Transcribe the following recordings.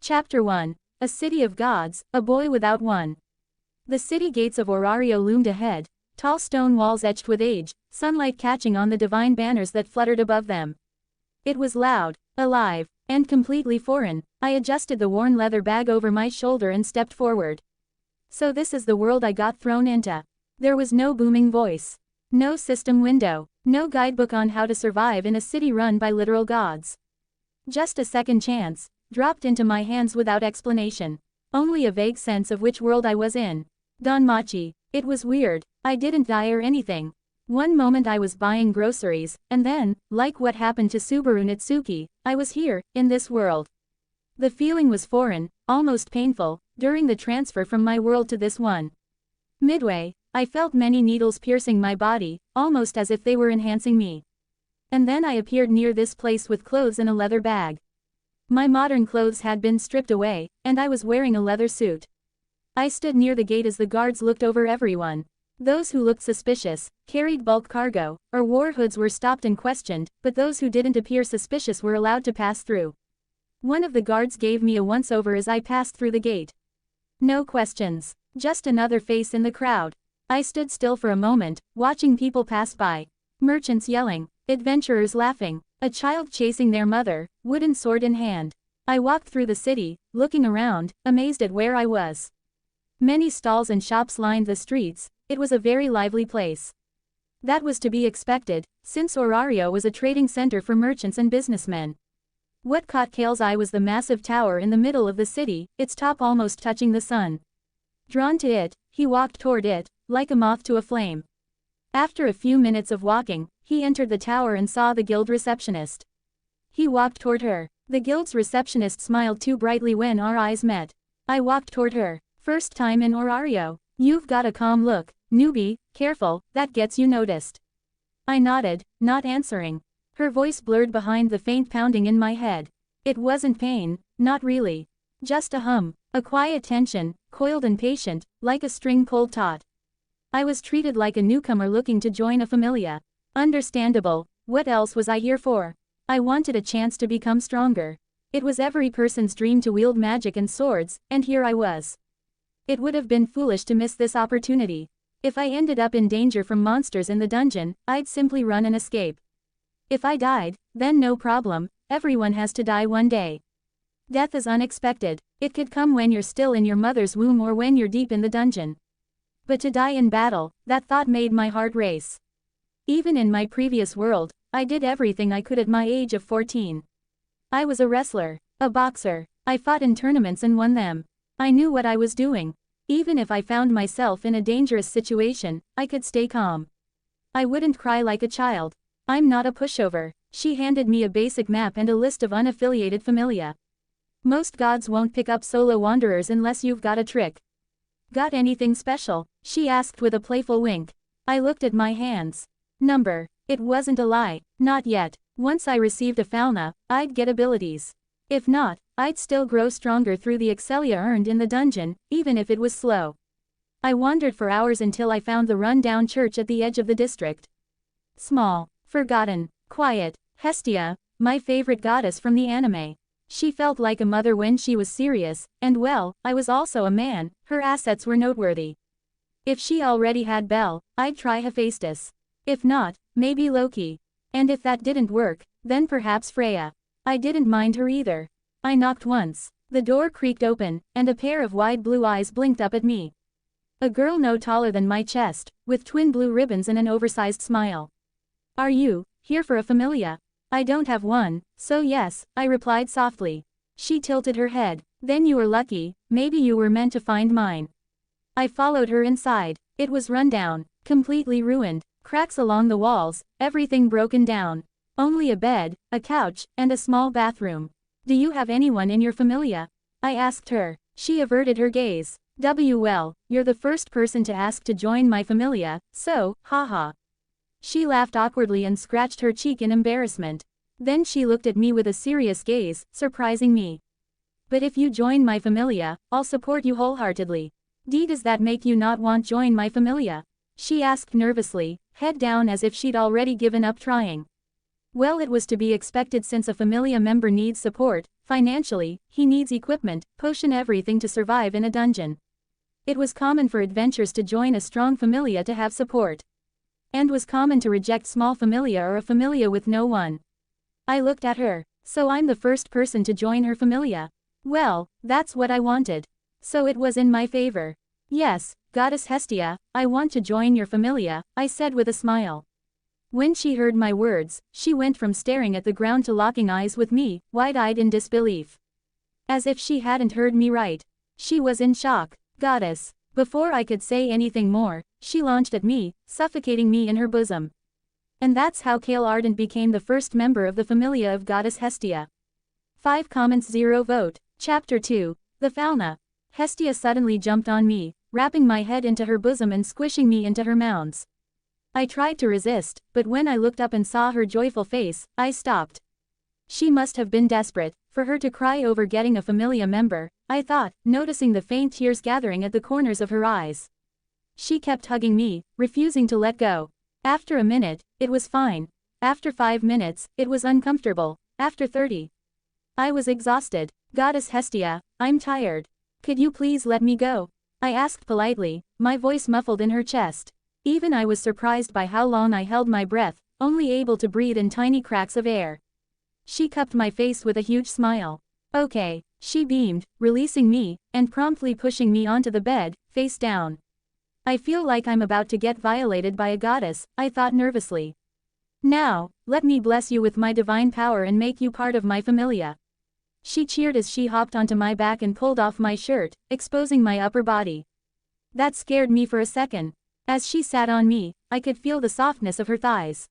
Chapter 1. A City of Gods, a Boy Without One. The city gates of Orario loomed ahead, tall stone walls etched with age, sunlight catching on the divine banners that fluttered above them. It was loud, alive, and completely foreign. I adjusted the worn leather bag over my shoulder and stepped forward. So this is the world I got thrown into. There was no booming voice. No system window. No guidebook on how to survive in a city run by literal gods. Just a second chance, dropped into my hands without explanation. Only a vague sense of which world I was in. Danmachi. It was weird. I didn't die or anything. One moment I was buying groceries, and then, like what happened to Subaru Natsuki, I was here, in this world. The feeling was foreign, almost painful, during the transfer from my world to this one. Midway, I felt many needles piercing my body, almost as if they were enhancing me. And then I appeared near this place with clothes in a leather bag. My modern clothes had been stripped away, and I was wearing a leather suit. I stood near the gate as the guards looked over everyone. Those who looked suspicious, carried bulk cargo, or wore hoods were stopped and questioned, but those who didn't appear suspicious were allowed to pass through. One of the guards gave me a once-over as I passed through the gate. No questions. Just another face in the crowd. I stood still for a moment, watching people pass by. Merchants yelling, adventurers laughing, a child chasing their mother, wooden sword in hand. I walked through the city, looking around, amazed at where I was. Many stalls and shops lined the streets. It was a very lively place. That was to be expected, since Orario was a trading center for merchants and businessmen. What caught Cael's eye was the massive tower in the middle of the city, its top almost touching the sun. Drawn to it, he walked toward it, like a moth to a flame. After a few minutes of walking, he entered the tower and saw the guild receptionist. He walked toward her. The guild's receptionist smiled too brightly when our eyes met. I walked toward her. First time in Orario. You've got a calm look, newbie, careful, that gets you noticed. I nodded, not answering. Her voice blurred behind the faint pounding in my head. It wasn't pain, not really. Just a hum, a quiet tension, coiled and patient, like a string pulled taut. I was treated like a newcomer looking to join a familia. Understandable, what else was I here for? I wanted a chance to become stronger. It was every person's dream to wield magic and swords, and here I was. It would have been foolish to miss this opportunity. If I ended up in danger from monsters in the dungeon, I'd simply run and escape. If I died, then no problem, everyone has to die one day. Death is unexpected. It could come when you're still in your mother's womb or when you're deep in the dungeon. But to die in battle, that thought made my heart race. Even in my previous world, I did everything I could at my age of 14. I was a wrestler, a boxer, I fought in tournaments and won them. I knew what I was doing. Even if I found myself in a dangerous situation, I could stay calm. I wouldn't cry like a child. I'm not a pushover. She handed me a basic map and a list of unaffiliated familia. Most gods won't pick up solo wanderers unless you've got a trick. Got anything special? She asked with a playful wink. I looked at my hands. Number. It wasn't a lie, not yet. Once I received a Falna, I'd get abilities. If not, I'd still grow stronger through the excelia earned in the dungeon, even if it was slow. I wandered for hours until I found the run-down church at the edge of the district. Small, forgotten, quiet, Hestia, my favorite goddess from the anime. She felt like a mother when she was serious, and well, I was also a man, her assets were noteworthy. If she already had Bel, I'd try Hephaestus. If not, maybe Loki. And if that didn't work, then perhaps Freya. I didn't mind her either. I knocked once. The door creaked open, and a pair of wide blue eyes blinked up at me. A girl no taller than my chest, with twin blue ribbons and an oversized smile. Are you here for a familia? I don't have one, so yes, I replied softly. She tilted her head. Then you were lucky, maybe you were meant to find mine. I followed her inside. It was run down, completely ruined, cracks along the walls, everything broken down. Only a bed, a couch, and a small bathroom. Do you have anyone in your familia? I asked her. She averted her gaze. Well, you're the first person to ask to join my familia, so, haha. She laughed awkwardly and scratched her cheek in embarrassment. Then she looked at me with a serious gaze, surprising me. But if you join my familia, I'll support you wholeheartedly. Does that make you not want join my familia? She asked nervously, head down as if she'd already given up trying. Well, it was to be expected since a familia member needs support, Financially, he needs equipment, potion, everything to survive in a dungeon. It was common for adventurers to join a strong familia to have support. And was common to reject small familia or a familia with no one. I looked at her. So I'm the first person to join her familia. Well, that's what I wanted. So it was in my favor. Yes, Goddess Hestia, I want to join your familia, I said with a smile. When she heard my words, she went from staring at the ground to locking eyes with me, wide-eyed in disbelief. As if she hadn't heard me right. She was in shock. Goddess. Before I could say anything more, she launched at me, suffocating me in her bosom. And that's how Cael Ardent became the first member of the familia of Goddess Hestia. 5 comments 0 vote. Chapter 2. The Falna. Hestia suddenly jumped on me, wrapping my head into her bosom and squishing me into her mounds. I tried to resist, but when I looked up and saw her joyful face, I stopped. She must have been desperate, for her to cry over getting a familia member, I thought, noticing the faint tears gathering at the corners of her eyes. She kept hugging me, refusing to let go. After a minute, it was fine. After 5 minutes, it was uncomfortable. After 30. I was exhausted. Goddess Hestia, I'm tired. Could you please let me go? I asked politely, my voice muffled in her chest. Even I was surprised by how long I held my breath, only able to breathe in tiny cracks of air. She cupped my face with a huge smile. Okay, she beamed, releasing me, and promptly pushing me onto the bed, face down. I feel like I'm about to get violated by a goddess, I thought nervously. Now, let me bless you with my divine power and make you part of my familia. She cheered as she hopped onto my back and pulled off my shirt, exposing my upper body. That scared me for a second. As she sat on me, I could feel the softness of her thighs.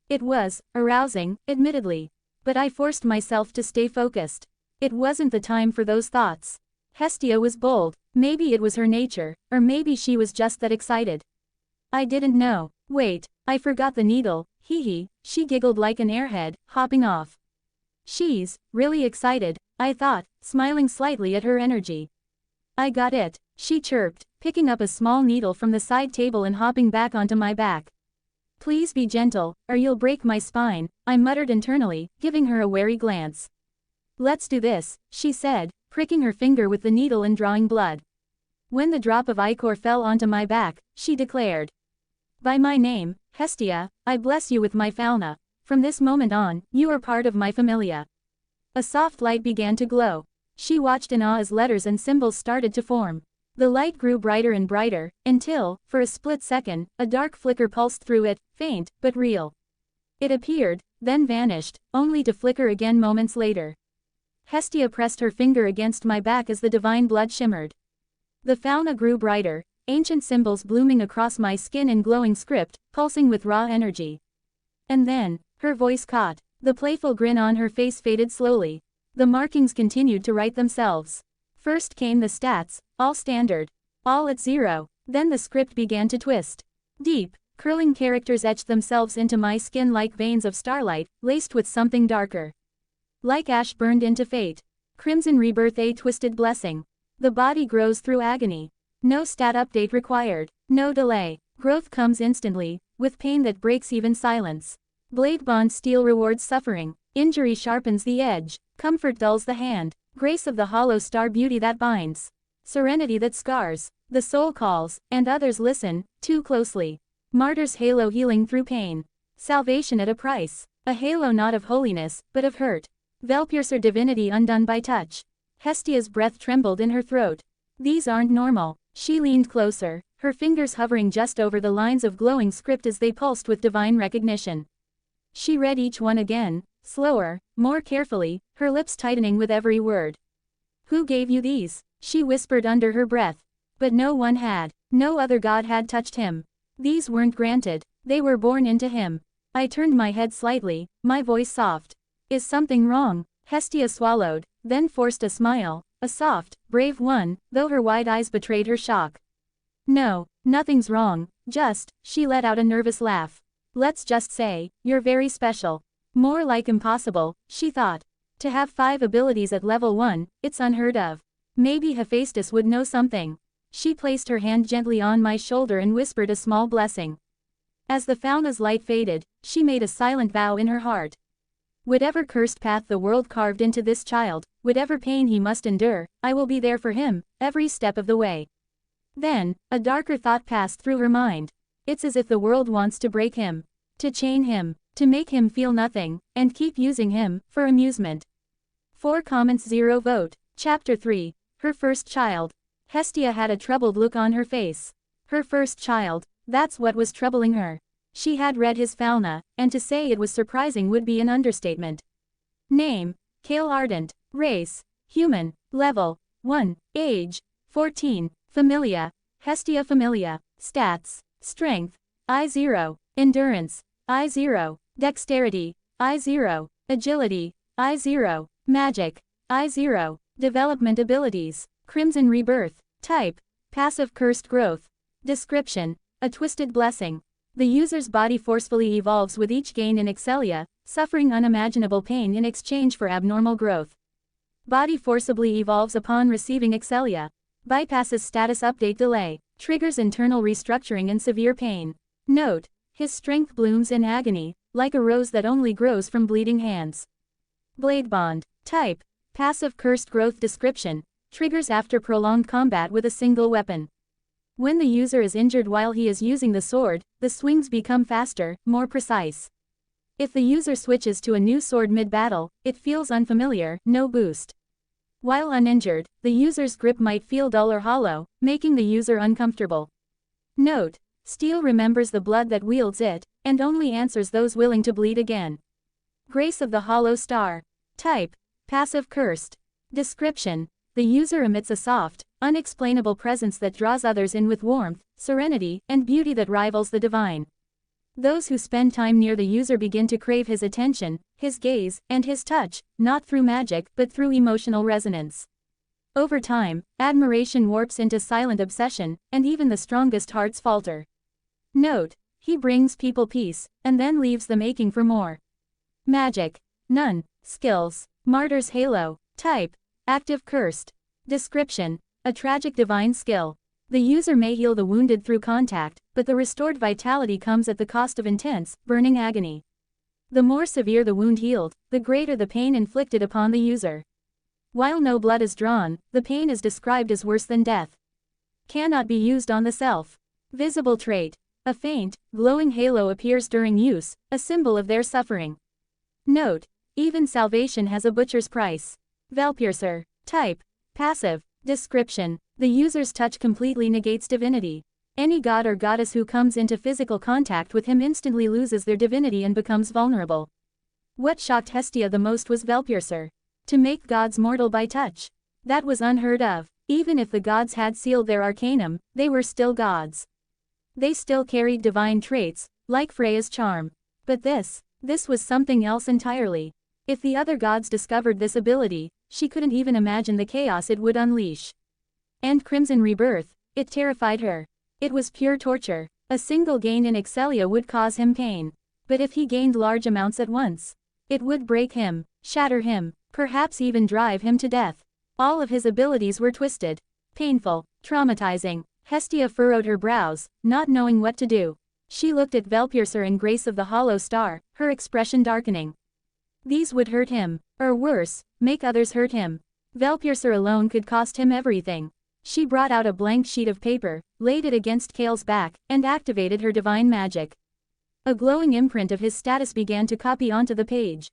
It was arousing, admittedly. But I forced myself to stay focused. It wasn't the time for those thoughts. Hestia was bold. Maybe it was her nature, or maybe she was just that excited. I didn't know. Wait, I forgot the needle, hee, she giggled like an airhead, hopping off. She's really excited, I thought, smiling slightly at her energy. I got it, she chirped, picking up a small needle from the side table and hopping back onto my back. Please be gentle, or you'll break my spine, I muttered internally, giving her a wary glance. Let's do this, she said, pricking her finger with the needle and drawing blood. When the drop of ichor fell onto my back, she declared. By my name, Hestia, I bless you with my Falna. From this moment on, you are part of my familia. A soft light began to glow. She watched in awe as letters and symbols started to form. The light grew brighter and brighter, until, for a split second, a dark flicker pulsed through it, faint, but real. It appeared, then vanished, only to flicker again moments later. Hestia pressed her finger against my back as the divine blood shimmered. The Falna grew brighter, ancient symbols blooming across my skin in glowing script, pulsing with raw energy. And then, her voice caught. The playful grin on her face faded slowly. The markings continued to write themselves. First came the stats, all standard. All at 0. Then the script began to twist. Deep, curling characters etched themselves into my skin like veins of starlight, laced with something darker. Like ash burned into fate. Crimson Rebirth, a twisted blessing. The body grows through agony. No stat update required. No delay. Growth comes instantly, with pain that breaks even silence. Blade bond steel rewards suffering. Injury sharpens the edge. Comfort dulls the hand. Grace of the hollow star, beauty that binds. Serenity that scars. The soul calls, and others listen, too closely. Martyr's halo, healing through pain. Salvation at a price. A halo not of holiness, but of hurt. Veilpiercer, divinity undone by touch. Hestia's breath trembled in her throat. These aren't normal. She leaned closer, her fingers hovering just over the lines of glowing script as they pulsed with divine recognition. She read each one again, slower, more carefully, her lips tightening with every word. Who gave you these? She whispered under her breath. But no one had. No other god had touched him. These weren't granted. They were born into him. I turned my head slightly, my voice soft. Is something wrong? Hestia swallowed, then forced a smile, a soft, brave one, though her wide eyes betrayed her shock. No, nothing's wrong, just, she let out a nervous laugh. Let's just say, you're very special. More like impossible, she thought. To have 5 abilities at level 1, it's unheard of. Maybe Hephaestus would know something. She placed her hand gently on my shoulder and whispered a small blessing. As the Falna's light faded, she made a silent vow in her heart. Whatever cursed path the world carved into this child, whatever pain he must endure, I will be there for him, every step of the way. Then, a darker thought passed through her mind. It's as if the world wants to break him. To chain him. To make him feel nothing, and keep using him, for amusement. 4 comments 0 vote. Chapter 3. Her first child. Hestia had a troubled look on her face. Her first child, that's what was troubling her. She had read his Falna, and to say it was surprising would be an understatement. Name, Cael Ardent. Race, human. Level, 1. Age, 14. Familia, Hestia Familia. Stats, strength, I0. Endurance, I0. Dexterity, I0. Agility, I0. Magic, I0. Development abilities, Crimson Rebirth. Type, passive cursed growth. Description, a twisted blessing. The user's body forcefully evolves with each gain in excellia, suffering unimaginable pain in exchange for abnormal growth. Body forcibly evolves upon receiving excellia. Bypasses status update delay. Triggers internal restructuring and severe pain. Note, his strength blooms in agony, like a rose that only grows from bleeding hands. Blade Bond. Type, passive cursed growth. Description, triggers after prolonged combat with a single weapon. When the user is injured while he is using the sword, the swings become faster, more precise. If the user switches to a new sword mid-battle, it feels unfamiliar, no boost. While uninjured, the user's grip might feel dull or hollow, making the user uncomfortable. Note, steel remembers the blood that wields it, and only answers those willing to bleed again. Grace of the Hollow Star. Type, passive cursed. Description, the user emits a soft, unexplainable presence that draws others in with warmth, serenity, and beauty that rivals the divine. Those who spend time near the user begin to crave his attention, his gaze, and his touch, not through magic but through emotional resonance. Over time, admiration warps into silent obsession, and even the strongest hearts falter. Note, he brings people peace, and then leaves them aching for more. Magic. None. Skills. Martyr's Halo. Type, active cursed. Description, a tragic divine skill. The user may heal the wounded through contact, but the restored vitality comes at the cost of intense, burning agony. The more severe the wound healed, the greater the pain inflicted upon the user. While no blood is drawn, the pain is described as worse than death. Cannot be used on the self. Visible trait, a faint, glowing halo appears during use, a symbol of their suffering. Note, even salvation has a butcher's price. Velpiercer. Type, passive. Description, the user's touch completely negates divinity. Any god or goddess who comes into physical contact with him instantly loses their divinity and becomes vulnerable. What shocked Hestia the most was Velpiercer. To make gods mortal by touch. That was unheard of. Even if the gods had sealed their arcanum, they were still gods. They still carried divine traits, like Freya's charm. But this was something else entirely. If the other gods discovered this ability, she couldn't even imagine the chaos it would unleash. And Crimson Rebirth, it terrified her. It was pure torture. A single gain in excellia would cause him pain. But if he gained large amounts at once, it would break him, shatter him, perhaps even drive him to death. All of his abilities were twisted. Painful, traumatizing. Hestia furrowed her brows, not knowing what to do. She looked at Velpiercer and Grace of the Hollow Star, her expression darkening. These would hurt him, or worse, make others hurt him. Velpiercer alone could cost him everything. She brought out a blank sheet of paper, laid it against Cael's back, and activated her divine magic. A glowing imprint of his status began to copy onto the page.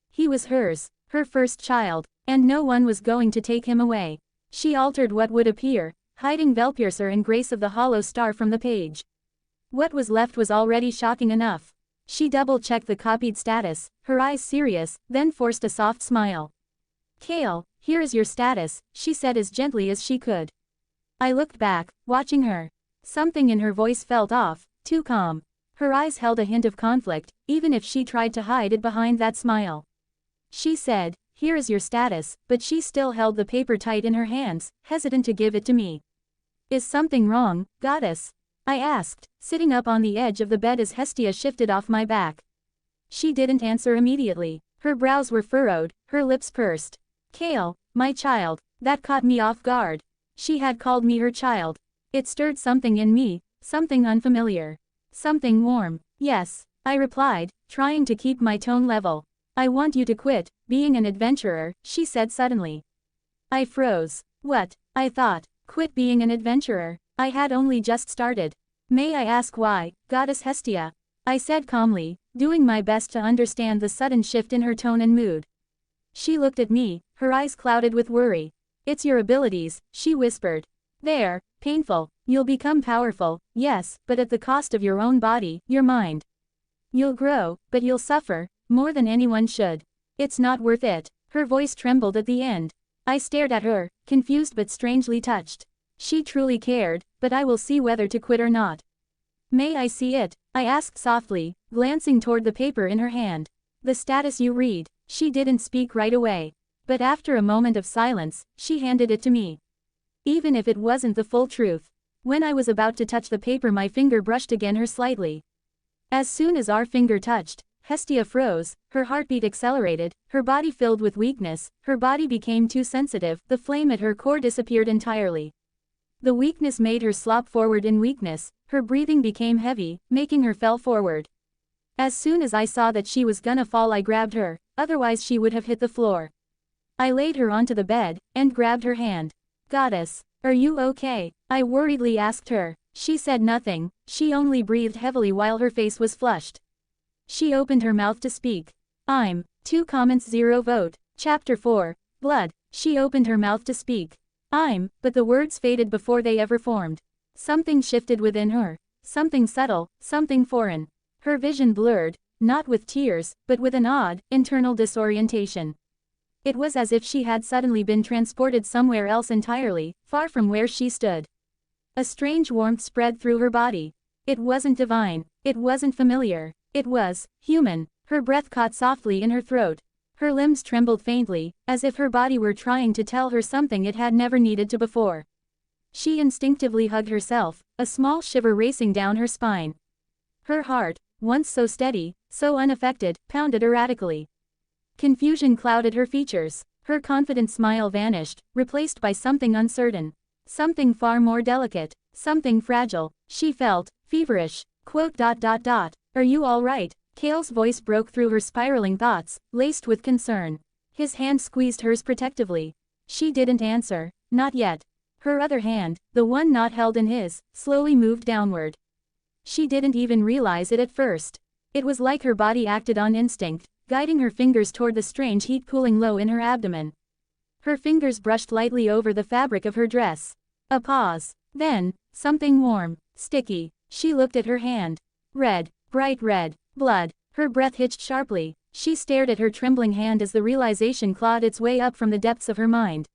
He was hers, her first child, and no one was going to take him away. She altered what would appear, hiding Velpiercer and Grace of the Hollow Star from the page. What was left was already shocking enough. She double-checked the copied status, her eyes serious, then forced a soft smile. Cael, here is your status, she said as gently as she could. I looked back, watching her. Something in her voice felt off, too calm. Her eyes held a hint of conflict, even if she tried to hide it behind that smile. She said, here is your status, but she still held the paper tight in her hands, hesitant to give it to me. Is something wrong, goddess? I asked, sitting up on the edge of the bed as Hestia shifted off my back. She didn't answer immediately. Her brows were furrowed, her lips pursed. Cael, my child, that caught me off guard. She had called me her child. It stirred something in me, something unfamiliar. Something warm. Yes, I replied, trying to keep my tone level. I want you to quit being an adventurer, she said suddenly. I froze. What? I thought. Quit being an adventurer. I had only just started. May I ask why, Goddess Hestia? I said calmly, doing my best to understand the sudden shift in her tone and mood. She looked at me, her eyes clouded with worry. It's your abilities, she whispered. They're painful. You'll become powerful, yes, but at the cost of your own body, your mind. You'll grow, but you'll suffer, more than anyone should. It's not worth it. Her voice trembled at the end. I stared at her, confused but strangely touched. She truly cared, but I will see whether to quit or not. May I see it? I asked softly, glancing toward the paper in her hand. The status you read. She didn't speak right away. But after a moment of silence, she handed it to me. Even if it wasn't the full truth. When I was about to touch the paper, my finger brushed again her slightly. As soon as our finger touched, Hestia froze, her heartbeat accelerated, her body filled with weakness, her body became too sensitive, the flame at her core disappeared entirely. The weakness made her slop forward in weakness, her breathing became heavy, making her fell forward. As soon as I saw that she was gonna fall, I grabbed her, otherwise she would have hit the floor. I laid her onto the bed, and grabbed her hand. Goddess, are you okay? I worriedly asked her. She said nothing, she only breathed heavily while her face was flushed. She opened her mouth to speak. I'm 2 comments 0 vote. Chapter 4, Blood. She opened her mouth to speak. But the words faded before they ever formed. Something shifted within her. Something subtle, something foreign. Her vision blurred, not with tears, but with an odd, internal disorientation. It was as if she had suddenly been transported somewhere else entirely, far from where she stood. A strange warmth spread through her body. It wasn't divine. It wasn't familiar. It was human. Her breath caught softly in her throat. Her limbs trembled faintly, as if her body were trying to tell her something it had never needed to before. She instinctively hugged herself, a small shiver racing down her spine. Her heart, once so steady, so unaffected, pounded erratically. Confusion clouded her features. Her confident smile vanished, replaced by something uncertain. Something far more delicate. Something fragile. She felt feverish. Are you all right? Cael's voice broke through her spiraling thoughts, laced with concern. His hand squeezed hers protectively. She didn't answer, not yet. Her other hand, the one not held in his, slowly moved downward. She didn't even realize it at first. It was like her body acted on instinct, guiding her fingers toward the strange heat cooling low in her abdomen. Her fingers brushed lightly over the fabric of her dress. A pause. Then, something warm, sticky. She looked at her hand. Red, bright red, blood. Her breath hitched sharply. She stared at her trembling hand as the realization clawed its way up from the depths of her mind.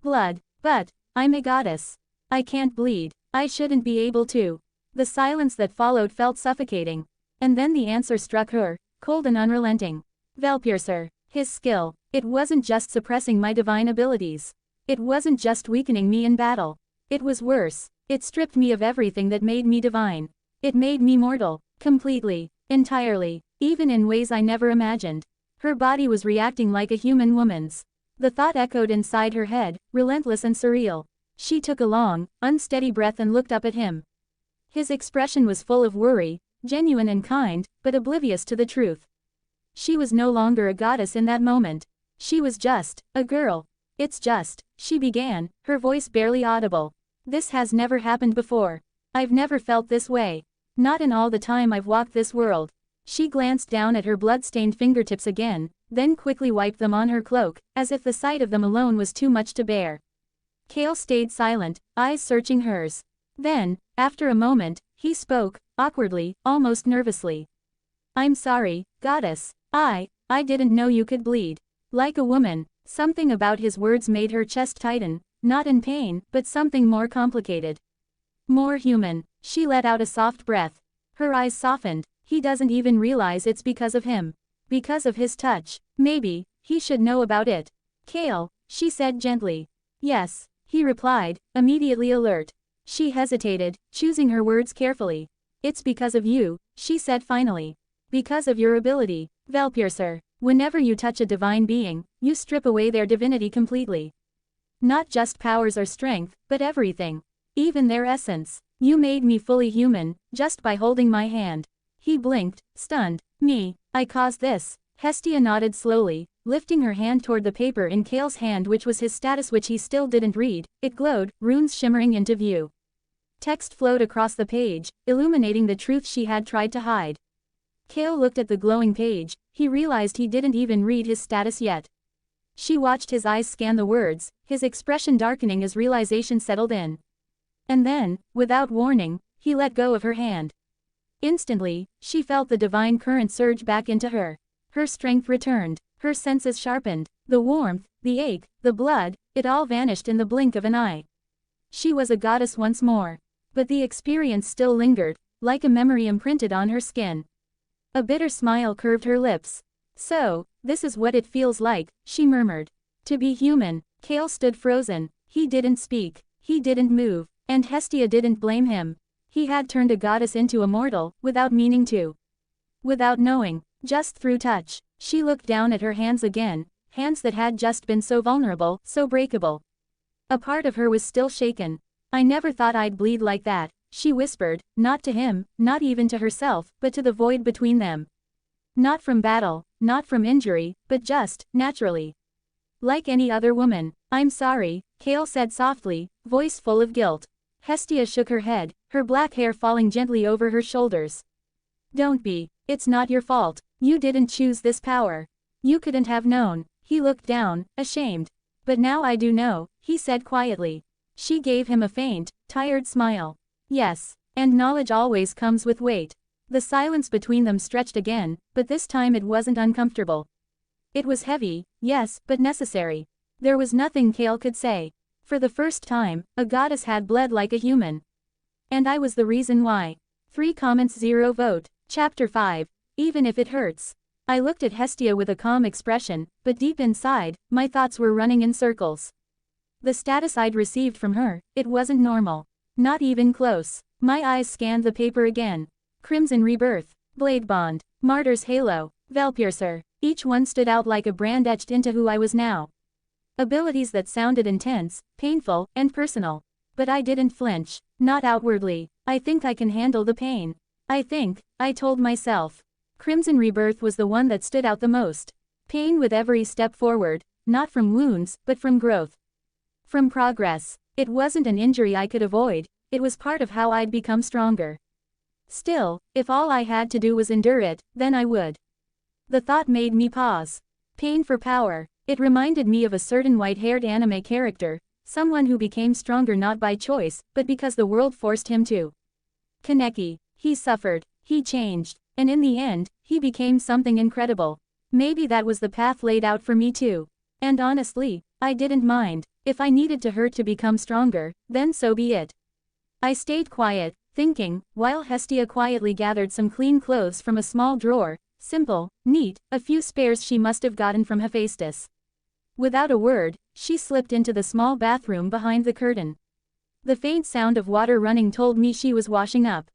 Blood. But I'm a goddess. I can't bleed. I shouldn't be able to. The silence that followed felt suffocating. And then the answer struck her, cold and unrelenting. Velpiercer. His skill. It wasn't just suppressing my divine abilities. It wasn't just weakening me in battle. It was worse. It stripped me of everything that made me divine. It made me mortal. Completely. Entirely. Even in ways I never imagined. Her body was reacting like a human woman's. The thought echoed inside her head, relentless and surreal. She took a long, unsteady breath and looked up at him. His expression was full of worry, genuine and kind, but oblivious to the truth. She was no longer a goddess in that moment. She was just a girl. It's just, she began, her voice barely audible. This has never happened before. I've never felt this way. Not in all the time I've walked this world. She glanced down at her blood-stained fingertips again, then quickly wiped them on her cloak, as if the sight of them alone was too much to bear. Cael stayed silent, eyes searching hers. Then, after a moment, he spoke, awkwardly, almost nervously. I'm sorry, goddess. I didn't know you could bleed. Like a woman. Something about his words made her chest tighten, not in pain, but something more complicated. More human. She let out a soft breath. Her eyes softened. He doesn't even realize it's because of him. Because of his touch. Maybe, he should know about it. Cael, she said gently. Yes, he replied, immediately alert. She hesitated, choosing her words carefully. It's because of you, she said finally. Because of your ability, Velpiercer. Whenever you touch a divine being, you strip away their divinity completely. Not just powers or strength, but everything. Even their essence. You made me fully human, just by holding my hand. He blinked, stunned. Me, I caused this. Hestia nodded slowly, lifting her hand toward the paper in Cael's hand, which was his status, which he still didn't read. It glowed, runes shimmering into view. Text flowed across the page, illuminating the truth she had tried to hide. Cael looked at the glowing page. He realized he didn't even read his status yet. She watched his eyes scan the words, his expression darkening as realization settled in. And then, without warning, he let go of her hand. Instantly, she felt the divine current surge back into her. Her strength returned, her senses sharpened, the warmth, the ache, the blood, it all vanished in the blink of an eye. She was a goddess once more. But the experience still lingered, like a memory imprinted on her skin. A bitter smile curved her lips. So, this is what it feels like, she murmured. To be human. Cael stood frozen. He didn't speak. He didn't move. And Hestia didn't blame him. He had turned a goddess into a mortal, without meaning to. Without knowing. Just through touch. She looked down at her hands again, hands that had just been so vulnerable, so breakable. A part of her was still shaken. I never thought I'd bleed like that, she whispered, not to him, not even to herself, but to the void between them. Not from battle, not from injury, but just, naturally. Like any other woman. I'm sorry, Cael said softly, voice full of guilt. Hestia shook her head, her black hair falling gently over her shoulders. Don't be. It's not your fault. You didn't choose this power. You couldn't have known. He looked down, ashamed. But now I do know, he said quietly. She gave him a faint, tired smile. Yes. And knowledge always comes with weight. The silence between them stretched again, but this time it wasn't uncomfortable. It was heavy, yes, but necessary. There was nothing Cael could say. For the first time, a goddess had bled like a human. And I was the reason why. 3 comments 0 vote. Chapter 5. Even if it hurts. I looked at Hestia with a calm expression, but deep inside, my thoughts were running in circles. The status I'd received from her, it wasn't normal. Not even close. My eyes scanned the paper again. Crimson Rebirth. Blade Bond. Martyr's Halo. Veilpiercer. Each one stood out like a brand etched into who I was now. Abilities that sounded intense, painful, and personal. But I didn't flinch. Not outwardly. I think I can handle the pain. I told myself. Crimson Rebirth was the one that stood out the most. Pain with every step forward, not from wounds, but from growth. From progress. It wasn't an injury I could avoid, it was part of how I'd become stronger. Still, if all I had to do was endure it, then I would. The thought made me pause. Pain for power. It reminded me of a certain white-haired anime character, someone who became stronger not by choice, but because the world forced him to. Kaneki. He suffered, he changed, and in the end, he became something incredible. Maybe that was the path laid out for me too. And honestly, I didn't mind. If I needed to hurt to become stronger, then so be it. I stayed quiet, thinking, while Hestia quietly gathered some clean clothes from a small drawer, simple, neat, a few spares she must have gotten from Hephaestus. Without a word, she slipped into the small bathroom behind the curtain. The faint sound of water running told me she was washing up.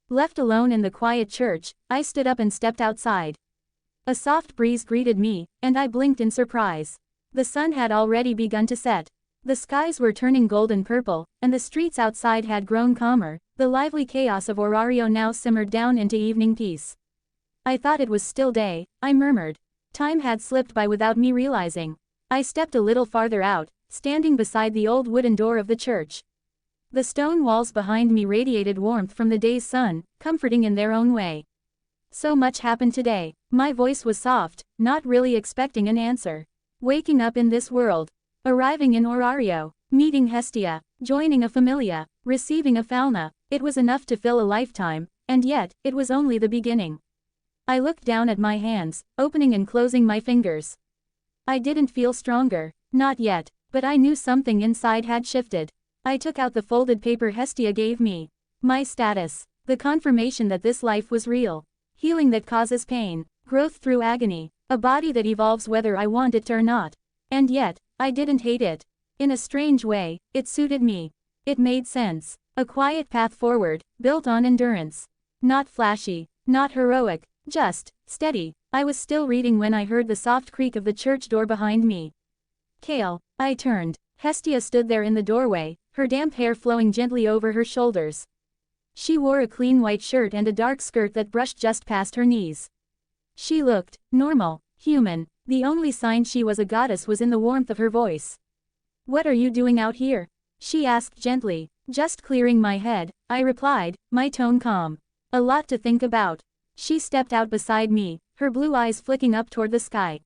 Left alone in the quiet church, I stood up and stepped outside. A soft breeze greeted me, and I blinked in surprise. The sun had already begun to set. The skies were turning golden purple, and the streets outside had grown calmer. The lively chaos of Orario now simmered down into evening peace. I thought it was still day, I murmured. Time had slipped by without me realizing. I stepped a little farther out, standing beside the old wooden door of the church. The stone walls behind me radiated warmth from the day's sun, comforting in their own way. So much happened today. My voice was soft, not really expecting an answer. Waking up in this world. Arriving in Orario. Meeting Hestia. Joining a familia. Receiving a Falna. It was enough to fill a lifetime, and yet, it was only the beginning. I looked down at my hands, opening and closing my fingers. I didn't feel stronger. Not yet, but I knew something inside had shifted. I took out the folded paper Hestia gave me. My status. The confirmation that this life was real. Healing that causes pain. Growth through agony. A body that evolves whether I want it or not. And yet, I didn't hate it. In a strange way, it suited me. It made sense. A quiet path forward, built on endurance. Not flashy. Not heroic. Just, steady. I was still reading when I heard the soft creak of the church door behind me. Cael. I turned. Hestia stood there in the doorway, her damp hair flowing gently over her shoulders. She wore a clean white shirt and a dark skirt that brushed just past her knees. She looked normal, human. The only sign she was a goddess was in the warmth of her voice. "What are you doing out here?" she asked gently. "Just clearing my head," I replied, my tone calm. "A lot to think about." She stepped out beside me, her blue eyes flicking up toward the sky.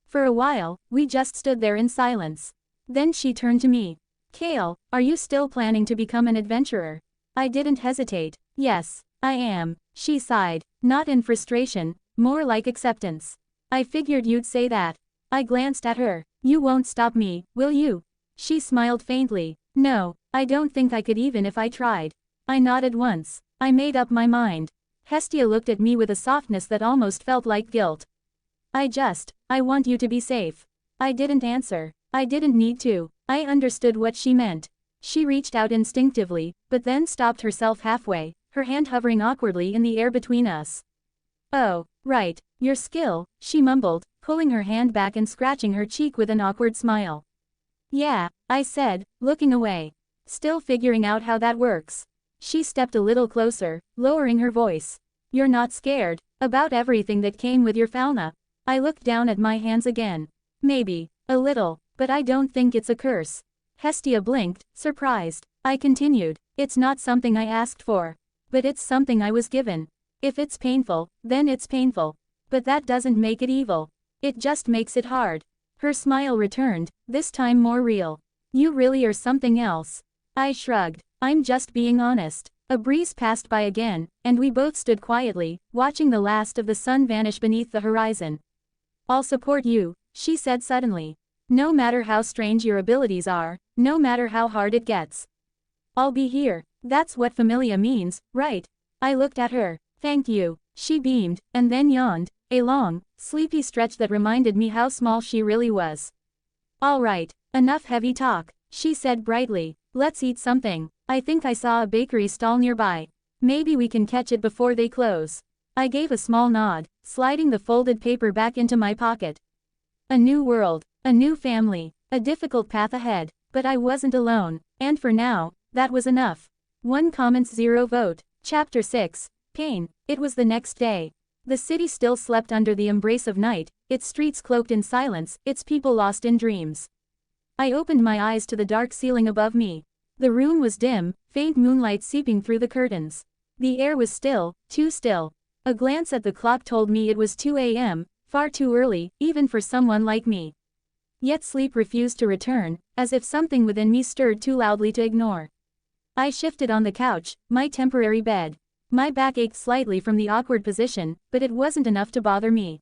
For a while, we just stood there in silence. Then she turned to me. "Cael, are you still planning to become an adventurer?" I didn't hesitate. "Yes, I am," she sighed, not in frustration, more like acceptance. "I figured you'd say that." I glanced at her. "You won't stop me, will you?" She smiled faintly. "No, I don't think I could even if I tried." I nodded once. I made up my mind. Hestia looked at me with a softness that almost felt like guilt. I want you to be safe." I didn't answer. I didn't need to. I understood what she meant. She reached out instinctively, but then stopped herself halfway, her hand hovering awkwardly in the air between us. "Oh, right, your skill," she mumbled, pulling her hand back and scratching her cheek with an awkward smile. "Yeah," I said, looking away. "Still figuring out how that works." She stepped a little closer, lowering her voice. "You're not scared about everything that came with your Falna?" I looked down at my hands again. "Maybe, a little, but I don't think it's a curse." Hestia blinked, surprised. I continued. "It's not something I asked for. But it's something I was given. If it's painful, then it's painful. But that doesn't make it evil. It just makes it hard." Her smile returned, this time more real. "You really are something else." I shrugged. "I'm just being honest." A breeze passed by again, and we both stood quietly, watching the last of the sun vanish beneath the horizon. "I'll support you," she said suddenly. "No matter how strange your abilities are, no matter how hard it gets. I'll be here. That's what familia means, right?" I looked at her. "Thank you." She beamed, and then yawned, a long, sleepy stretch that reminded me how small she really was. "All right, enough heavy talk," she said brightly. "Let's eat something. I think I saw a bakery stall nearby. Maybe we can catch it before they close." I gave a small nod, sliding the folded paper back into my pocket. A new world, a new family, a difficult path ahead, but I wasn't alone, and for now, that was enough. 1 comment 0 vote. Chapter 6, Pain. It was the next day. The city still slept under the embrace of night, its streets cloaked in silence, its people lost in dreams. I opened my eyes to the dark ceiling above me. The room was dim, faint moonlight seeping through the curtains. The air was still, too still. A glance at the clock told me it was 2 a.m., far too early, even for someone like me. Yet sleep refused to return, as if something within me stirred too loudly to ignore. I shifted on the couch, my temporary bed. My back ached slightly from the awkward position, but it wasn't enough to bother me.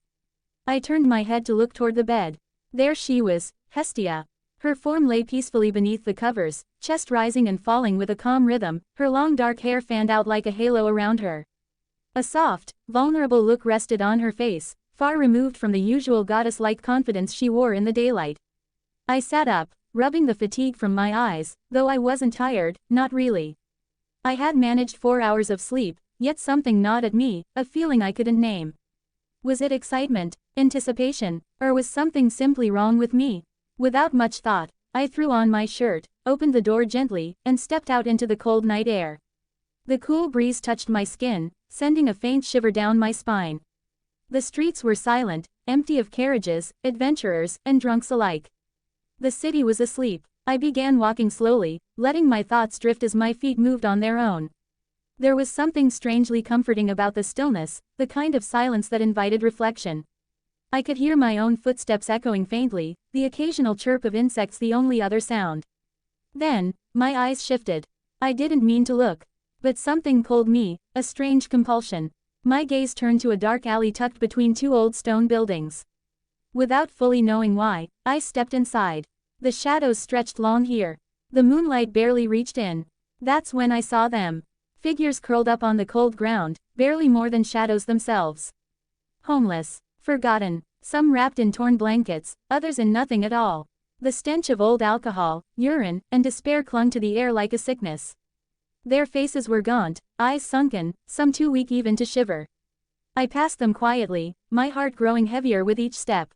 I turned my head to look toward the bed. There she was, Hestia. Her form lay peacefully beneath the covers, chest rising and falling with a calm rhythm, her long dark hair fanned out like a halo around her. A soft, vulnerable look rested on her face, far removed from the usual goddess-like confidence she wore in the daylight. I sat up, rubbing the fatigue from my eyes, though I wasn't tired, not really. I had managed 4 hours of sleep, yet something gnawed at me, a feeling I couldn't name. Was it excitement, anticipation, or was something simply wrong with me? Without much thought, I threw on my shirt, opened the door gently, and stepped out into the cold night air. The cool breeze touched my skin, sending a faint shiver down my spine. The streets were silent, empty of carriages, adventurers, and drunks alike. The city was asleep. I began walking slowly, letting my thoughts drift as my feet moved on their own. There was something strangely comforting about the stillness, the kind of silence that invited reflection. I could hear my own footsteps echoing faintly, the occasional chirp of insects the only other sound. Then, my eyes shifted. I didn't mean to look. But something pulled me, a strange compulsion. My gaze turned to a dark alley tucked between 2 old stone buildings. Without fully knowing why, I stepped inside. The shadows stretched long here. The moonlight barely reached in. That's when I saw them. Figures curled up on the cold ground, barely more than shadows themselves. Homeless. Forgotten. Some wrapped in torn blankets, others in nothing at all. The stench of old alcohol, urine, and despair clung to the air like a sickness. Their faces were gaunt, eyes sunken, some too weak even to shiver. I passed them quietly, my heart growing heavier with each step.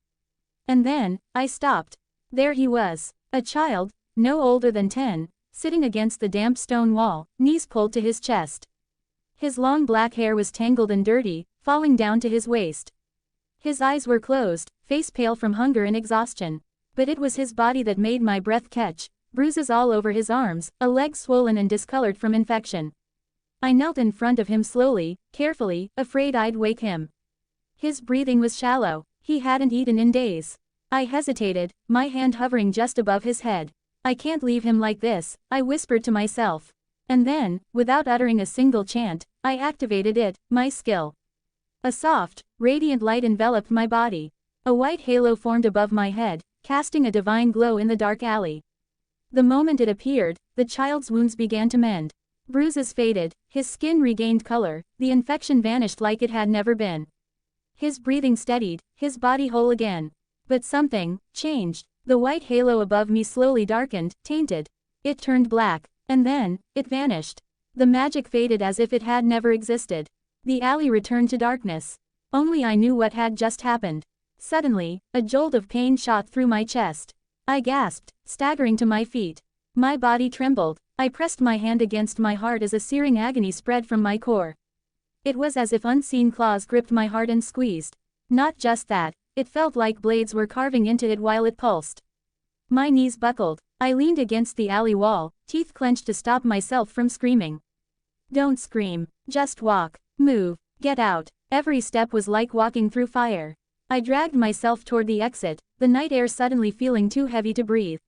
And then, I stopped. There he was, a child, no older than 10, sitting against the damp stone wall, knees pulled to his chest. His long black hair was tangled and dirty, falling down to his waist. His eyes were closed, face pale from hunger and exhaustion. But it was his body that made my breath catch, bruises all over his arms, a leg swollen and discolored from infection. I knelt in front of him slowly, carefully, afraid I'd wake him. His breathing was shallow. He hadn't eaten in days. I hesitated, my hand hovering just above his head. I can't leave him like this, I whispered to myself. And then, without uttering a single chant, I activated it, my skill. A soft, radiant light enveloped my body. A white halo formed above my head, casting a divine glow in the dark alley. The moment it appeared, the child's wounds began to mend. Bruises faded, his skin regained color, the infection vanished like it had never been. His breathing steadied, his body whole again. But something changed. The white halo above me slowly darkened, tainted. It turned black, and then, it vanished. The magic faded as if it had never existed. The alley returned to darkness. Only I knew what had just happened. Suddenly, a jolt of pain shot through my chest. I gasped, staggering to my feet. My body trembled. I pressed my hand against my heart as a searing agony spread from my core. It was as if unseen claws gripped my heart and squeezed. Not just that, it felt like blades were carving into it while it pulsed. My knees buckled. I leaned against the alley wall, teeth clenched to stop myself from screaming. Don't scream. Just walk. Move. Get out. Every step was like walking through fire. I dragged myself toward the exit, the night air suddenly feeling too heavy to breathe.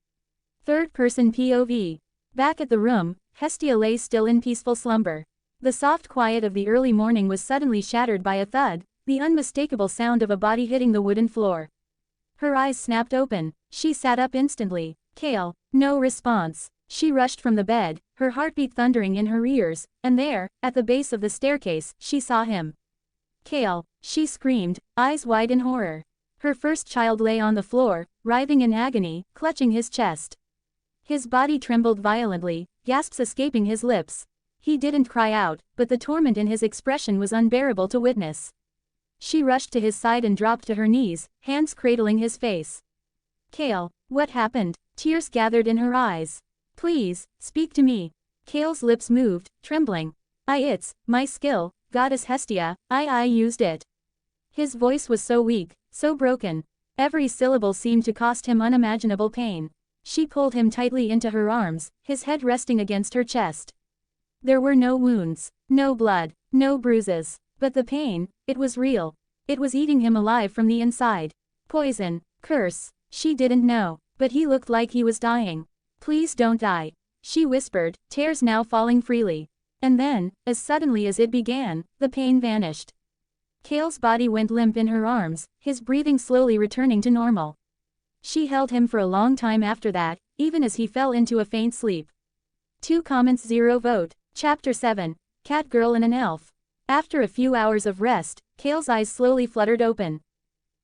Third-person POV. Back at the room, Hestia lay still in peaceful slumber. The soft quiet of the early morning was suddenly shattered by a thud, the unmistakable sound of a body hitting the wooden floor. Her eyes snapped open. She sat up instantly. Cael. No response. She rushed from the bed, her heartbeat thundering in her ears, and there, at the base of the staircase, she saw him. Cael. She screamed, eyes wide in horror. Her first child lay on the floor, writhing in agony, clutching his chest. His body trembled violently, gasps escaping his lips. He didn't cry out, but the torment in his expression was unbearable to witness. She rushed to his side and dropped to her knees, hands cradling his face. Cael, what happened? Tears gathered in her eyes. Please, speak to me. Cael's lips moved, trembling. It's my skill, Goddess Hestia, I used it. His voice was so weak, so broken. Every syllable seemed to cost him unimaginable pain. She pulled him tightly into her arms, his head resting against her chest. There were no wounds, no blood, no bruises. But the pain, it was real. It was eating him alive from the inside. Poison, curse, she didn't know, but he looked like he was dying. Please don't die, she whispered, tears now falling freely. And then, as suddenly as it began, the pain vanished. Cael's body went limp in her arms, his breathing slowly returning to normal. She held him for a long time after that, even as he fell into a faint sleep. 2 comments 0 vote. Chapter 7. Cat Girl and an Elf. After a few hours of rest, Cael's eyes slowly fluttered open.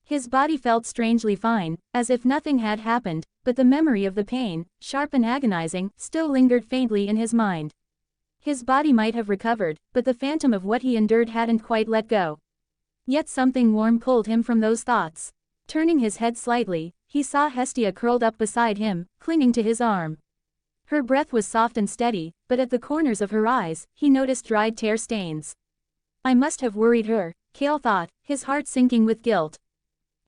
His body felt strangely fine, as if nothing had happened, but the memory of the pain, sharp and agonizing, still lingered faintly in his mind. His body might have recovered, but the phantom of what he endured hadn't quite let go. Yet something warm pulled him from those thoughts. Turning his head slightly, he saw Hestia curled up beside him, clinging to his arm. Her breath was soft and steady, but at the corners of her eyes, he noticed dried tear stains. I must have worried her, Cael thought, his heart sinking with guilt.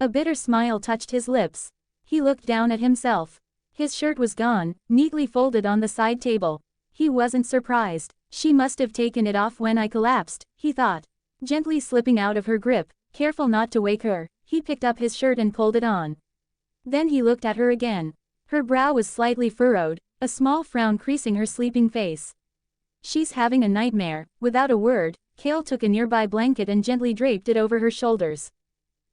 A bitter smile touched his lips. He looked down at himself. His shirt was gone, neatly folded on the side table. He wasn't surprised. She must have taken it off when I collapsed, he thought. Gently slipping out of her grip, careful not to wake her, he picked up his shirt and pulled it on. Then he looked at her again. Her brow was slightly furrowed, a small frown creasing her sleeping face. She's having a nightmare. Without a word, Cael took a nearby blanket and gently draped it over her shoulders.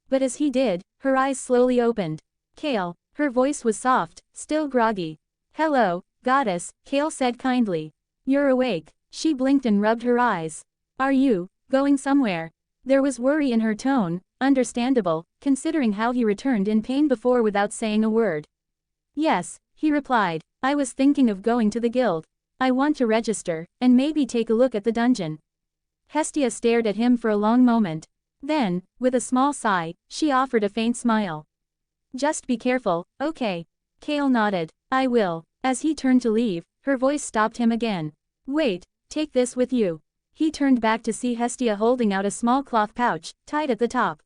But as he did, her eyes slowly opened. Cael, her voice was soft, still groggy. Hello, goddess, Cael said kindly. You're awake. She blinked and rubbed her eyes. Are you going somewhere? There was worry in her tone, understandable, considering how he returned in pain before without saying a word. Yes, he replied. I was thinking of going to the guild. I want to register, and maybe take a look at the dungeon. Hestia stared at him for a long moment. Then, with a small sigh, she offered a faint smile. Just be careful, okay? Cael nodded. I will. As he turned to leave, her voice stopped him again. Wait, take this with you. He turned back to see Hestia holding out a small cloth pouch, tied at the top.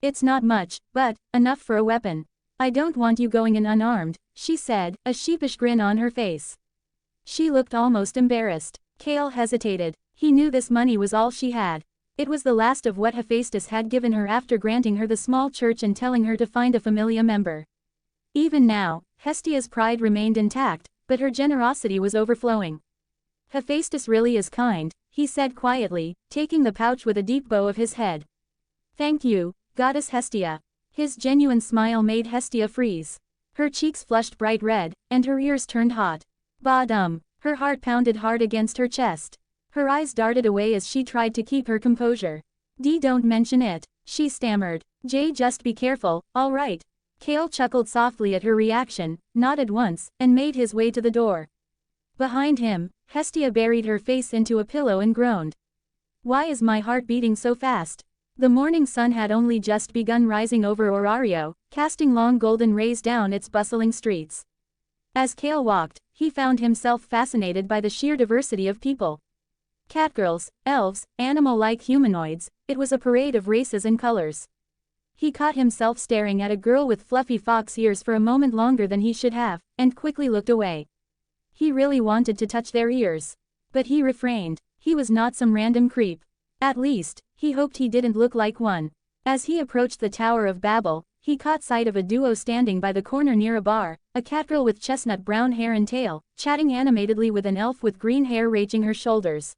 It's not much, but enough for a weapon. I don't want you going in unarmed, she said, a sheepish grin on her face. She looked almost embarrassed. Cael hesitated. He knew this money was all she had. It was the last of what Hephaestus had given her after granting her the small church and telling her to find a Familia member. Even now, Hestia's pride remained intact, but her generosity was overflowing. Hephaestus really is kind, he said quietly, taking the pouch with a deep bow of his head. Thank you, Goddess Hestia. His genuine smile made Hestia freeze. Her cheeks flushed bright red, and her ears turned hot. Ba-dum. Her heart pounded hard against her chest. Her eyes darted away as she tried to keep her composure. Don't mention it, she stammered. Just be careful, all right. Cael chuckled softly at her reaction, nodded once, and made his way to the door. Behind him, Hestia buried her face into a pillow and groaned. Why is my heart beating so fast? The morning sun had only just begun rising over Orario, casting long golden rays down its bustling streets. As Cael walked, he found himself fascinated by the sheer diversity of people. Catgirls, elves, animal-like humanoids, it was a parade of races and colors. He caught himself staring at a girl with fluffy fox ears for a moment longer than he should have, and quickly looked away. He really wanted to touch their ears. But he refrained. He was not some random creep. At least, he hoped he didn't look like one. As he approached the Tower of Babel, he caught sight of a duo standing by the corner near a bar, a catgirl with chestnut brown hair and tail, chatting animatedly with an elf with green hair reaching her shoulders.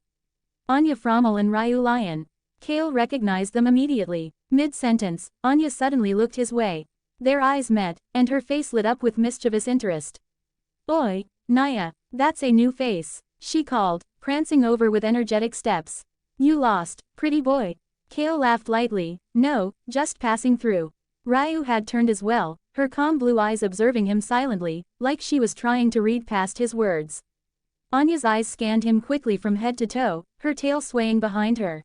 Anya Frommel and Ryu Lion. Cael recognized them immediately. Mid-sentence, Anya suddenly looked his way. Their eyes met, and her face lit up with mischievous interest. Oi, Naya, that's a new face, she called, prancing over with energetic steps. You lost, pretty boy. Cael laughed lightly. No, just passing through. Ryu had turned as well, her calm blue eyes observing him silently, like she was trying to read past his words. Anya's eyes scanned him quickly from head to toe, her tail swaying behind her.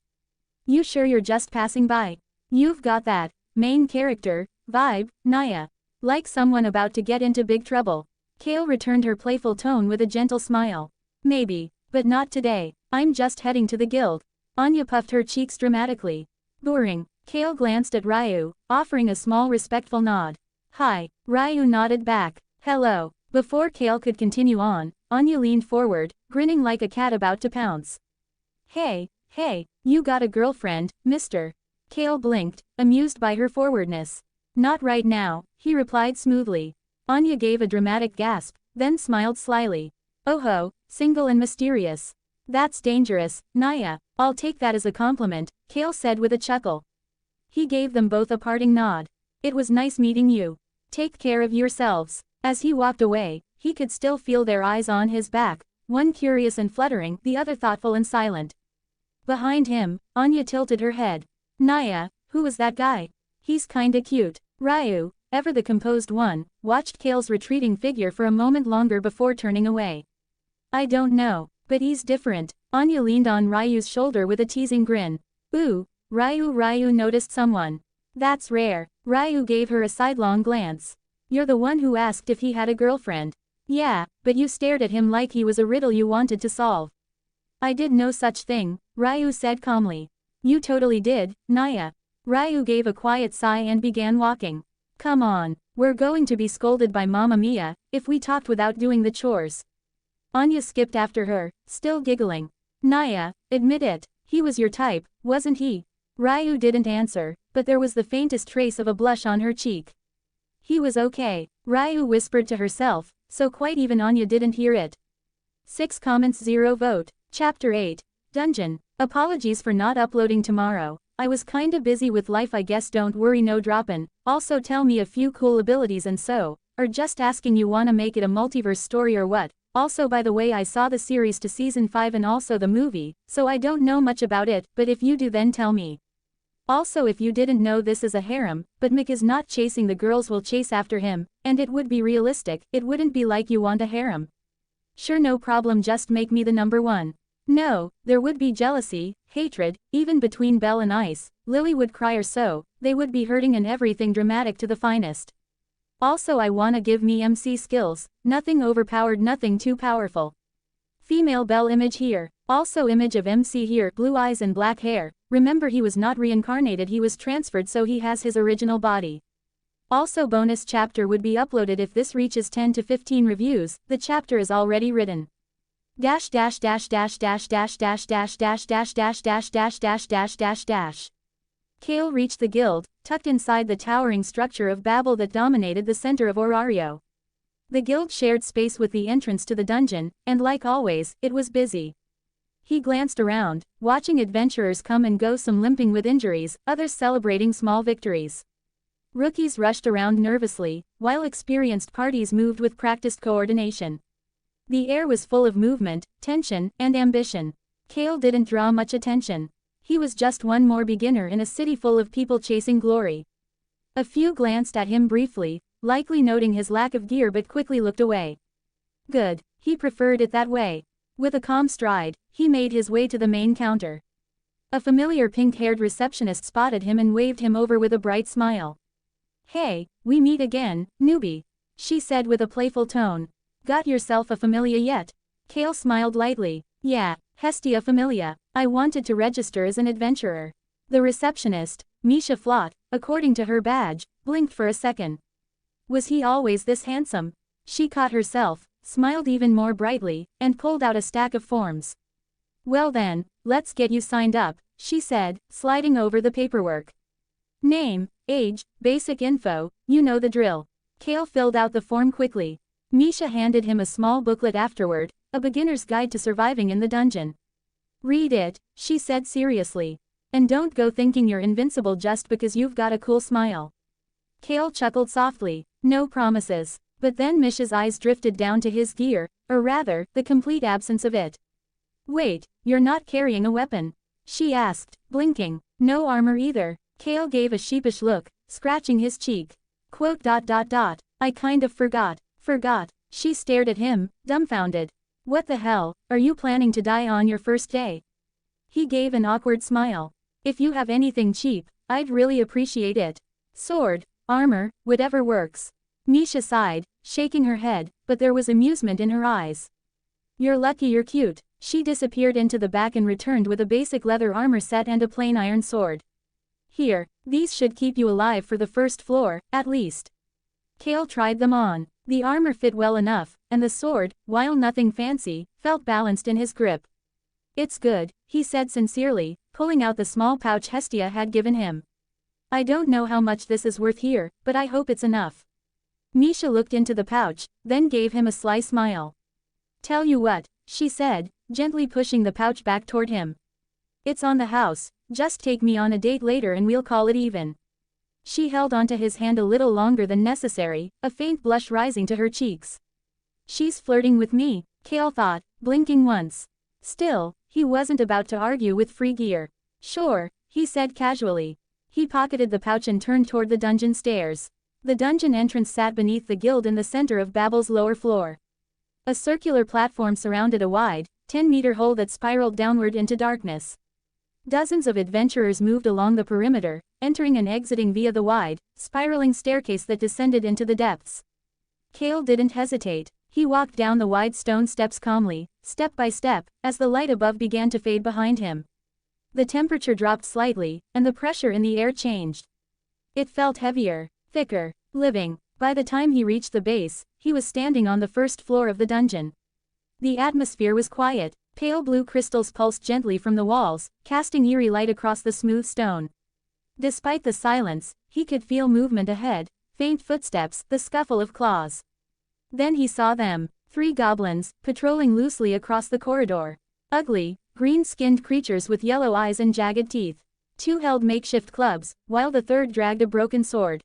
You sure you're just passing by? You've got that main character vibe, Naya. Like someone about to get into big trouble. Cael returned her playful tone with a gentle smile. Maybe, but not today. I'm just heading to the guild. Anya puffed her cheeks dramatically. Boring. Cael glanced at Ryu, offering a small respectful nod. Hi. Ryu nodded back. Hello. Before Cael could continue on, Anya leaned forward, grinning like a cat about to pounce. Hey, you got a girlfriend, mister. Cael blinked, amused by her forwardness. Not right now, he replied smoothly. Anya gave a dramatic gasp, then smiled slyly. Oh ho, single and mysterious. That's dangerous, Naya. I'll take that as a compliment, Cael said with a chuckle. He gave them both a parting nod. It was nice meeting you. Take care of yourselves. As he walked away, he could still feel their eyes on his back, one curious and fluttering, the other thoughtful and silent. Behind him, Anya tilted her head. Naya, who was that guy? He's kinda cute. Ryu, ever the composed one, watched Cael's retreating figure for a moment longer before turning away. I don't know, but he's different. Anya leaned on Ryu's shoulder with a teasing grin. Ooh, Ryu noticed someone. That's rare. Ryu gave her a sidelong glance. You're the one who asked if he had a girlfriend. Yeah, but you stared at him like he was a riddle you wanted to solve. I did no such thing, Ryu said calmly. You totally did, Naya. Ryu gave a quiet sigh and began walking. Come on, we're going to be scolded by Mamma Mia if we talked without doing the chores. Anya skipped after her, still giggling. Naya, admit it, he was your type, wasn't he? Ryu didn't answer, but there was the faintest trace of a blush on her cheek. He was okay, Ryu whispered to herself, so quite even Anya didn't hear it. 6 comments 0 vote. Chapter 8. Dungeon. Apologies for not uploading tomorrow. I was kinda busy with life, I guess. Don't worry, no droppin'. Also tell me a few cool abilities and so, or just asking you wanna make it a multiverse story or what. Also by the way, I saw the series to season 5 and also the movie, so I don't know much about it, but if you do then tell me. Also if you didn't know, this is a harem, but Mick is not chasing the girls, will chase after him, and it would be realistic, it wouldn't be like you want a harem. Sure, no problem, just make me the number one. No, there would be jealousy, hatred, even between Belle and Ice, Lily would cry or so, they would be hurting and everything dramatic to the finest. Also I wanna give me MC skills, nothing overpowered, nothing too powerful. Female Bell image here. Also image of MC here, blue eyes and black hair. Remember he was not reincarnated, he was transferred, so he has his original body. Also bonus chapter would be uploaded if this reaches 10 to 15 reviews, the chapter is already written. Dash dash dash dash dash dash dash dash dash dash dash dash dash dash dash dash dash. Cael reached the guild, tucked inside the towering structure of Babel that dominated the center of Orario. The guild shared space with the entrance to the dungeon, and like always, it was busy. He glanced around, watching adventurers come and go, some limping with injuries, others celebrating small victories. Rookies rushed around nervously, while experienced parties moved with practiced coordination. The air was full of movement, tension, and ambition. Cael didn't draw much attention. He was just one more beginner in a city full of people chasing glory. A few glanced at him briefly, likely noting his lack of gear, but quickly looked away. Good, he preferred it that way. With a calm stride, he made his way to the main counter. A familiar pink-haired receptionist spotted him and waved him over with a bright smile. "Hey, we meet again, newbie," she said with a playful tone. "Got yourself a familia yet?" Cael smiled lightly. "Yeah, Hestia Familia. I wanted to register as an adventurer." The receptionist, Misha Flott, according to her badge, blinked for a second. Was he always this handsome? She caught herself, smiled even more brightly, and pulled out a stack of forms. "Well then, let's get you signed up," she said, sliding over the paperwork. "Name, age, basic info, you know the drill." Cael filled out the form quickly. Misha handed him a small booklet afterward, a beginner's guide to surviving in the dungeon. "Read it," she said seriously. "And don't go thinking you're invincible just because you've got a cool smile." Cael chuckled softly. No promises. But then Misha's eyes drifted down to his gear, or rather, the complete absence of it. "Wait, you're not carrying a weapon?" she asked, blinking. "No armor either." Cael gave a sheepish look, scratching his cheek. "I kind of forgot." "Forgot?" She stared at him, dumbfounded. "What the hell, are you planning to die on your first day?" He gave an awkward smile. "If you have anything cheap, I'd really appreciate it. Sword, armor, whatever works." Misha sighed, shaking her head, but there was amusement in her eyes. "You're lucky you're cute." She disappeared into the back and returned with a basic leather armor set and a plain iron sword. "Here, these should keep you alive for the first floor, at least." Cael tried them on. The armor fit well enough, and the sword, while nothing fancy, felt balanced in his grip. "It's good," he said sincerely, pulling out the small pouch Hestia had given him. "I don't know how much this is worth here, but I hope it's enough." Misha looked into the pouch, then gave him a sly smile. "Tell you what," she said, gently pushing the pouch back toward him. "It's on the house, just take me on a date later and we'll call it even." She held onto his hand a little longer than necessary, a faint blush rising to her cheeks. "She's flirting with me," Cael thought, blinking once. Still, he wasn't about to argue with free gear. "Sure," he said casually. He pocketed the pouch and turned toward the dungeon stairs. The dungeon entrance sat beneath the guild in the center of Babel's lower floor. A circular platform surrounded a wide, 10-meter hole that spiraled downward into darkness. Dozens of adventurers moved along the perimeter, entering and exiting via the wide, spiraling staircase that descended into the depths. Cael didn't hesitate. He walked down the wide stone steps calmly, step by step, as the light above began to fade behind him. The temperature dropped slightly, and the pressure in the air changed. It felt heavier, thicker, living. By the time he reached the base, he was standing on the first floor of the dungeon. The atmosphere was quiet. Pale blue crystals pulsed gently from the walls, casting eerie light across the smooth stone. Despite the silence, he could feel movement ahead, faint footsteps, the scuffle of claws. Then he saw them, 3 goblins, patrolling loosely across the corridor. Ugly, green-skinned creatures with yellow eyes and jagged teeth. 2 held makeshift clubs, while the third dragged a broken sword.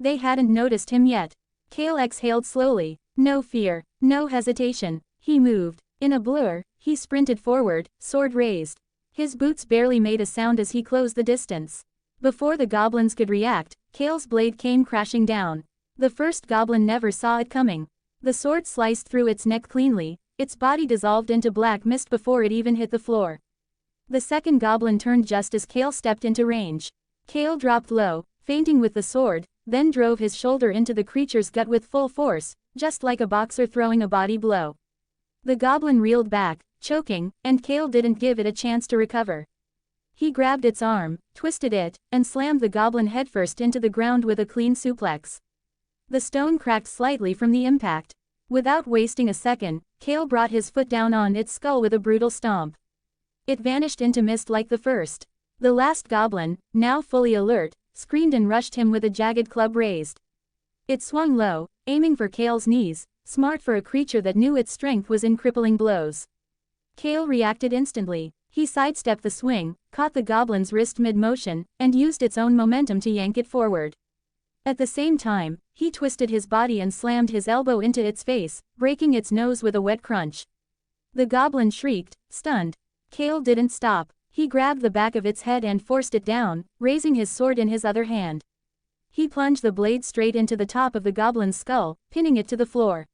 They hadn't noticed him yet. Cael exhaled slowly. No fear, no hesitation. He moved. In a blur, he sprinted forward, sword raised. His boots barely made a sound as he closed the distance. Before the goblins could react, Cael's blade came crashing down. The first goblin never saw it coming. The sword sliced through its neck cleanly, its body dissolved into black mist before it even hit the floor. The second goblin turned just as Cael stepped into range. Cael dropped low, feinting with the sword, then drove his shoulder into the creature's gut with full force, just like a boxer throwing a body blow. The goblin reeled back, choking, and Cael didn't give it a chance to recover. He grabbed its arm, twisted it, and slammed the goblin headfirst into the ground with a clean suplex. The stone cracked slightly from the impact. Without wasting a second, Cael brought his foot down on its skull with a brutal stomp. It vanished into mist like the first. The last goblin, now fully alert, screamed and rushed him with a jagged club raised. It swung low, aiming for Cael's knees, smart for a creature that knew its strength was in crippling blows. Cael reacted instantly. He sidestepped the swing, caught the goblin's wrist mid-motion, and used its own momentum to yank it forward. At the same time, he twisted his body and slammed his elbow into its face, breaking its nose with a wet crunch. The goblin shrieked, stunned. Cael didn't stop. He grabbed the back of its head and forced it down, raising his sword in his other hand. He plunged the blade straight into the top of the goblin's skull, pinning it to the floor.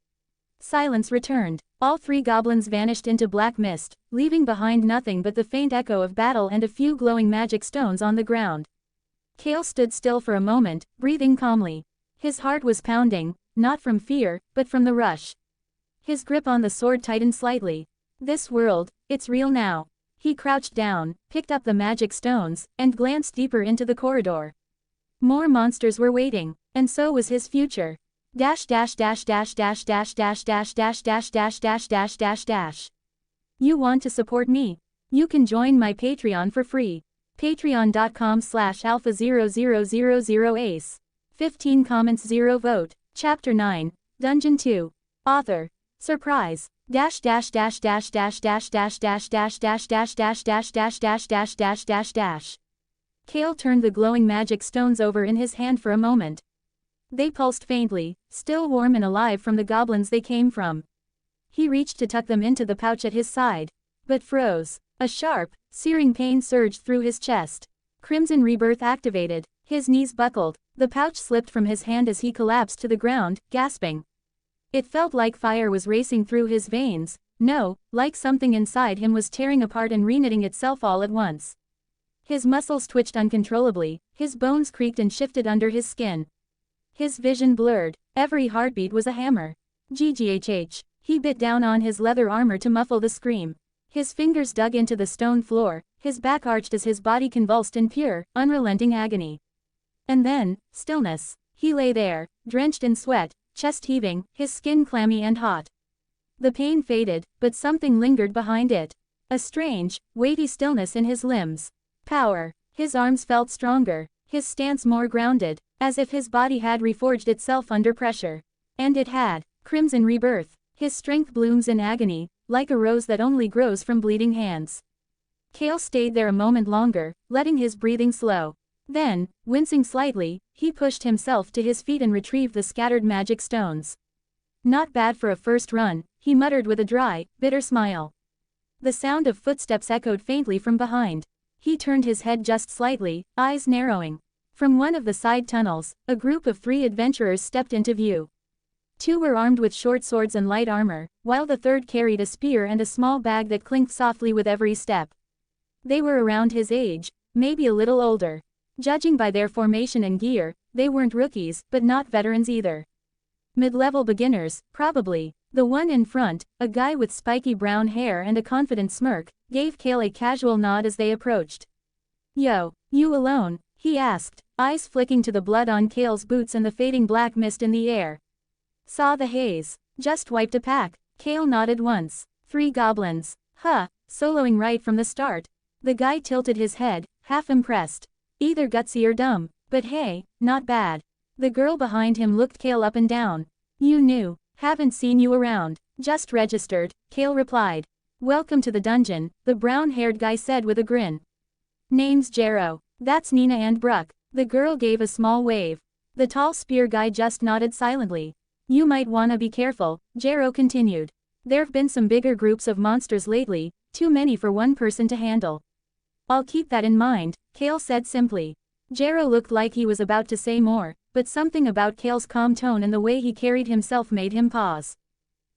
Silence returned. All three goblins vanished into black mist, leaving behind nothing but the faint echo of battle and a few glowing magic stones on the ground. Cael stood still for a moment, breathing calmly. His heart was pounding, not from fear, but from the rush. His grip on the sword tightened slightly. This world, it's real now. He crouched down, picked up the magic stones, and glanced deeper into the corridor. More monsters were waiting, and so was his future. Dash dash dash dash dash dash dash dash dash dash dash dash dash dash dash. You want to support me? You can join my Patreon for free. Patreon.com/alpha0000ace. 15 comments 0 vote. Chapter 9. Dungeon 2. Author. Surprise. Dash dash dash dash dash dash dash dash dash dash dash dash dash dash dash dash dash dash dash. Cael turned the glowing magic stones over in his hand for a moment. They pulsed faintly, still warm and alive from the goblins they came from. He reached to tuck them into the pouch at his side, but froze. A sharp, searing pain surged through his chest. Crimson Rebirth activated. His knees buckled. The pouch slipped from his hand as he collapsed to the ground, gasping. It felt like fire was racing through his veins, no, like something inside him was tearing apart and reknitting itself all at once. His muscles twitched uncontrollably, his bones creaked and shifted under his skin. His vision blurred. Every heartbeat was a hammer. GGHH. He bit down on his leather armor to muffle the scream. His fingers dug into the stone floor, his back arched as his body convulsed in pure, unrelenting agony. And then, stillness. He lay there, drenched in sweat, chest heaving, his skin clammy and hot. The pain faded, but something lingered behind it. A strange, weighty stillness in his limbs. Power. His arms felt stronger, his stance more grounded, as if his body had reforged itself under pressure. And it had. Crimson Rebirth. His strength blooms in agony, like a rose that only grows from bleeding hands. Cael stayed there a moment longer, letting his breathing slow. Then, wincing slightly, he pushed himself to his feet and retrieved the scattered magic stones. Not bad for a first run, he muttered with a dry, bitter smile. The sound of footsteps echoed faintly from behind. He turned his head just slightly, eyes narrowing. From one of the side tunnels, a group of 3 adventurers stepped into view. 2 were armed with short swords and light armor, while the third carried a spear and a small bag that clinked softly with every step. They were around his age, maybe a little older. Judging by their formation and gear, they weren't rookies, but not veterans either. Mid-level beginners, probably. The one in front, a guy with spiky brown hair and a confident smirk, gave Cael a casual nod as they approached. "Yo, you alone?" he asked, eyes flicking to the blood on Cael's boots and the fading black mist in the air. "Saw the haze. Just wiped a pack." Cael nodded once. 3 goblins. Huh, soloing right from the start. The guy tilted his head, half impressed. Either gutsy or dumb, but hey, not bad. The girl behind him looked Cael up and down. "You new. Haven't seen you around. Just registered," Cael replied. "Welcome to the dungeon," the brown-haired guy said with a grin. "Name's Jero. That's Nina and Bruck." The girl gave a small wave. The tall spear guy just nodded silently. "You might wanna be careful," Jero continued. "There've been some bigger groups of monsters lately, too many for one person to handle." "I'll keep that in mind," Cael said simply. Jero looked like he was about to say more, but something about Cael's calm tone and the way he carried himself made him pause.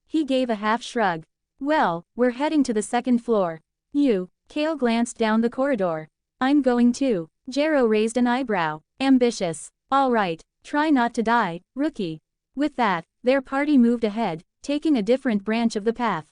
He gave a half shrug. "Well, we're heading to the 2nd floor. You?" Cael glanced down the corridor. "I'm going too." Jero raised an eyebrow. "Ambitious. All right, try not to die, rookie." With that, their party moved ahead, taking a different branch of the path.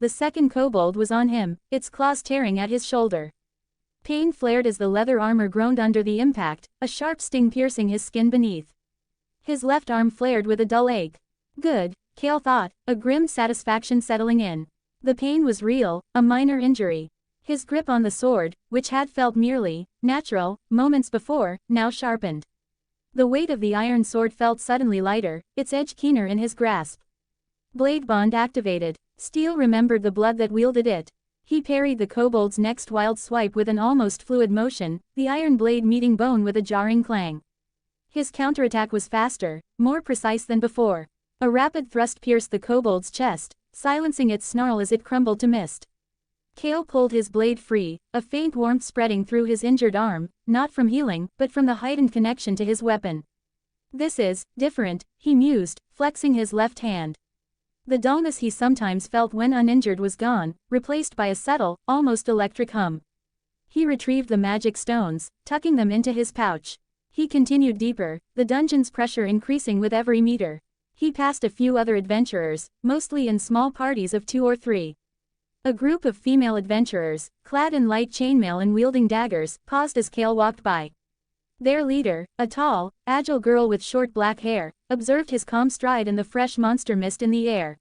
the second kobold was on him, its claws tearing at his shoulder. Pain flared as the leather armor groaned under the impact, a sharp sting piercing his skin beneath. His left arm flared with a dull ache. Good, Cael thought, a grim satisfaction settling in. The pain was real, a minor injury. His grip on the sword, which had felt merely natural moments before, now sharpened. The weight of the iron sword felt suddenly lighter, its edge keener in his grasp. Blade bond activated. Steel remembered the blood that wielded it. He parried the kobold's next wild swipe with an almost fluid motion, the iron blade meeting bone with a jarring clang. His counterattack was faster, more precise than before. A rapid thrust pierced the kobold's chest, silencing its snarl as it crumbled to mist. Cael pulled his blade free, a faint warmth spreading through his injured arm, not from healing, but from the heightened connection to his weapon. This is different, he mused, flexing his left hand. The dullness he sometimes felt when uninjured was gone, replaced by a subtle, almost electric hum. He retrieved the magic stones, tucking them into his pouch. He continued deeper, the dungeon's pressure increasing with every meter. He passed a few other adventurers, mostly in small parties of 2 or 3. A group of female adventurers, clad in light chainmail and wielding daggers, paused as Cael walked by. Their leader, a tall, agile girl with short black hair, observed his calm stride and the fresh monster mist in the air.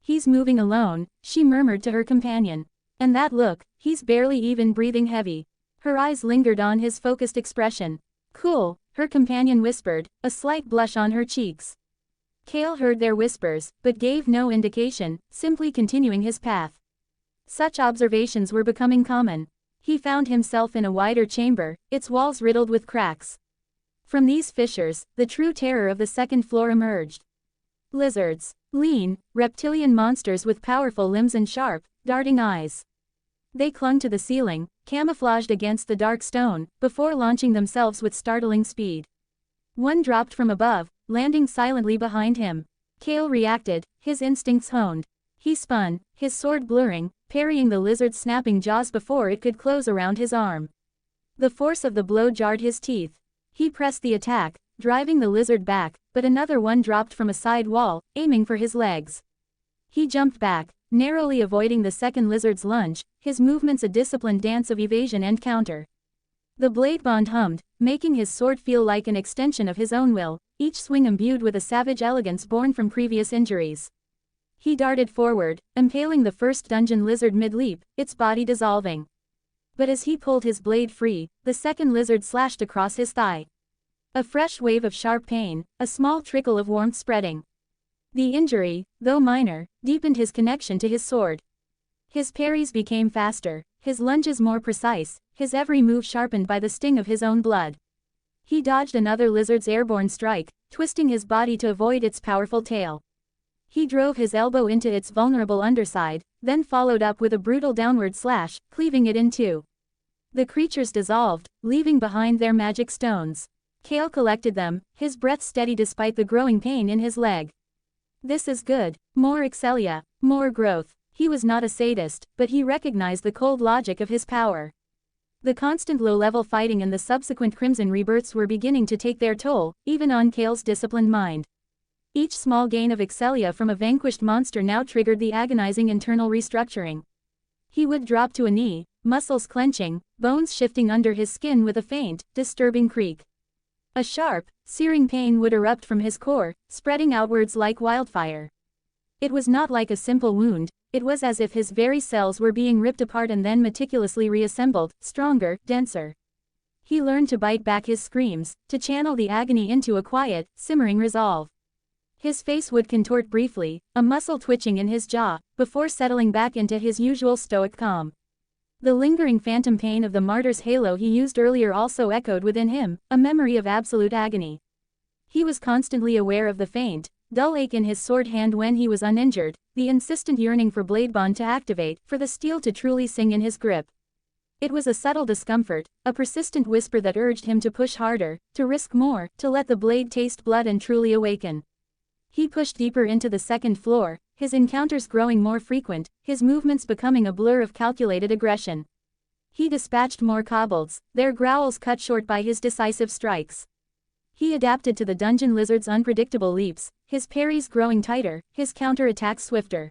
"He's moving alone," she murmured to her companion. "And that look, he's barely even breathing heavy." Her eyes lingered on his focused expression. "Cool," her companion whispered, a slight blush on her cheeks. Cael heard their whispers, but gave no indication, simply continuing his path. Such observations were becoming common. He found himself in a wider chamber, its walls riddled with cracks. From these fissures, the true terror of the second floor emerged. Lizards. Lean, reptilian monsters with powerful limbs and sharp, darting eyes. They clung to the ceiling, camouflaged against the dark stone, before launching themselves with startling speed. One dropped from above, landing silently behind him. Cael reacted, his instincts honed. He spun, his sword blurring, parrying the lizard's snapping jaws before it could close around his arm. The force of the blow jarred his teeth. He pressed the attack, driving the lizard back, but another one dropped from a side wall, aiming for his legs. He jumped back, narrowly avoiding the second lizard's lunge, his movements a disciplined dance of evasion and counter. The blade bond hummed, making his sword feel like an extension of his own will, each swing imbued with a savage elegance born from previous injuries. He darted forward, impaling the first dungeon lizard mid-leap, its body dissolving. But as he pulled his blade free, the second lizard slashed across his thigh. A fresh wave of sharp pain, a small trickle of warmth spreading. The injury, though minor, deepened his connection to his sword. His parries became faster, his lunges more precise, his every move sharpened by the sting of his own blood. He dodged another lizard's airborne strike, twisting his body to avoid its powerful tail. He drove his elbow into its vulnerable underside, then followed up with a brutal downward slash, cleaving it in two. The creatures dissolved, leaving behind their magic stones. Cael collected them, his breath steady despite the growing pain in his leg. This is good. More excellia, more growth. He was not a sadist, but he recognized the cold logic of his power. The constant low-level fighting and the subsequent Crimson Rebirths were beginning to take their toll, even on Cael's disciplined mind. Each small gain of excellia from a vanquished monster now triggered the agonizing internal restructuring. He would drop to a knee, muscles clenching, bones shifting under his skin with a faint, disturbing creak. A sharp, searing pain would erupt from his core, spreading outwards like wildfire. It was not like a simple wound, it was as if his very cells were being ripped apart and then meticulously reassembled, stronger, denser. He learned to bite back his screams, to channel the agony into a quiet, simmering resolve. His face would contort briefly, a muscle twitching in his jaw, before settling back into his usual stoic calm. The lingering phantom pain of the martyr's halo he used earlier also echoed within him, a memory of absolute agony. He was constantly aware of the faint, dull ache in his sword hand when he was uninjured, the insistent yearning for blade bond to activate, for the steel to truly sing in his grip. It was a subtle discomfort, a persistent whisper that urged him to push harder, to risk more, to let the blade taste blood and truly awaken. He pushed deeper into the second floor, his encounters growing more frequent, his movements becoming a blur of calculated aggression. He dispatched more kobolds, their growls cut short by his decisive strikes. He adapted to the dungeon lizard's unpredictable leaps, his parries growing tighter, his counter-attacks swifter.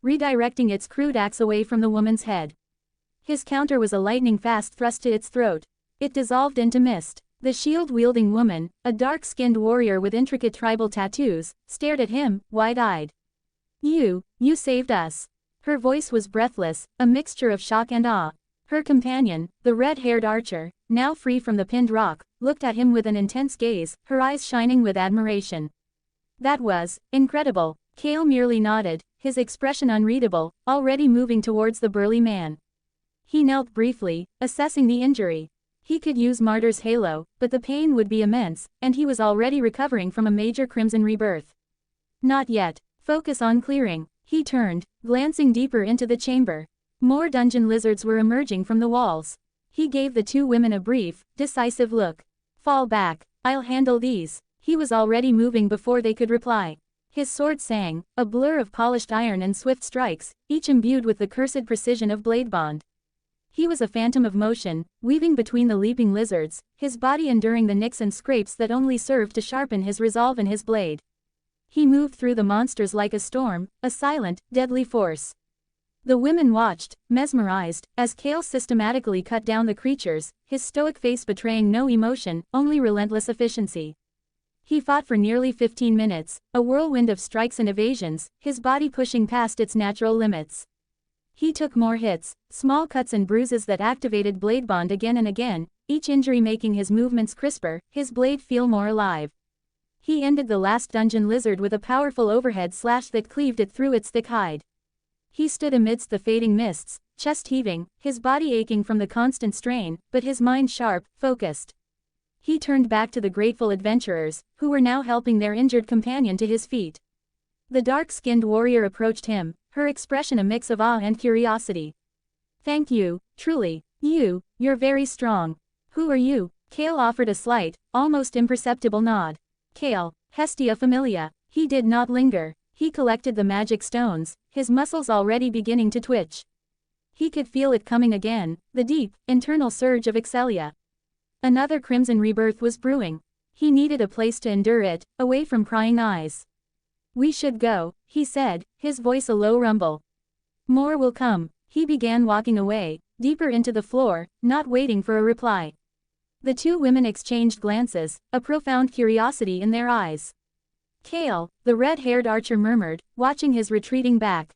redirecting its crude axe away from the woman's head. His counter was a lightning-fast thrust to its throat. It dissolved into mist. The shield-wielding woman, a dark-skinned warrior with intricate tribal tattoos, stared at him, wide-eyed. You saved us." Her voice was breathless, a mixture of shock and awe. Her companion, the red-haired archer, now free from the pinned rock, looked at him with an intense gaze, her eyes shining with admiration. "That was incredible." Cael merely nodded, his expression unreadable, already moving towards the burly man. He knelt briefly, assessing the injury. He could use Martyr's halo, but the pain would be immense, and he was already recovering from a major Crimson Rebirth. "Not yet. Focus on clearing." He turned, glancing deeper into the chamber. More dungeon lizards were emerging from the walls. He gave the two women a brief, decisive look. "Fall back. I'll handle these." He was already moving before they could reply. His sword sang, a blur of polished iron and swift strikes, each imbued with the cursed precision of blade bond. He was a phantom of motion, weaving between the leaping lizards, his body enduring the nicks and scrapes that only served to sharpen his resolve and his blade. He moved through the monsters like a storm, a silent, deadly force. The women watched, mesmerized, as Cael systematically cut down the creatures, his stoic face betraying no emotion, only relentless efficiency. He fought for nearly 15 minutes, a whirlwind of strikes and evasions, his body pushing past its natural limits. He took more hits, small cuts and bruises that activated blade bond again and again, each injury making his movements crisper, his blade feel more alive. He ended the last dungeon lizard with a powerful overhead slash that cleaved it through its thick hide. He stood amidst the fading mists, chest heaving, his body aching from the constant strain, but his mind sharp, focused. He turned back to the grateful adventurers, who were now helping their injured companion to his feet. The dark-skinned warrior approached him, her expression a mix of awe and curiosity. "Thank you, truly. You're very strong." "Who are you?" Cael offered a slight, almost imperceptible nod. "Cael, Hestia Familia." He did not linger. He collected the magic stones, his muscles already beginning to twitch. He could feel it coming again, the deep, internal surge of excelia. Another Crimson Rebirth was brewing. He needed a place to endure it, away from prying eyes. "We should go," he said, his voice a low rumble. "More will come." He began walking away, deeper into the floor, not waiting for a reply. The two women exchanged glances, a profound curiosity in their eyes. "Cael," the red-haired archer murmured, watching his retreating back.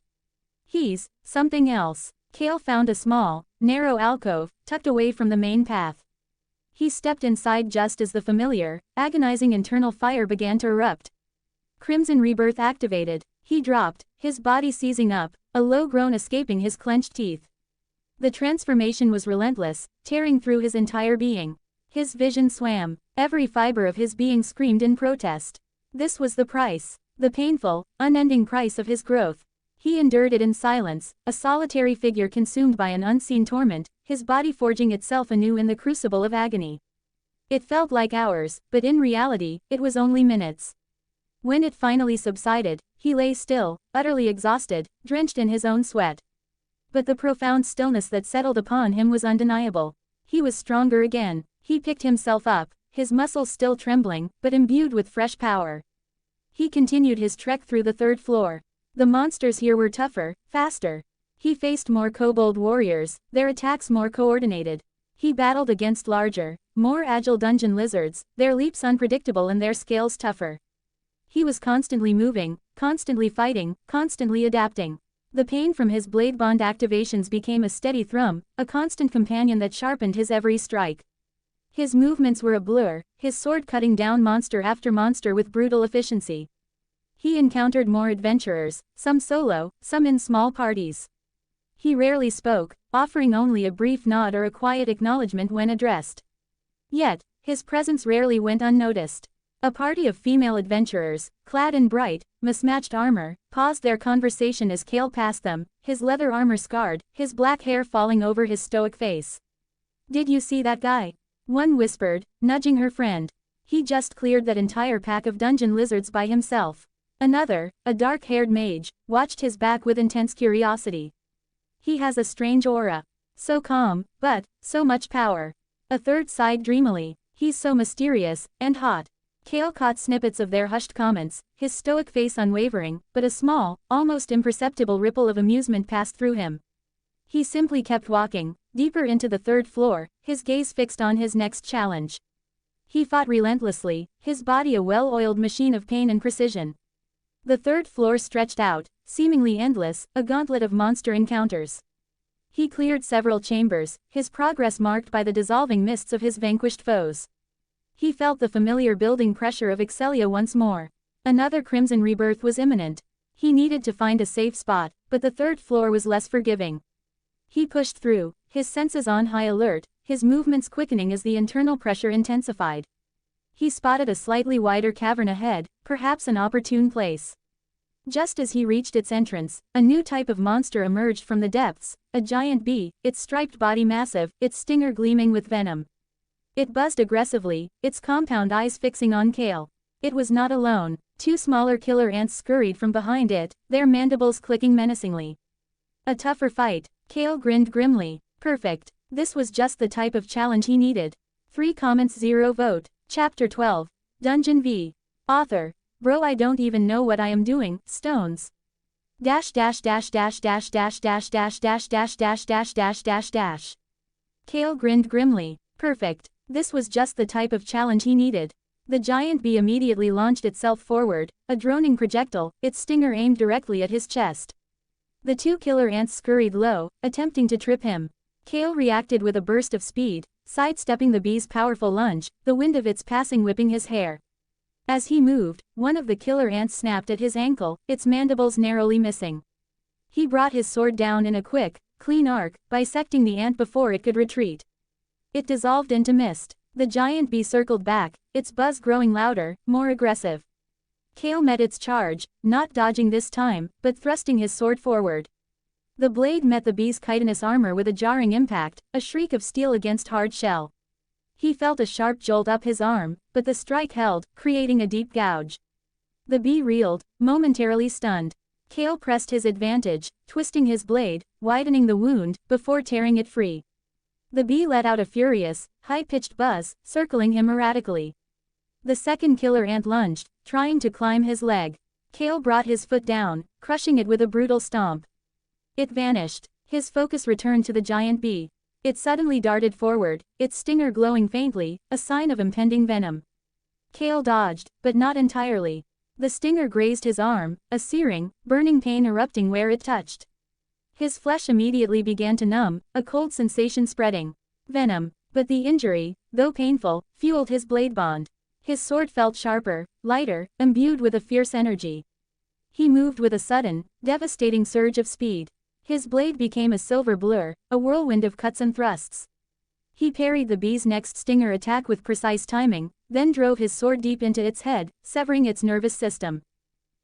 "He's something else." Cael found a small, narrow alcove, tucked away from the main path. He stepped inside just as the familiar, agonizing internal fire began to erupt. Crimson Rebirth activated. He dropped, his body seizing up, a low groan escaping his clenched teeth. The transformation was relentless, tearing through his entire being. His vision swam, every fiber of his being screamed in protest. This was the price, the painful, unending price of his growth. He endured it in silence, a solitary figure consumed by an unseen torment, his body forging itself anew in the crucible of agony. It felt like hours, but in reality, it was only minutes. When it finally subsided, he lay still, utterly exhausted, drenched in his own sweat. But the profound stillness that settled upon him was undeniable. He was stronger again. He picked himself up, his muscles still trembling, but imbued with fresh power. He continued his trek through the third floor. The monsters here were tougher, faster. He faced more kobold warriors, their attacks more coordinated. He battled against larger, more agile dungeon lizards, their leaps unpredictable and their scales tougher. He was constantly moving, constantly fighting, constantly adapting. The pain from his blade bond activations became a steady thrum, a constant companion that sharpened his every strike. His movements were a blur, his sword cutting down monster after monster with brutal efficiency. He encountered more adventurers, some solo, some in small parties. He rarely spoke, offering only a brief nod or a quiet acknowledgement when addressed. Yet, his presence rarely went unnoticed. A party of female adventurers, clad in bright, mismatched armor, paused their conversation as Cael passed them, his leather armor scarred, his black hair falling over his stoic face. "Did you see that guy?" one whispered, nudging her friend. "He just cleared that entire pack of dungeon lizards by himself." Another, a dark-haired mage, watched his back with intense curiosity. "He has a strange aura. So calm, but so much power." A third sighed dreamily. "He's so mysterious, and hot." Cael caught snippets of their hushed comments, his stoic face unwavering, but a small, almost imperceptible ripple of amusement passed through him. He simply kept walking, deeper into the third floor, his gaze fixed on his next challenge. He fought relentlessly, his body a well-oiled machine of pain and precision. The third floor stretched out, seemingly endless, a gauntlet of monster encounters. He cleared several chambers, his progress marked by the dissolving mists of his vanquished foes. He felt the familiar building pressure of Excelia once more. Another Crimson Rebirth was imminent. He needed to find a safe spot, but the third floor was less forgiving. He pushed through, his senses on high alert, his movements quickening as the internal pressure intensified. He spotted a slightly wider cavern ahead, perhaps an opportune place. Just as he reached its entrance, a new type of monster emerged from the depths, a giant bee, its striped body massive, its stinger gleaming with venom. It buzzed aggressively, its compound eyes fixing on Cael. It was not alone. Two smaller killer ants scurried from behind it, their mandibles clicking menacingly. A tougher fight. Cael grinned grimly. Perfect. This was just the type of challenge he needed. 3 comments 0 vote. Chapter 12. Dungeon V. Author. Bro, I don't even know what I am doing. Stones. Dash dash dash dash dash dash dash dash dash dash dash dash dash dash dash. Cael grinned grimly. Perfect. This was just the type of challenge he needed. The giant bee immediately launched itself forward, a droning projectile, its stinger aimed directly at his chest. The 2 killer ants scurried low, attempting to trip him. Cael reacted with a burst of speed, sidestepping the bee's powerful lunge, the wind of its passing whipping his hair. As he moved, one of the killer ants snapped at his ankle, its mandibles narrowly missing. He brought his sword down in a quick, clean arc, bisecting the ant before it could retreat. It dissolved into mist. The giant bee circled back, its buzz growing louder, more aggressive. Cael met its charge, not dodging this time, but thrusting his sword forward. The blade met the bee's chitinous armor with a jarring impact, a shriek of steel against hard shell. He felt a sharp jolt up his arm, but the strike held, creating a deep gouge. The bee reeled, momentarily stunned. Cael pressed his advantage, twisting his blade, widening the wound, before tearing it free. The bee let out a furious, high-pitched buzz, circling him erratically. The second killer ant lunged, trying to climb his leg. Cael brought his foot down, crushing it with a brutal stomp. It vanished. His focus returned to the giant bee. It suddenly darted forward, its stinger glowing faintly, a sign of impending venom. Cael dodged, but not entirely. The stinger grazed his arm, a searing, burning pain erupting where it touched. His flesh immediately began to numb, a cold sensation spreading. Venom. But the injury, though painful, fueled his blade bond. His sword felt sharper, lighter, imbued with a fierce energy. He moved with a sudden, devastating surge of speed. His blade became a silver blur, a whirlwind of cuts and thrusts. He parried the bee's next stinger attack with precise timing, then drove his sword deep into its head, severing its nervous system.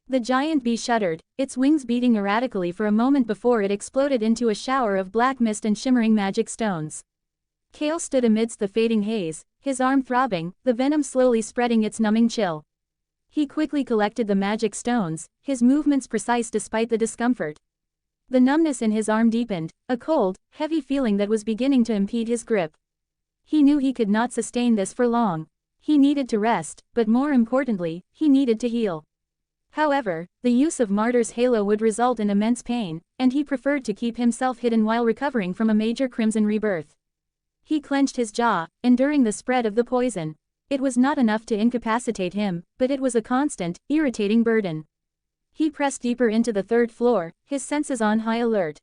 The giant bee shuddered, its wings beating erratically for a moment before it exploded into a shower of black mist and shimmering magic stones. Cael stood amidst the fading haze, his arm throbbing, the venom slowly spreading its numbing chill. He quickly collected the magic stones, his movements precise despite the discomfort. The numbness in his arm deepened, a cold, heavy feeling that was beginning to impede his grip. He knew he could not sustain this for long. He needed to rest, but more importantly, he needed to heal. However, the use of Martyr's halo would result in immense pain, and he preferred to keep himself hidden while recovering from a major Crimson Rebirth. He clenched his jaw, enduring the spread of the poison. It was not enough to incapacitate him, but it was a constant, irritating burden. He pressed deeper into the third floor, his senses on high alert.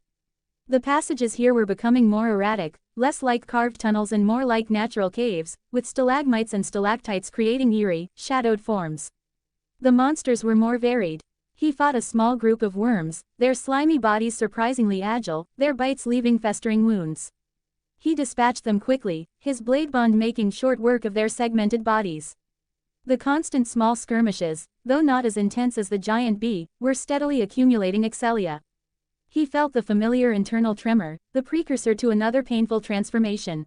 The passages here were becoming more erratic, less like carved tunnels and more like natural caves, with stalagmites and stalactites creating eerie, shadowed forms. The monsters were more varied. He fought a small group of worms, their slimy bodies surprisingly agile, their bites leaving festering wounds. He dispatched them quickly, his blade bond making short work of their segmented bodies. The constant small skirmishes, though not as intense as the giant bee, were steadily accumulating Excelia. He felt the familiar internal tremor, the precursor to another painful transformation.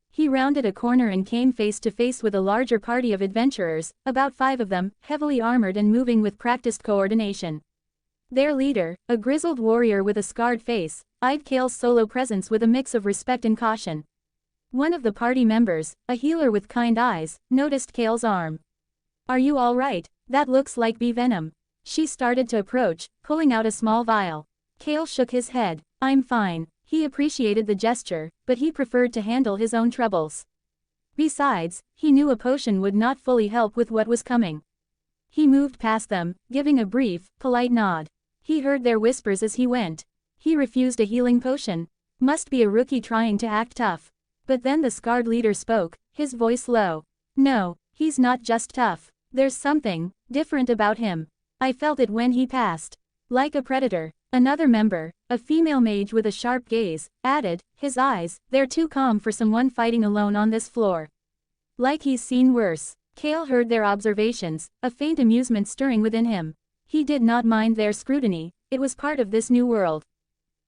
He rounded a corner and came face to face with a larger party of adventurers, about 5 of them, heavily armored and moving with practiced coordination. Their leader, a grizzled warrior with a scarred face, eyed Cael's solo presence with a mix of respect and caution. One of the party members, a healer with kind eyes, noticed Cael's arm. Are you all right? That looks like bee venom. She started to approach, pulling out a small vial. Cael shook his head. I'm fine. He appreciated the gesture, but he preferred to handle his own troubles. Besides, he knew a potion would not fully help with what was coming. He moved past them, giving a brief, polite nod. He heard their whispers as he went. He refused a healing potion. Must be a rookie trying to act tough. But then the scarred leader spoke, his voice low. No, he's not just tough. There's something different about him. I felt it when he passed. Like a predator. Another member, a female mage with a sharp gaze, added, his eyes, they're too calm for someone fighting alone on this floor. Like he's seen worse. Cael heard their observations, a faint amusement stirring within him. He did not mind their scrutiny, it was part of this new world.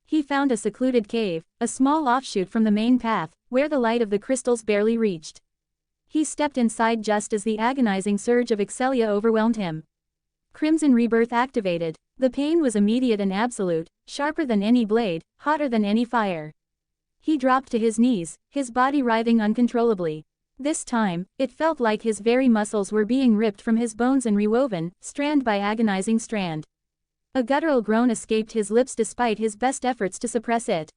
He found a secluded cave, a small offshoot from the main path, where the light of the crystals barely reached. He stepped inside just as the agonizing surge of Excelia overwhelmed him. Crimson Rebirth activated. The pain was immediate and absolute, sharper than any blade, hotter than any fire. He dropped to his knees, his body writhing uncontrollably. This time, it felt like his very muscles were being ripped from his bones and rewoven, strand by agonizing strand. A guttural groan escaped his lips despite his best efforts to suppress it.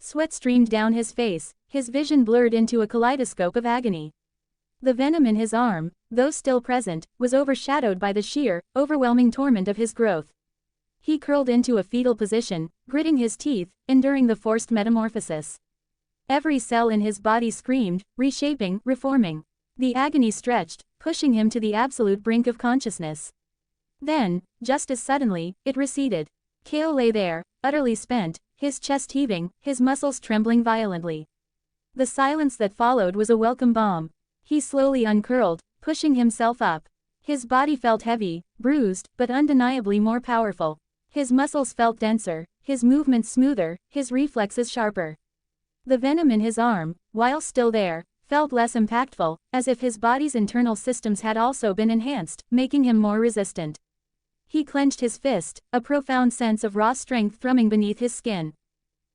Sweat streamed down his face, his vision blurred into a kaleidoscope of agony. The venom in his arm, though still present, was overshadowed by the sheer, overwhelming torment of his growth. He curled into a fetal position, gritting his teeth, enduring the forced metamorphosis. Every cell in his body screamed, reshaping, reforming. The agony stretched, pushing him to the absolute brink of consciousness. Then, just as suddenly, it receded. Cael lay there, utterly spent, his chest heaving, his muscles trembling violently. The silence that followed was a welcome balm. He slowly uncurled, pushing himself up. His body felt heavy, bruised, but undeniably more powerful. His muscles felt denser, his movements smoother, his reflexes sharper. The venom in his arm, while still there, felt less impactful, as if his body's internal systems had also been enhanced, making him more resistant. He clenched his fist, a profound sense of raw strength thrumming beneath his skin.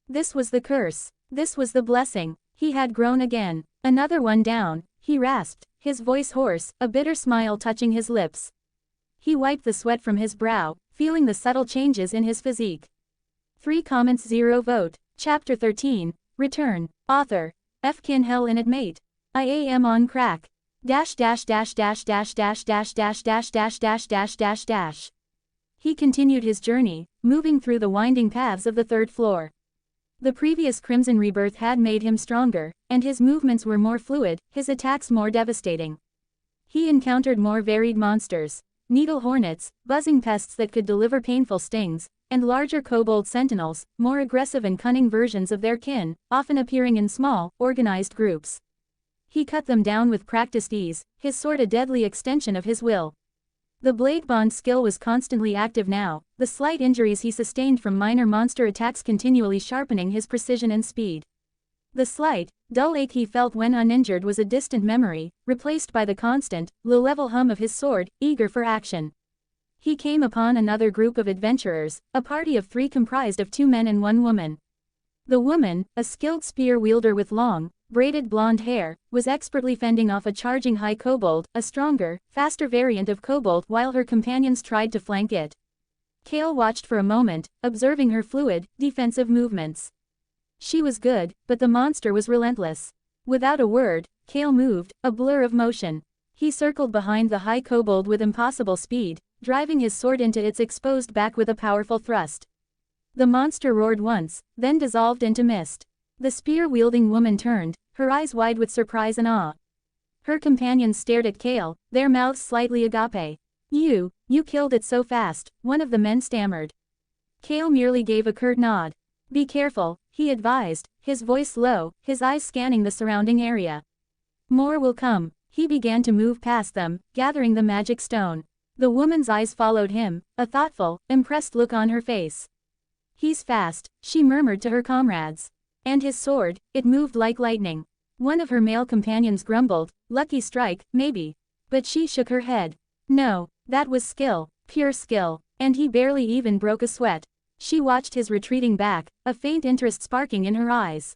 This was the curse. This was the blessing. He had grown again. Another one down, he rasped, his voice hoarse, a bitter smile touching his lips. He wiped the sweat from his brow, feeling the subtle changes in his physique. 3 comments 0 vote. Chapter 13. Return. Author. Fkin Hell in it mate. I am on crack. Dash dash dash dash dash dash dash dash dash dash dash dash dash dash. He continued his journey, moving through the winding paths of the 3rd floor. The previous Crimson Rebirth had made him stronger, and his movements were more fluid, his attacks more devastating. He encountered more varied monsters. Needle hornets, buzzing pests that could deliver painful stings, and larger kobold sentinels, more aggressive and cunning versions of their kin, often appearing in small, organized groups. He cut them down with practiced ease, his sword a deadly extension of his will. The blade bond skill was constantly active now, the slight injuries he sustained from minor monster attacks continually sharpening his precision and speed. The slight, dull ache he felt when uninjured was a distant memory, replaced by the constant, low-level hum of his sword, eager for action. He came upon another group of adventurers, a party of 3 comprised of 2 men and 1 woman. The woman, a skilled spear wielder with long, braided blonde hair, was expertly fending off a charging high kobold, a stronger, faster variant of kobold, while her companions tried to flank it. Cael watched for a moment, observing her fluid, defensive movements. She was good, but the monster was relentless. Without a word, Cael moved, a blur of motion. He circled behind the high kobold with impossible speed, driving his sword into its exposed back with a powerful thrust. The monster roared once, then dissolved into mist. The spear-wielding woman turned, her eyes wide with surprise and awe. Her companions stared at Cael, their mouths slightly agape. You killed it so fast," one of the men stammered. Cael merely gave a curt nod. "Be careful," he advised, his voice low, his eyes scanning the surrounding area. "More will come." He began to move past them, gathering the magic stone. The woman's eyes followed him, a thoughtful, impressed look on her face. "He's fast," she murmured to her comrades. "And his sword, it moved like lightning." One of her male companions grumbled, "Lucky strike, maybe." But she shook her head. "No, that was skill, pure skill." And he barely even broke a sweat. She watched his retreating back, a faint interest sparking in her eyes.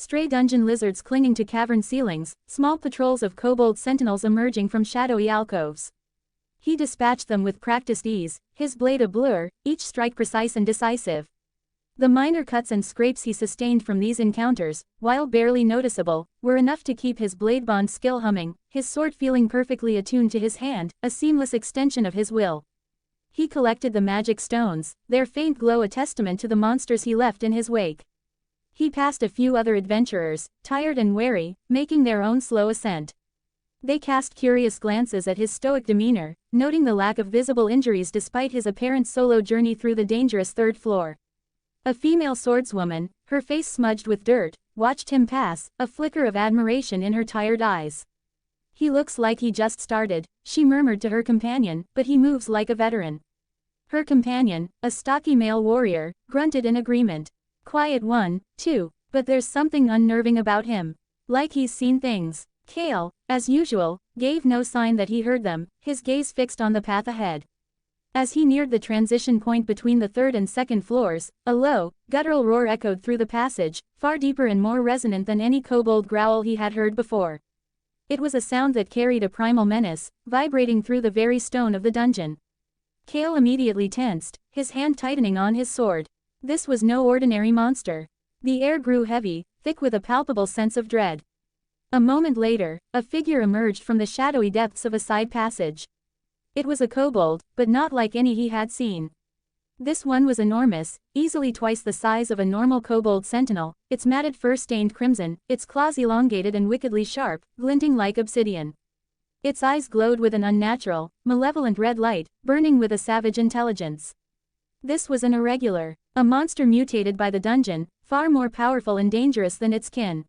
stray dungeon lizards clinging to cavern ceilings, small patrols of kobold sentinels emerging from shadowy alcoves. He dispatched them with practiced ease, his blade a blur, each strike precise and decisive. The minor cuts and scrapes he sustained from these encounters, while barely noticeable, were enough to keep his blade bond skill humming, his sword feeling perfectly attuned to his hand, a seamless extension of his will. He collected the magic stones, their faint glow a testament to the monsters he left in his wake. He passed a few other adventurers, tired and wary, making their own slow ascent. They cast curious glances at his stoic demeanor, noting the lack of visible injuries despite his apparent solo journey through the dangerous third floor. A female swordswoman, her face smudged with dirt, watched him pass, a flicker of admiration in her tired eyes. "He looks like he just started," she murmured to her companion, "but he moves like a veteran." Her companion, a stocky male warrior, grunted in agreement. "Quiet one, too, but there's something unnerving about him. Like he's seen things." Cael, as usual, gave no sign that he heard them, his gaze fixed on the path ahead. As he neared the transition point between the third and second floors, a low, guttural roar echoed through the passage, far deeper and more resonant than any kobold growl he had heard before. It was a sound that carried a primal menace, vibrating through the very stone of the dungeon. Cael immediately tensed, his hand tightening on his sword. This was no ordinary monster. The air grew heavy, thick with a palpable sense of dread. A moment later, a figure emerged from the shadowy depths of a side passage. It was a kobold, but not like any he had seen. This one was enormous, easily twice the size of a normal kobold sentinel, its matted fur stained crimson, its claws elongated and wickedly sharp, glinting like obsidian. Its eyes glowed with an unnatural, malevolent red light, burning with a savage intelligence. This was an irregular, a monster mutated by the dungeon, far more powerful and dangerous than its kin.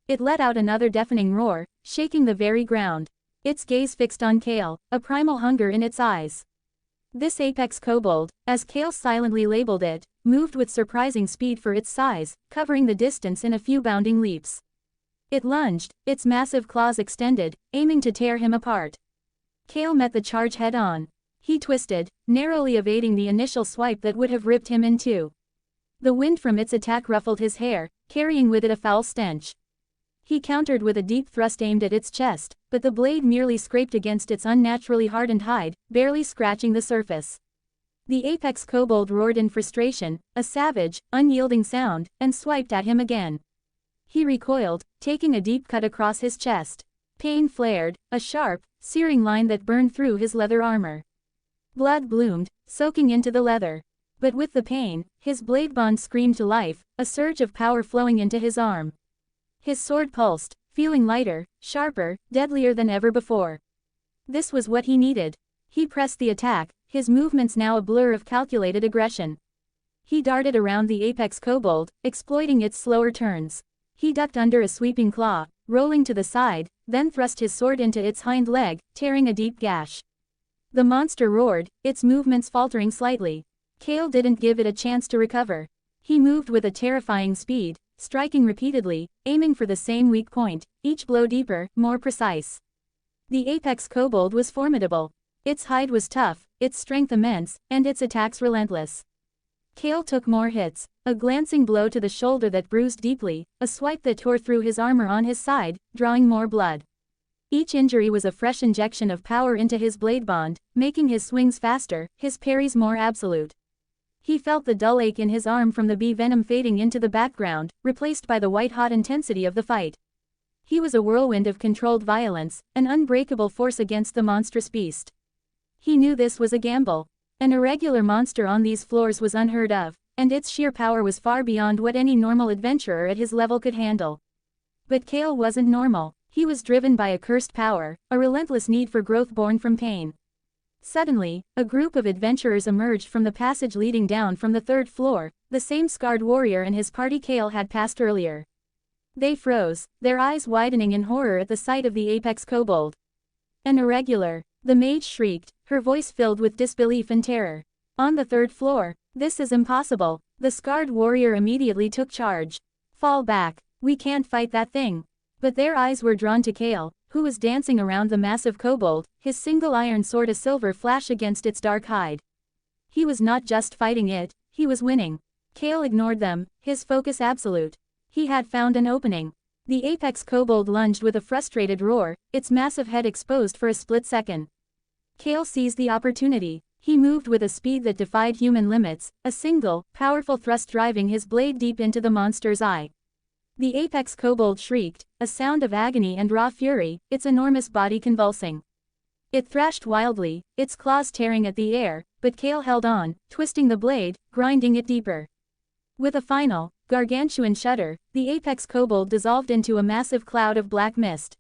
It let out another deafening roar, shaking the very ground. Its gaze fixed on Cael, a primal hunger in its eyes. This apex kobold, as Cael silently labeled it, moved with surprising speed for its size, covering the distance in a few bounding leaps. It lunged, its massive claws extended, aiming to tear him apart. Cael met the charge head-on. He twisted, narrowly evading the initial swipe that would have ripped him in two. The wind from its attack ruffled his hair, carrying with it a foul stench. He countered with a deep thrust aimed at its chest, but the blade merely scraped against its unnaturally hardened hide, barely scratching the surface. The apex kobold roared in frustration, a savage, unyielding sound, and swiped at him again. He recoiled, taking a deep cut across his chest. Pain flared, a sharp, searing line that burned through his leather armor. Blood bloomed, soaking into the leather. But with the pain, his blade bond screamed to life, a surge of power flowing into his arm. His sword pulsed, feeling lighter, sharper, deadlier than ever before. This was what he needed. He pressed the attack, his movements now a blur of calculated aggression. He darted around the apex kobold, exploiting its slower turns. He ducked under a sweeping claw, rolling to the side, then thrust his sword into its hind leg, tearing a deep gash. The monster roared, its movements faltering slightly. Cael didn't give it a chance to recover. He moved with a terrifying speed, striking repeatedly, aiming for the same weak point, each blow deeper, more precise. The apex kobold was formidable. Its hide was tough, its strength immense, and its attacks relentless. Cael took more hits, a glancing blow to the shoulder that bruised deeply, a swipe that tore through his armor on his side, drawing more blood. Each injury was a fresh injection of power into his blade bond, making his swings faster, his parries more absolute. He felt the dull ache in his arm from the bee venom fading into the background, replaced by the white-hot intensity of the fight. He was a whirlwind of controlled violence, an unbreakable force against the monstrous beast. He knew this was a gamble. An irregular monster on these floors was unheard of, and its sheer power was far beyond what any normal adventurer at his level could handle. But Cael wasn't normal. He was driven by a cursed power, a relentless need for growth born from pain. Suddenly, a group of adventurers emerged from the passage leading down from the third floor, the same scarred warrior and his party Cael had passed earlier. They froze, their eyes widening in horror at the sight of the apex kobold. An irregular, the mage shrieked, her voice filled with disbelief and terror. On the third floor, this is impossible. The scarred warrior immediately took charge. Fall back, we can't fight that thing. But their eyes were drawn to Cael, who was dancing around the massive kobold, his single iron sword a silver flash against its dark hide. He was not just fighting it, he was winning. Cael ignored them, his focus absolute. He had found an opening. The apex kobold lunged with a frustrated roar, its massive head exposed for a split second. Cael seized the opportunity. He moved with a speed that defied human limits, a single, powerful thrust driving his blade deep into the monster's eye. The apex kobold shrieked, a sound of agony and raw fury, its enormous body convulsing. It thrashed wildly, its claws tearing at the air, but Cael held on, twisting the blade, grinding it deeper. With a final, gargantuan shudder, the apex kobold dissolved into a massive cloud of black mist.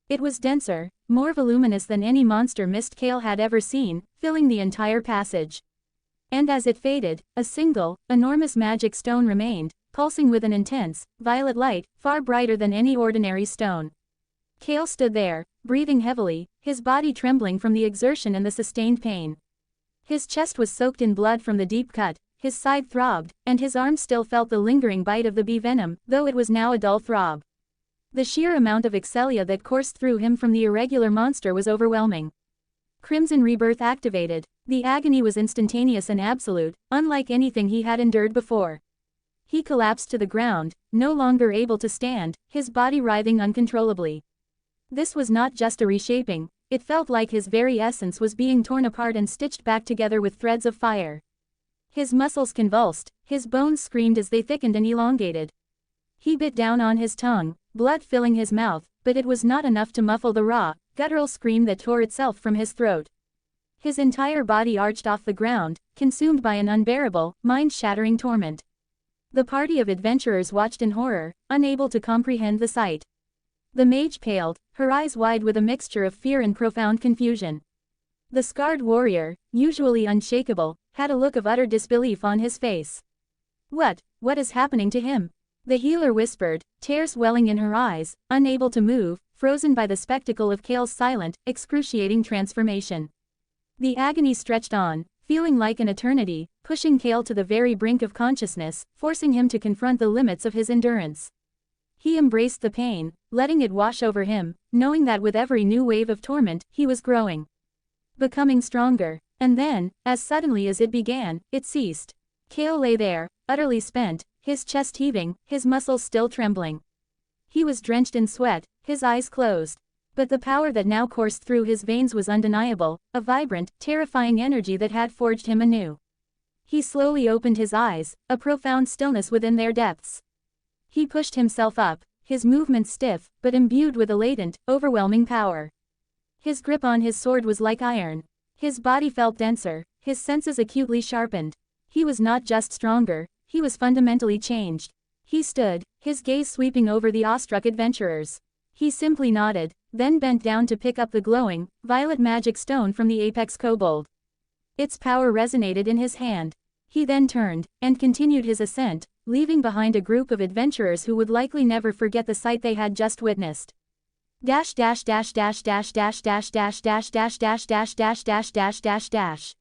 It was denser, more voluminous than any monster mist Cael had ever seen, filling the entire passage. And as it faded, a single, enormous magic stone remained, pulsing with an intense, violet light, far brighter than any ordinary stone. Cael stood there, breathing heavily, his body trembling from the exertion and the sustained pain. His chest was soaked in blood from the deep cut, his side throbbed, and his arm still felt the lingering bite of the bee venom, though it was now a dull throb. The sheer amount of excelia that coursed through him from the irregular monster was overwhelming. Crimson Rebirth activated. The agony was instantaneous and absolute, unlike anything he had endured before. He collapsed to the ground, no longer able to stand, his body writhing uncontrollably. This was not just a reshaping, it felt like his very essence was being torn apart and stitched back together with threads of fire. His muscles convulsed, his bones screamed as they thickened and elongated. He bit down on his tongue, blood filling his mouth, but it was not enough to muffle the raw, guttural scream that tore itself from his throat. His entire body arched off the ground, consumed by an unbearable, mind-shattering torment. The party of adventurers watched in horror, unable to comprehend the sight. The mage paled, her eyes wide with a mixture of fear and profound confusion. The scarred warrior, usually unshakable, had a look of utter disbelief on his face. What is happening to him? The healer whispered, tears welling in her eyes, unable to move, frozen by the spectacle of Cael's silent, excruciating transformation. The agony stretched on, feeling like an eternity, pushing Cael to the very brink of consciousness, forcing him to confront the limits of his endurance. He embraced the pain, letting it wash over him, knowing that with every new wave of torment, he was growing. Becoming stronger. And then, as suddenly as it began, it ceased. Cael lay there, utterly spent, his chest heaving, his muscles still trembling. He was drenched in sweat, his eyes closed. But the power that now coursed through his veins was undeniable, a vibrant, terrifying energy that had forged him anew. He slowly opened his eyes, a profound stillness within their depths. He pushed himself up, his movements stiff, but imbued with a latent, overwhelming power. His grip on his sword was like iron. His body felt denser, his senses acutely sharpened. He was not just stronger, he was fundamentally changed. He stood, his gaze sweeping over the awestruck adventurers. He simply nodded, then bent down to pick up the glowing, violet magic stone from the apex kobold. Its power resonated in his hand. He then turned, and continued his ascent, leaving behind a group of adventurers who would likely never forget the sight they had just witnessed. Dash dash dash dash dash dash dash dash dash dash dash dash dash dash dash dash dash.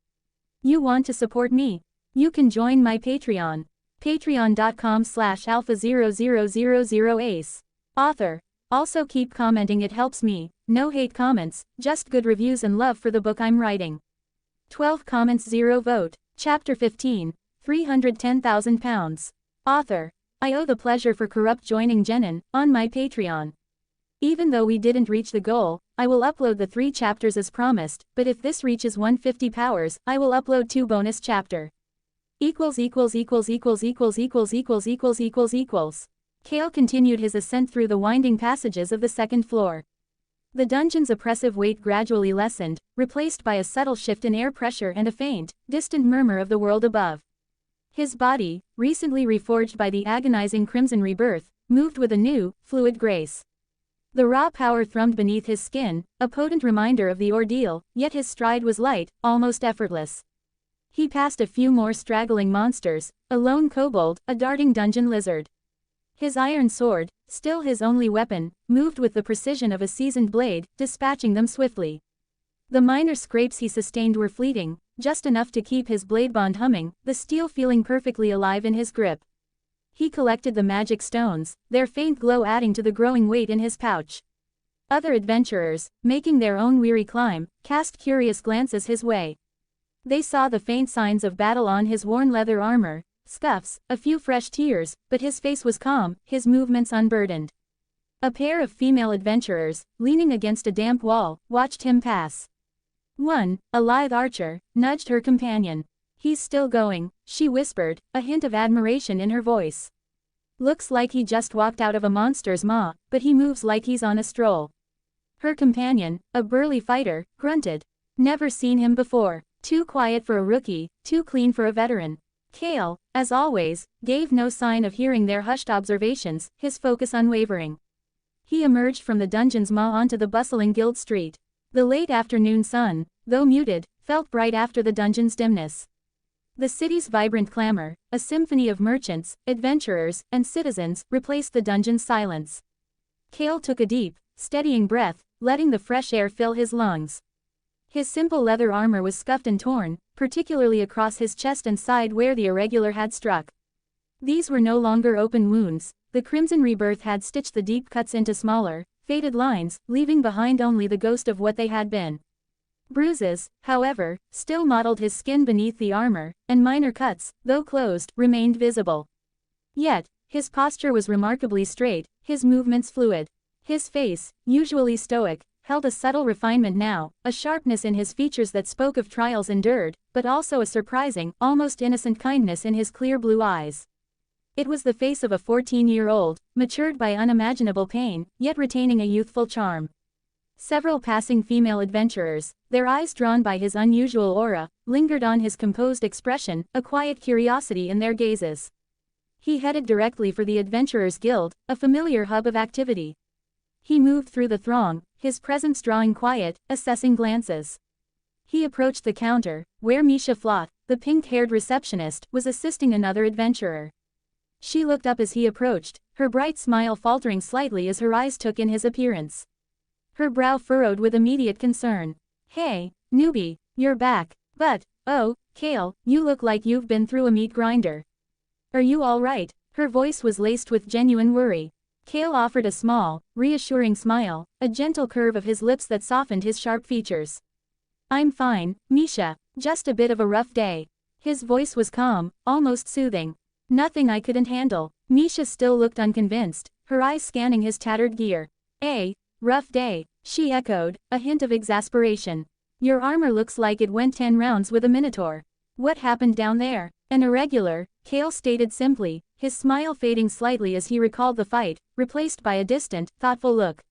You want to support me? You can join my Patreon. Patreon.com/alpha0000ace. Author. Also keep commenting, it helps me. No hate comments, just good reviews and love for the book I'm writing. 12 comments 0 vote. Chapter 15. 310,000 pounds. Author. I owe the pleasure for corrupt joining Jenin, on my Patreon. Even though we didn't reach the goal, I will upload the 3 chapters as promised, but if this reaches 150 powers, I will upload 2 bonus chapter. Cael continued his ascent through the winding passages of the second floor. The dungeon's oppressive weight gradually lessened, replaced by a subtle shift in air pressure and a faint, distant murmur of the world above. His body, recently reforged by the agonizing Crimson Rebirth, moved with a new, fluid grace. The raw power thrummed beneath his skin, a potent reminder of the ordeal, yet his stride was light, almost effortless. He passed a few more straggling monsters, a lone kobold, a darting dungeon lizard. His iron sword, still his only weapon, moved with the precision of a seasoned blade, dispatching them swiftly. The minor scrapes he sustained were fleeting, just enough to keep his blade bond humming, the steel feeling perfectly alive in his grip. He collected the magic stones, their faint glow adding to the growing weight in his pouch. Other adventurers, making their own weary climb, cast curious glances his way. They saw the faint signs of battle on his worn leather armor, Scuffs, a few fresh tears, but his face was calm, his movements unburdened. A pair of female adventurers, leaning against a damp wall, watched him pass. One, a lithe archer, nudged her companion. "He's still going," she whispered, a hint of admiration in her voice. "Looks like he just walked out of a monster's maw, but he moves like he's on a stroll." Her companion, a burly fighter, grunted. "Never seen him before. Too quiet for a rookie, too clean for a veteran." Cael, as always, gave no sign of hearing their hushed observations, his focus unwavering. He emerged from the dungeon's maw onto the bustling guild street. The late afternoon sun, though muted, felt bright after the dungeon's dimness. The city's vibrant clamor, a symphony of merchants, adventurers, and citizens, replaced the dungeon's silence. Cael took a deep, steadying breath, letting the fresh air fill his lungs. His simple leather armor was scuffed and torn, particularly across his chest and side where the irregular had struck. These were no longer open wounds, the Crimson Rebirth had stitched the deep cuts into smaller, faded lines, leaving behind only the ghost of what they had been. Bruises, however, still mottled his skin beneath the armor, and minor cuts, though closed, remained visible. Yet, his posture was remarkably straight, his movements fluid. His face, usually stoic, held a subtle refinement now, a sharpness in his features that spoke of trials endured, but also a surprising, almost innocent kindness in his clear blue eyes. It was the face of a 14-year-old, matured by unimaginable pain, yet retaining a youthful charm. Several passing female adventurers, their eyes drawn by his unusual aura, lingered on his composed expression, a quiet curiosity in their gazes. He headed directly for the Adventurers Guild, a familiar hub of activity. He moved through the throng, his presence drawing quiet, assessing glances. He approached the counter, where Misha Flott, the pink-haired receptionist, was assisting another adventurer. She looked up as he approached, her bright smile faltering slightly as her eyes took in his appearance. Her brow furrowed with immediate concern. "Hey, newbie, you're back. But, oh, Cael, you look like you've been through a meat grinder. Are you all right?" Her voice was laced with genuine worry. Cael offered a small, reassuring smile, a gentle curve of his lips that softened his sharp features. "I'm fine, Misha, just a bit of a rough day." His voice was calm, almost soothing. "Nothing I couldn't handle." Misha still looked unconvinced, her eyes scanning his tattered gear. Rough day," she echoed, a hint of exasperation. "Your armor looks like it went 10 rounds with a minotaur. What happened down there?" "An irregular," Cael stated simply, his smile fading slightly as he recalled the fight, replaced by a distant, thoughtful look.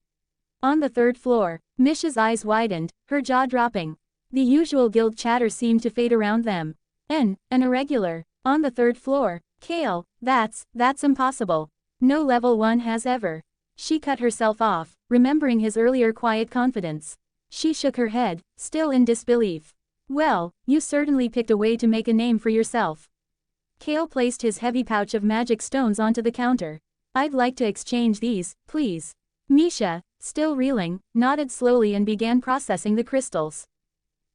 "On the 3rd floor." Misha's eyes widened, her jaw dropping. The usual guild chatter seemed to fade around them. An irregular. On the 3rd floor. Cael, that's impossible. No level 1 has ever. She cut herself off, remembering his earlier quiet confidence. She shook her head, still in disbelief. "Well, you certainly picked a way to make a name for yourself." Cael placed his heavy pouch of magic stones onto the counter. "I'd like to exchange these, please." Misha, still reeling, nodded slowly and began processing the crystals.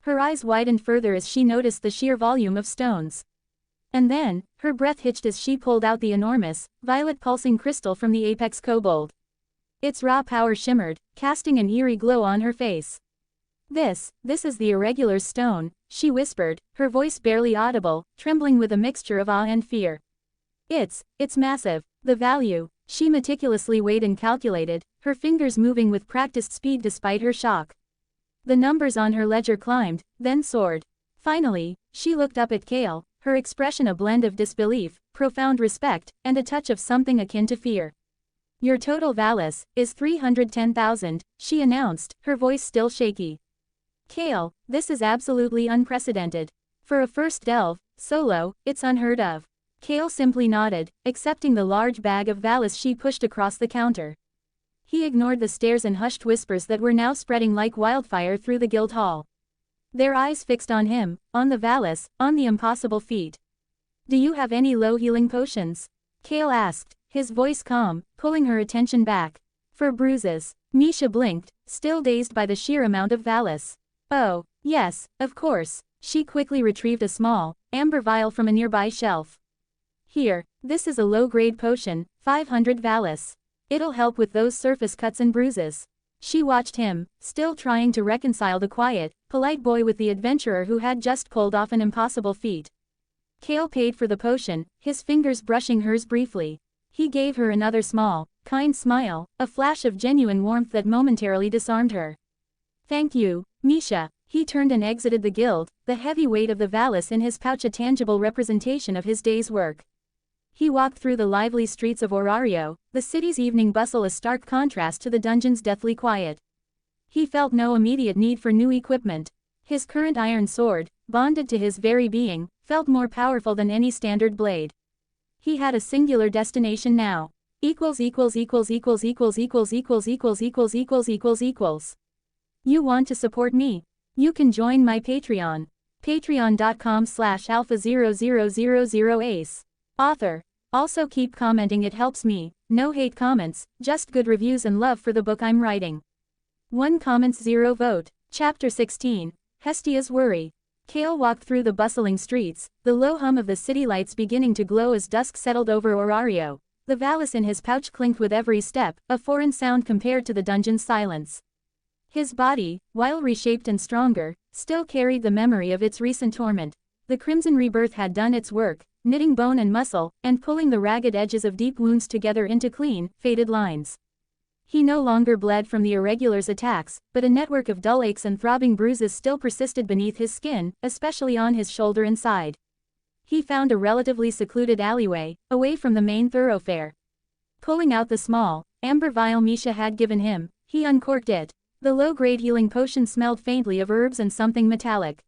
Her eyes widened further as she noticed the sheer volume of stones. And then, her breath hitched as she pulled out the enormous, violet pulsing crystal from the apex kobold. Its raw power shimmered, casting an eerie glow on her face. This is the irregular stone," she whispered, her voice barely audible, trembling with a mixture of awe and fear. It's massive. The value." She meticulously weighed and calculated, her fingers moving with practiced speed despite her shock. The numbers on her ledger climbed, then soared. Finally, she looked up at Cael, her expression a blend of disbelief, profound respect, and a touch of something akin to fear. "Your total valus is 310,000, she announced, her voice still shaky. "Cael, this is absolutely unprecedented. For a first delve, solo, it's unheard of." Cael simply nodded, accepting the large bag of valus she pushed across the counter. He ignored the stares and hushed whispers that were now spreading like wildfire through the guild hall. Their eyes fixed on him, on the valus, on the impossible feat. "Do you have any low healing potions?" Cael asked, his voice calm, pulling her attention back. "For bruises." Misha blinked, still dazed by the sheer amount of valus. "Oh, yes, of course." She quickly retrieved a small, amber vial from a nearby shelf. "Here, this is a low-grade potion, 500 valus. It'll help with those surface cuts and bruises." She watched him, still trying to reconcile the quiet, polite boy with the adventurer who had just pulled off an impossible feat. Cael paid for the potion, his fingers brushing hers briefly. He gave her another small, kind smile, a flash of genuine warmth that momentarily disarmed her. Thank you, Misha. He turned and exited the guild, the heavy weight of the Valis in his pouch a tangible representation of his day's work. He walked through the lively streets of Orario, the city's evening bustle a stark contrast to the dungeon's deathly quiet. He felt no immediate need for new equipment. His current iron sword, bonded to his very being, felt more powerful than any standard blade. He had a singular destination now. You want to support me? You can join my Patreon. Patreon.com/alpha0000ace. Author. Also keep commenting, it helps me. No hate comments, just good reviews and love for the book I'm writing. 1 comments 0 vote. Chapter 16. Hestia's Worry. Cael walked through the bustling streets, the low hum of the city lights beginning to glow as dusk settled over Orario. The Valis in his pouch clinked with every step, a foreign sound compared to the dungeon's silence. His body, while reshaped and stronger, still carried the memory of its recent torment. The Crimson Rebirth had done its work, knitting bone and muscle, and pulling the ragged edges of deep wounds together into clean, faded lines. He no longer bled from the irregular's attacks, but a network of dull aches and throbbing bruises still persisted beneath his skin, especially on his shoulder and side. He found a relatively secluded alleyway, away from the main thoroughfare. Pulling out the small, amber vial Misha had given him, he uncorked it. The low-grade healing potion smelled faintly of herbs and something metallic.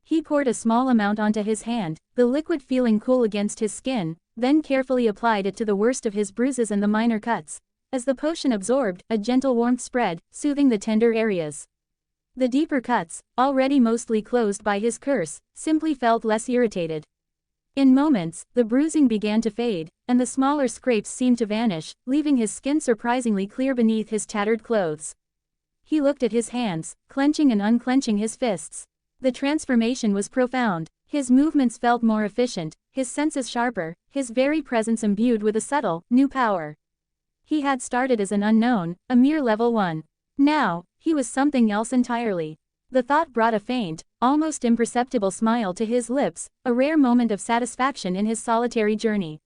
He poured a small amount onto his hand, the liquid feeling cool against his skin, then carefully applied it to the worst of his bruises and the minor cuts. As the potion absorbed, a gentle warmth spread, soothing the tender areas. The deeper cuts, already mostly closed by his curse, simply felt less irritated. In moments, the bruising began to fade, and the smaller scrapes seemed to vanish, leaving his skin surprisingly clear beneath his tattered clothes. He looked at his hands, clenching and unclenching his fists. The transformation was profound. His movements felt more efficient, his senses sharper, his very presence imbued with a subtle, new power. He had started as an unknown, a mere level 1. Now, he was something else entirely. The thought brought a faint, almost imperceptible smile to his lips, a rare moment of satisfaction in his solitary journey.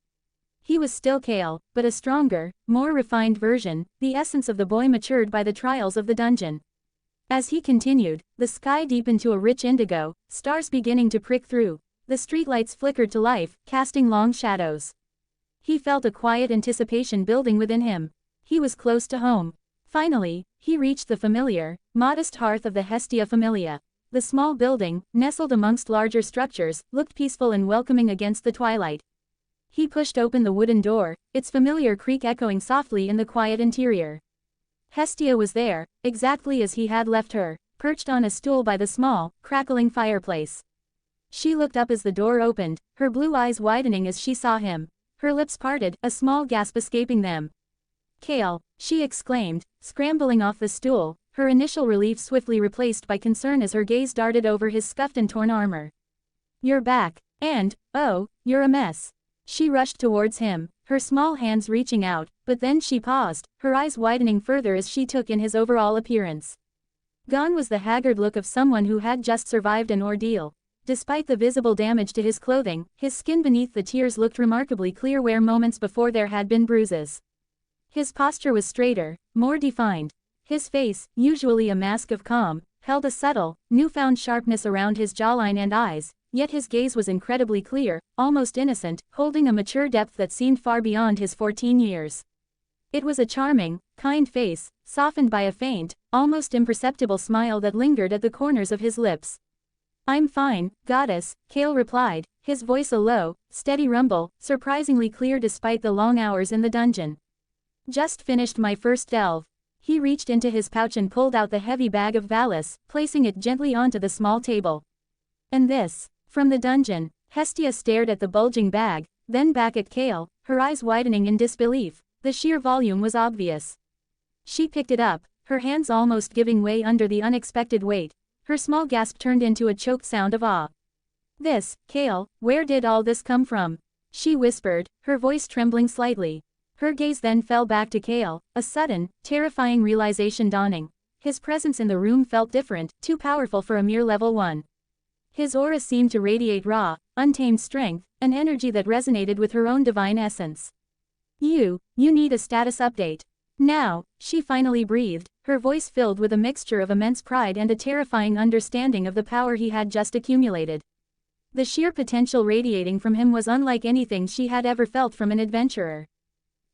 He was still Cael, but a stronger, more refined version, the essence of the boy matured by the trials of the dungeon. As he continued, the sky deepened to a rich indigo, stars beginning to prick through. The streetlights flickered to life, casting long shadows. He felt a quiet anticipation building within him. He was close to home. Finally, he reached the familiar, modest hearth of the Hestia Familia. The small building, nestled amongst larger structures, looked peaceful and welcoming against the twilight. He pushed open the wooden door, its familiar creak echoing softly in the quiet interior. Hestia was there, exactly as he had left her, perched on a stool by the small, crackling fireplace. She looked up as the door opened, her blue eyes widening as she saw him. Her lips parted, a small gasp escaping them. "Cael," she exclaimed, scrambling off the stool, her initial relief swiftly replaced by concern as her gaze darted over his scuffed and torn armor. "You're back. And, oh, you're a mess." She rushed towards him, her small hands reaching out, but then she paused, her eyes widening further as she took in his overall appearance. Gone was the haggard look of someone who had just survived an ordeal. Despite the visible damage to his clothing, his skin beneath the tears looked remarkably clear where moments before there had been bruises. His posture was straighter, more defined. His face, usually a mask of calm, held a subtle, newfound sharpness around his jawline and eyes, yet his gaze was incredibly clear, almost innocent, holding a mature depth that seemed far beyond his 14 years. It was a charming, kind face, softened by a faint, almost imperceptible smile that lingered at the corners of his lips. "I'm fine, goddess," Cael replied, his voice a low, steady rumble, surprisingly clear despite the long hours in the dungeon. "Just finished my first delve." He reached into his pouch and pulled out the heavy bag of Valis, placing it gently onto the small table. "And this?" From the dungeon, Hestia stared at the bulging bag, then back at Cael, her eyes widening in disbelief. The sheer volume was obvious. She picked it up, her hands almost giving way under the unexpected weight. Her small gasp turned into a choked sound of awe. "This, Cael, where did all this come from?" she whispered, her voice trembling slightly. Her gaze then fell back to Cael, a sudden, terrifying realization dawning. His presence in the room felt different, too powerful for a mere level 1. His aura seemed to radiate raw, untamed strength, an energy that resonated with her own divine essence. You need a status update. Now, she finally breathed, her voice filled with a mixture of immense pride and a terrifying understanding of the power he had just accumulated. The sheer potential radiating from him was unlike anything she had ever felt from an adventurer.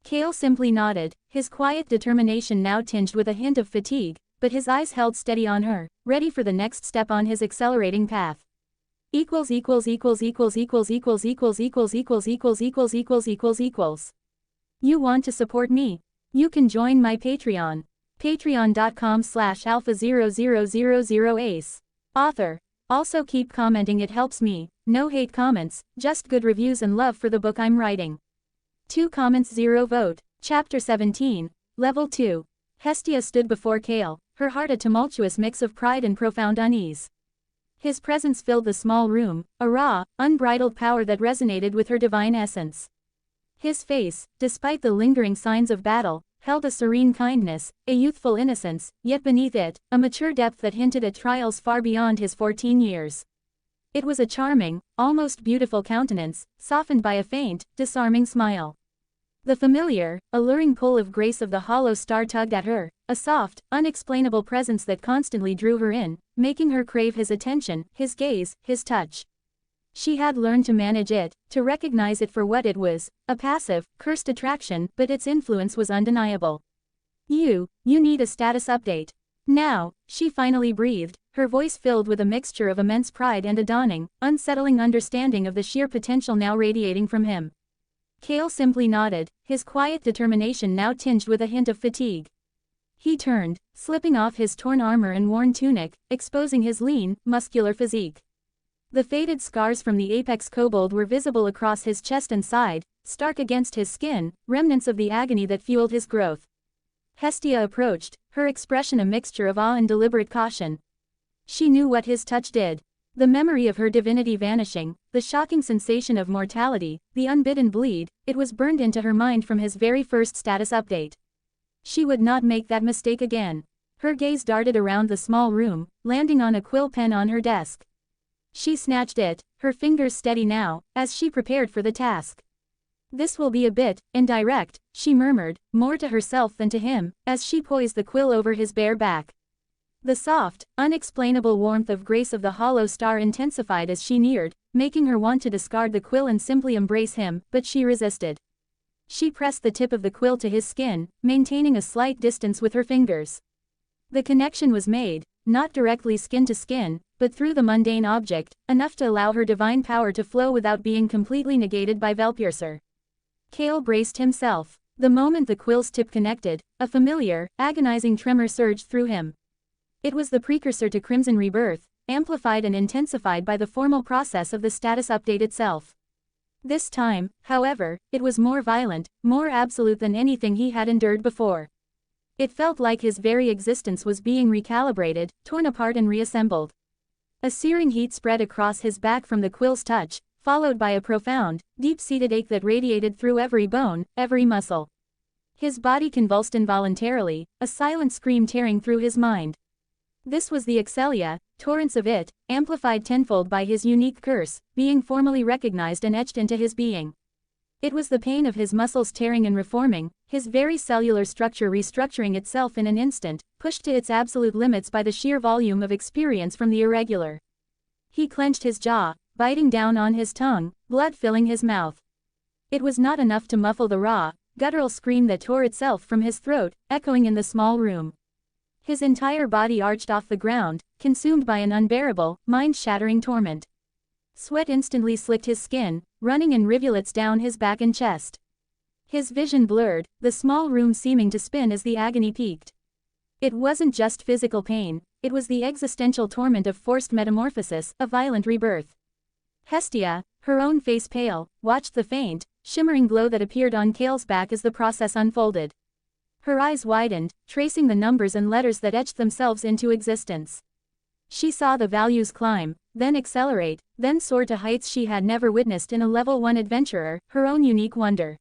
Cael simply nodded, his quiet determination now tinged with a hint of fatigue, but his eyes held steady on her, ready for the next step on his accelerating path. You want to support me? You can join my Patreon. Patreon.com/alpha0000ace. Author. Also keep commenting, it helps me. No hate comments, just good reviews and love for the book I'm writing. 2 comments 0 vote. Chapter 17. Level 2. Hestia stood before Cael, her heart a tumultuous mix of pride and profound unease. His presence filled the small room, a raw, unbridled power that resonated with her divine essence. His face, despite the lingering signs of battle, held a serene kindness, a youthful innocence, yet beneath it, a mature depth that hinted at trials far beyond his 14 years. It was a charming, almost beautiful countenance, softened by a faint, disarming smile. The familiar, alluring pull of grace of the hollow star tugged at her, a soft, unexplainable presence that constantly drew her in, making her crave his attention, his gaze, his touch. She had learned to manage it, to recognize it for what it was, a passive, cursed attraction, but its influence was undeniable. You need a status update. Now, she finally breathed, her voice filled with a mixture of immense pride and a dawning, unsettling understanding of the sheer potential now radiating from him. Cael simply nodded, his quiet determination now tinged with a hint of fatigue. He turned, slipping off his torn armor and worn tunic, exposing his lean, muscular physique. The faded scars from the apex kobold were visible across his chest and side, stark against his skin, remnants of the agony that fueled his growth. Hestia approached, her expression a mixture of awe and deliberate caution. She knew what his touch did. The memory of her divinity vanishing, the shocking sensation of mortality, the unbidden bleed, it was burned into her mind from his very first status update. She would not make that mistake again. Her gaze darted around the small room, landing on a quill pen on her desk. She snatched it, her fingers steady now, as she prepared for the task. This will be a bit indirect, she murmured, more to herself than to him, as she poised the quill over his bare back. The soft, unexplainable warmth of grace of the hollow star intensified as she neared, making her want to discard the quill and simply embrace him, but she resisted. She pressed the tip of the quill to his skin, maintaining a slight distance with her fingers. The connection was made, not directly skin to skin, but through the mundane object, enough to allow her divine power to flow without being completely negated by Velpiercer. Cael braced himself. The moment the quill's tip connected, a familiar, agonizing tremor surged through him. It was the precursor to Crimson Rebirth, amplified and intensified by the formal process of the status update itself. This time, however, it was more violent, more absolute than anything he had endured before. It felt like his very existence was being recalibrated, torn apart and reassembled. A searing heat spread across his back from the quill's touch, followed by a profound, deep-seated ache that radiated through every bone, every muscle. His body convulsed involuntarily, a silent scream tearing through his mind. This was the excelia, torrents of it, amplified tenfold by his unique curse, being formally recognized and etched into his being. It was the pain of his muscles tearing and reforming, his very cellular structure restructuring itself in an instant, pushed to its absolute limits by the sheer volume of experience from the irregular. He clenched his jaw, biting down on his tongue, blood filling his mouth. It was not enough to muffle the raw, guttural scream that tore itself from his throat, echoing in the small room. His entire body arched off the ground, consumed by an unbearable, mind-shattering torment. Sweat instantly slicked his skin, running in rivulets down his back and chest. His vision blurred, the small room seeming to spin as the agony peaked. It wasn't just physical pain, it was the existential torment of forced metamorphosis, a violent rebirth. Hestia, her own face pale, watched the faint, shimmering glow that appeared on Cael's back as the process unfolded. Her eyes widened, tracing the numbers and letters that etched themselves into existence. She saw the values climb, then accelerate, then soar to heights she had never witnessed in a level 1 adventurer, her own unique wonder.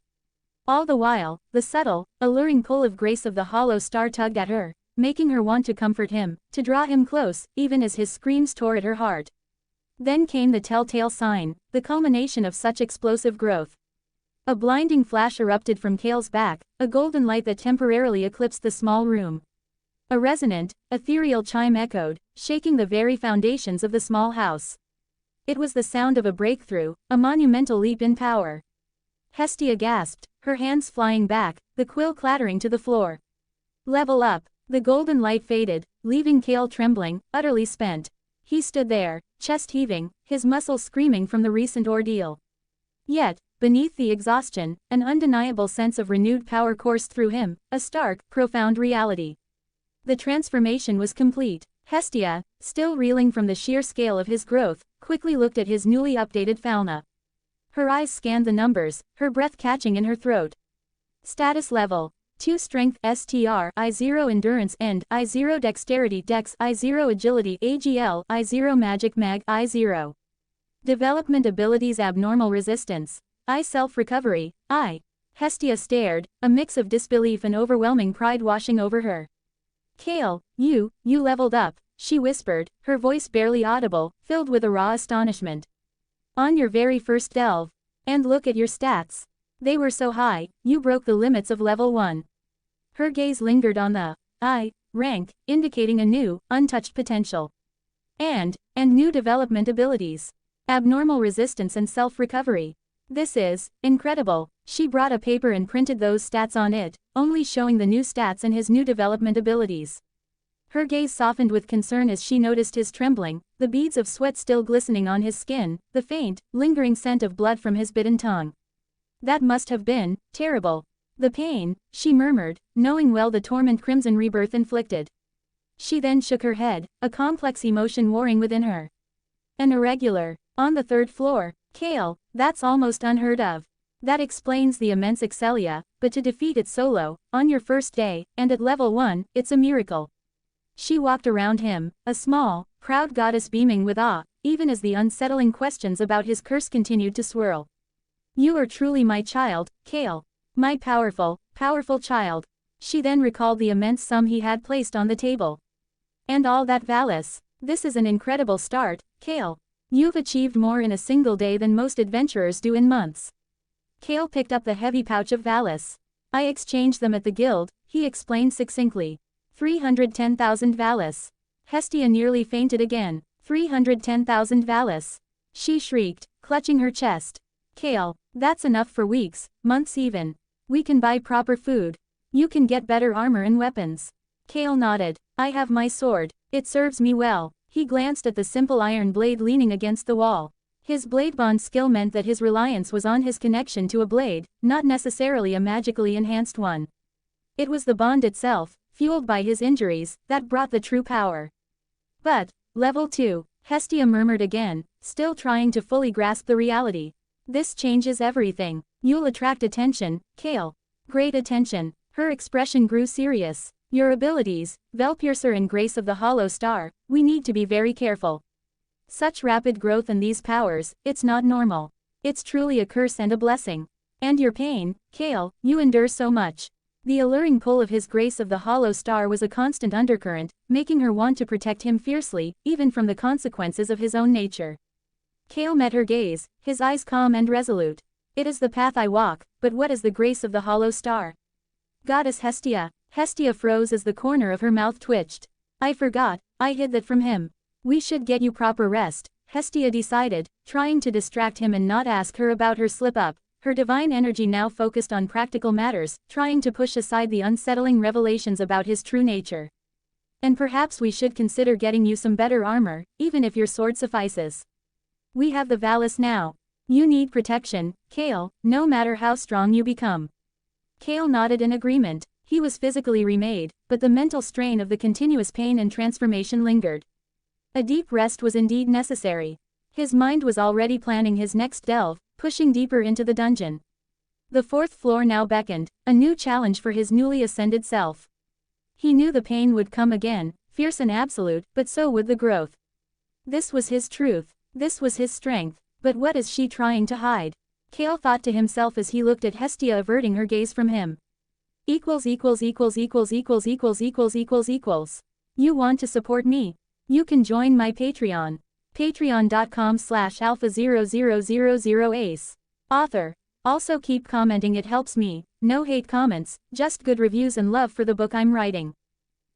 All the while, the subtle, alluring pull of grace of the hollow star tugged at her, making her want to comfort him, to draw him close, even as his screams tore at her heart. Then came the telltale sign, the culmination of such explosive growth. A blinding flash erupted from Cael's back, a golden light that temporarily eclipsed the small room. A resonant, ethereal chime echoed, shaking the very foundations of the small house. It was the sound of a breakthrough, a monumental leap in power. Hestia gasped, her hands flying back, the quill clattering to the floor. Level up. The golden light faded, leaving Cael trembling, utterly spent. He stood there, chest heaving, his muscles screaming from the recent ordeal. Yet, beneath the exhaustion, an undeniable sense of renewed power coursed through him, a stark, profound reality. The transformation was complete. Hestia, still reeling from the sheer scale of his growth, quickly looked at his newly updated Falna. Her eyes scanned the numbers, her breath catching in her throat. Status level: 2 strength STR, I0 endurance end, I0 dexterity dex, I0 agility AGL, I0 magic mag, I0. Development abilities abnormal resistance, I self recovery, I. Hestia stared, a mix of disbelief and overwhelming pride washing over her. Cael, you leveled up, she whispered, her voice barely audible, filled with a raw astonishment. On your very first delve. And look at your stats. They were so high, you broke the limits of level 1. Her gaze lingered on the I rank, indicating a new, untouched potential. And new development abilities. Abnormal resistance and self-recovery. This is incredible. She brought a paper and printed those stats on it, only showing the new stats and his new development abilities. Her gaze softened with concern as she noticed his trembling, the beads of sweat still glistening on his skin, the faint, lingering scent of blood from his bitten tongue. That must have been terrible. The pain, she murmured, knowing well the torment Crimson Rebirth inflicted. She then shook her head, a complex emotion warring within her. An irregular, on the 3rd floor, Cael, that's almost unheard of. That explains the immense Excelia, but to defeat it solo, on your first day, and at level 1, it's a miracle. She walked around him, a small, proud goddess beaming with awe, even as the unsettling questions about his curse continued to swirl. You are truly my child, Cael. My powerful, powerful child. She then recalled the immense sum he had placed on the table. And all that Valis. This is an incredible start, Cael. You've achieved more in a single day than most adventurers do in months. Cael picked up the heavy pouch of Valis. I exchanged them at the guild, he explained succinctly. 310,000 Valis. Hestia nearly fainted again. 310,000 Valis. She shrieked, clutching her chest. Cael, that's enough for weeks, months even. We can buy proper food. You can get better armor and weapons. Cael nodded. I have my sword. It serves me well. He glanced at the simple iron blade leaning against the wall. His blade bond skill meant that his reliance was on his connection to a blade, not necessarily a magically enhanced one. It was the bond itself, fueled by his injuries, that brought the true power. But, level 2, Hestia murmured again, still trying to fully grasp the reality. This changes everything. You'll attract attention, Cael. Great attention. Her expression grew serious. Your abilities, Velpiercer and Grace of the Hollow Star, we need to be very careful. Such rapid growth and these powers, it's not normal. It's truly a curse and a blessing. And your pain, Cael, you endure so much. The alluring pull of his Grace of the Hollow Star was a constant undercurrent, making her want to protect him fiercely, even from the consequences of his own nature. Cael met her gaze, his eyes calm and resolute. It is the path I walk, but what is the Grace of the Hollow Star? Goddess Hestia. Hestia froze as the corner of her mouth twitched. I forgot, I hid that from him. We should get you proper rest, Hestia decided, trying to distract him and not ask her about her slip-up, her divine energy now focused on practical matters, trying to push aside the unsettling revelations about his true nature. And perhaps we should consider getting you some better armor, even if your sword suffices. We have the Valis now. You need protection, Cael, no matter how strong you become. Cael nodded in agreement. He was physically remade, but the mental strain of the continuous pain and transformation lingered. A deep rest was indeed necessary. His mind was already planning his next delve, pushing deeper into the dungeon. The 4th floor now beckoned, a new challenge for his newly ascended self. He knew the pain would come again, fierce and absolute, but so would the growth. This was his truth. This was his strength. But what is she trying to hide? Cael thought to himself as he looked at Hestia averting her gaze from him. Equals. You want to support me? You can join my Patreon. Patreon.com/alpha0000ace. Author. Also keep commenting, it helps me. No hate comments, just good reviews and love for the book I'm writing.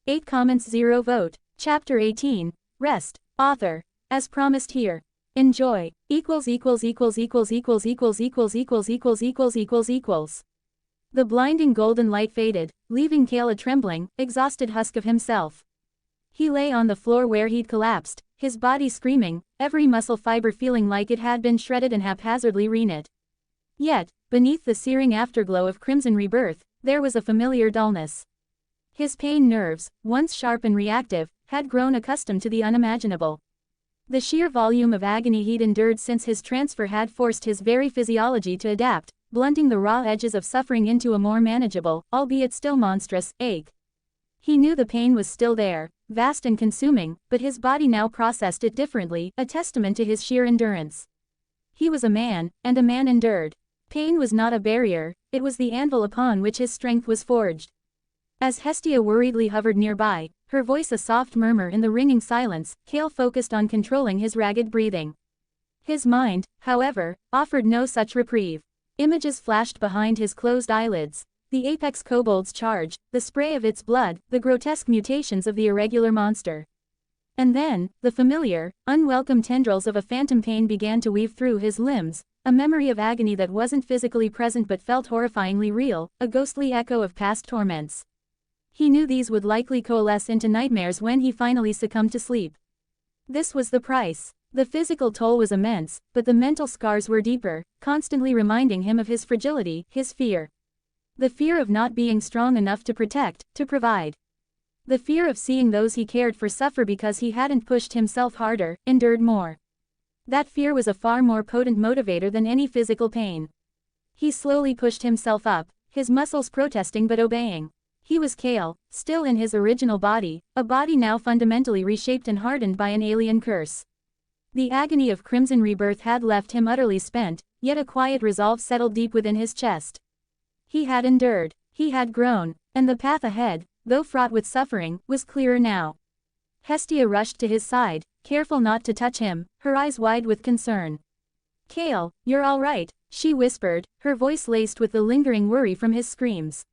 8 comments 0 vote. Chapter 18. Rest. Author. As promised here. Enjoy. ========================================================================================================================The blinding golden light faded, leaving Cael a trembling, exhausted self. He lay on the floor where he'd collapsed, his body screaming, every muscle fiber feeling like it had been shredded and haphazardly reknit. Yet, beneath the searing afterglow of Crimson Rebirth, there was a familiar dullness. His pain nerves, once sharp and reactive, had grown accustomed to the unimaginable. The sheer volume of agony he'd endured since his transfer had forced his very physiology to adapt, blunting the raw edges of suffering into a more manageable, albeit still monstrous, ache. He knew the pain was still there, vast and consuming, but his body now processed it differently, a testament to his sheer endurance. He was a man, and a man endured. Pain was not a barrier, it was the anvil upon which his strength was forged. As Hestia worriedly hovered nearby, her voice a soft murmur in the ringing silence, Cael focused on controlling his ragged breathing. His mind, however, offered no such reprieve. Images flashed behind his closed eyelids. The apex kobold's charge, the spray of its blood, the grotesque mutations of the irregular monster. And then, the familiar, unwelcome tendrils of a phantom pain began to weave through his limbs, a memory of agony that wasn't physically present but felt horrifyingly real, a ghostly echo of past torments. He knew these would likely coalesce into nightmares when he finally succumbed to sleep. This was the price. The physical toll was immense, but the mental scars were deeper, constantly reminding him of his fragility, his fear. The fear of not being strong enough to protect, to provide. The fear of seeing those he cared for suffer because he hadn't pushed himself harder, endured more. That fear was a far more potent motivator than any physical pain. He slowly pushed himself up, his muscles protesting but obeying. He was Cael, still in his original body, a body now fundamentally reshaped and hardened by an alien curse. The agony of Crimson Rebirth had left him utterly spent, yet a quiet resolve settled deep within his chest. He had endured, he had grown, and the path ahead, though fraught with suffering, was clearer now. Hestia rushed to his side, careful not to touch him, her eyes wide with concern. "Cael, you're all right," she whispered, her voice laced with the lingering worry from his screams.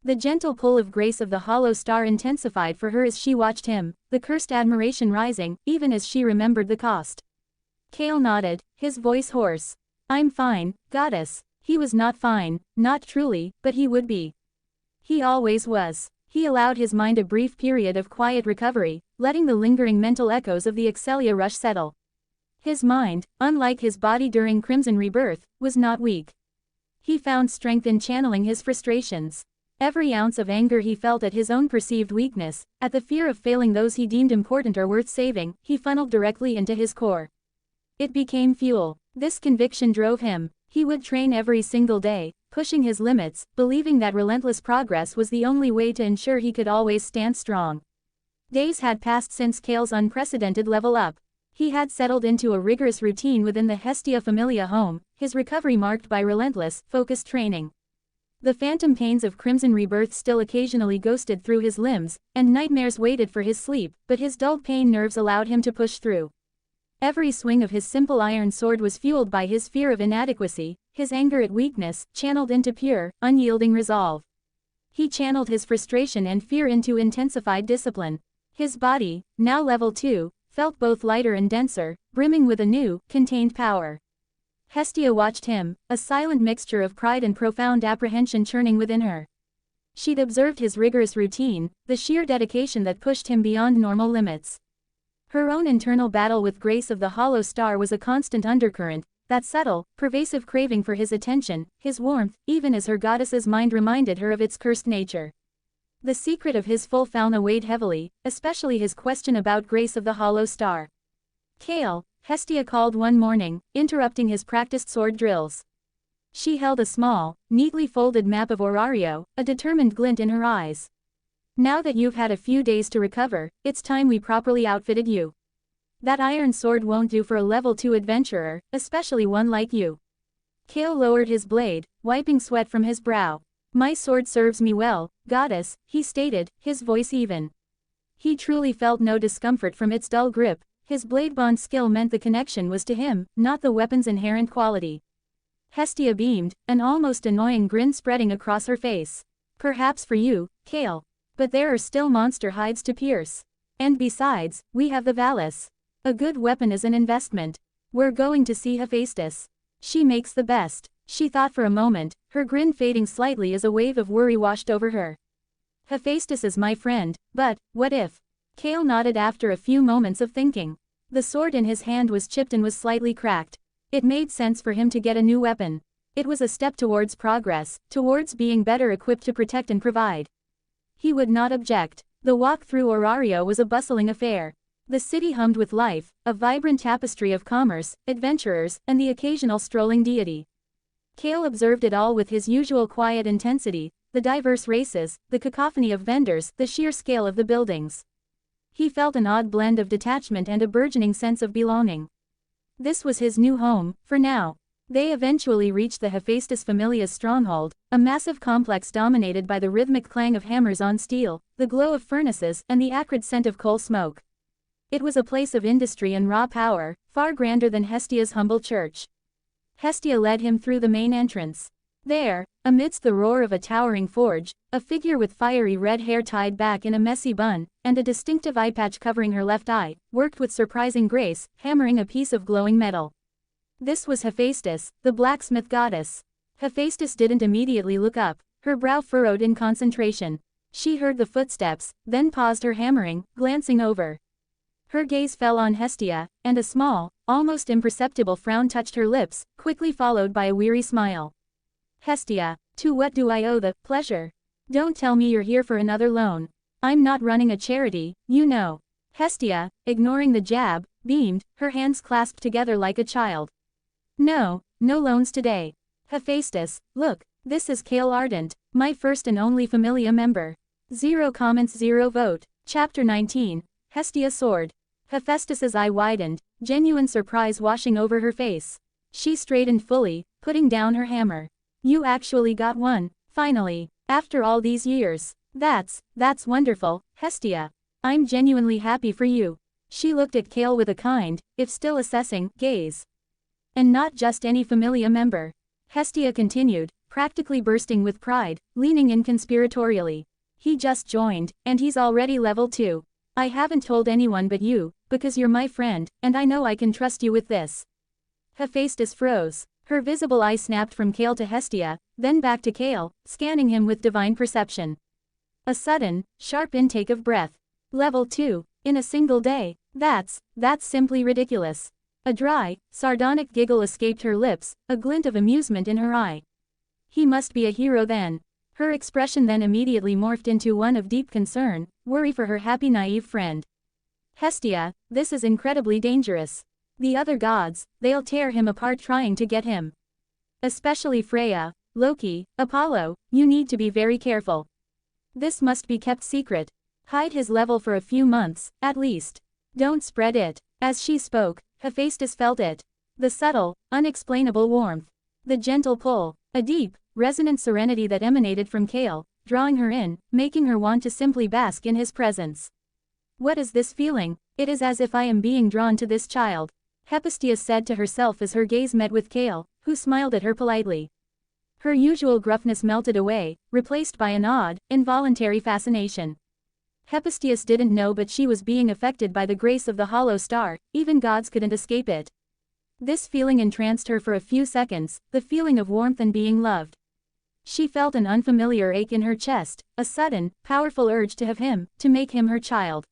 The gentle pull of grace of the hollow star intensified for her as she watched him, the cursed admiration rising, even as she remembered the cost. Cael nodded, his voice hoarse. "I'm fine, goddess." He was not fine, not truly, but he would be. He always was. He allowed his mind a brief period of quiet recovery, letting the lingering mental echoes of the Excelia rush settle. His mind, unlike his body during Crimson Rebirth, was not weak. He found strength in channeling his frustrations. Every ounce of anger he felt at his own perceived weakness, at the fear of failing those he deemed important or worth saving, he funneled directly into his core. It became fuel. This conviction drove him. He would train every single day, pushing his limits, believing that relentless progress was the only way to ensure he could always stand strong. Days had passed since Cael's unprecedented level up. He had settled into a rigorous routine within the Hestia Familia home, his recovery marked by relentless, focused training. The phantom pains of Crimson Rebirth still occasionally ghosted through his limbs, and nightmares waited for his sleep, but his dulled pain nerves allowed him to push through. Every swing of his simple iron sword was fueled by his fear of inadequacy, his anger at weakness, channeled into pure, unyielding resolve. He channeled his frustration and fear into intensified discipline. His body, now level 2, felt both lighter and denser, brimming with a new, contained power. Hestia watched him, a silent mixture of pride and profound apprehension churning within her. She'd observed his rigorous routine, the sheer dedication that pushed him beyond normal limits. Her own internal battle with grace of the hollow star was a constant undercurrent, that subtle, pervasive craving for his attention, his warmth, even as her goddess's mind reminded her of its cursed nature. The secret of his full Falna weighed heavily, especially his question about grace of the hollow star. "Cael," Hestia called one morning, interrupting his practiced sword drills. She held a small, neatly folded map of Orario, a determined glint in her eyes. "Now that you've had a few days to recover, it's time we properly outfitted you. That iron sword won't do for a level 2 adventurer, especially one like you." Cael lowered his blade, wiping sweat from his brow. "My sword serves me well, goddess," he stated, his voice even. He truly felt no discomfort from its dull grip, His blade bond skill meant the connection was to him, not the weapon's inherent quality. Hestia beamed, an almost annoying grin spreading across her face. Perhaps for you, Cael. But there are still monster hides to pierce. And besides, we have the Valis. A good weapon is an investment. We're going to see Hephaestus. She makes the best. She thought for a moment, her grin fading slightly as a wave of worry washed over her. Hephaestus is my friend, but, what if? Cael nodded after a few moments of thinking. The sword in his hand was chipped and was slightly cracked. It made sense for him to get a new weapon. It was a step towards progress, towards being better equipped to protect and provide. He would not object. The walk through Orario was a bustling affair. The city hummed with life, a vibrant tapestry of commerce, adventurers, and the occasional strolling deity. Cael observed it all with his usual quiet intensity, the diverse races, the cacophony of vendors, the sheer scale of the buildings. He felt an odd blend of detachment and a burgeoning sense of belonging. This was his new home, for now. They eventually reached the Hephaestus Familia's stronghold, a massive complex dominated by the rhythmic clang of hammers on steel, the glow of furnaces, and the acrid scent of coal smoke. It was a place of industry and raw power, far grander than Hestia's humble church. Hestia led him through the main entrance. There, amidst the roar of a towering forge, a figure with fiery red hair tied back in a messy bun, and a distinctive eye patch covering her left eye, worked with surprising grace, hammering a piece of glowing metal. This was Hephaestus, the blacksmith goddess. Hephaestus didn't immediately look up, her brow furrowed in concentration. She heard the footsteps, then paused her hammering, glancing over. Her gaze fell on Hestia, and a small, almost imperceptible frown touched her lips, quickly followed by a weary smile. Hestia, to what do I owe the pleasure? Don't tell me you're here for another loan. I'm not running a charity, you know. Hestia, ignoring the jab, beamed, her hands clasped together like a child. No, no loans today. Hephaestus, look, this is Cael Ardent, my first and only Familia member. 0 comments 0 vote. Chapter 19, Hestia Sword. Hephaestus's eye widened, genuine surprise washing over her face. She straightened fully, putting down her hammer. You actually got one, finally, after all these years. That's wonderful, Hestia. I'm genuinely happy for you. She looked at Cael with a kind, if still assessing, gaze. And not just any Familia member. Hestia continued, practically bursting with pride, leaning in conspiratorially. He just joined, and he's already level 2. I haven't told anyone but you, because you're my friend, and I know I can trust you with this. Hephaestus froze. Her visible eye snapped from Cael to Hestia, then back to Cael, scanning him with divine perception. A sudden, sharp intake of breath. Level 2, in a single day, that's simply ridiculous. A dry, sardonic giggle escaped her lips, a glint of amusement in her eye. He must be a hero then. Her expression then immediately morphed into one of deep concern, worry for her happy naive friend. Hestia, this is incredibly dangerous. The other gods, they'll tear him apart trying to get him. Especially Freya, Loki, Apollo, you need to be very careful. This must be kept secret. Hide his level for a few months, at least. Don't spread it. As she spoke, Hephaestus felt it. The subtle, unexplainable warmth. The gentle pull. A deep, resonant serenity that emanated from Cael, drawing her in, making her want to simply bask in his presence. What is this feeling? It is as if I am being drawn to this child. Hephaestus said to herself as her gaze met with Cael, who smiled at her politely. Her usual gruffness melted away, replaced by an odd, involuntary fascination. Hephaestus didn't know but she was being affected by the grace of the hollow star, even gods couldn't escape it. This feeling entranced her for a few seconds, the feeling of warmth and being loved. She felt an unfamiliar ache in her chest, a sudden, powerful urge to have him, to make him her child.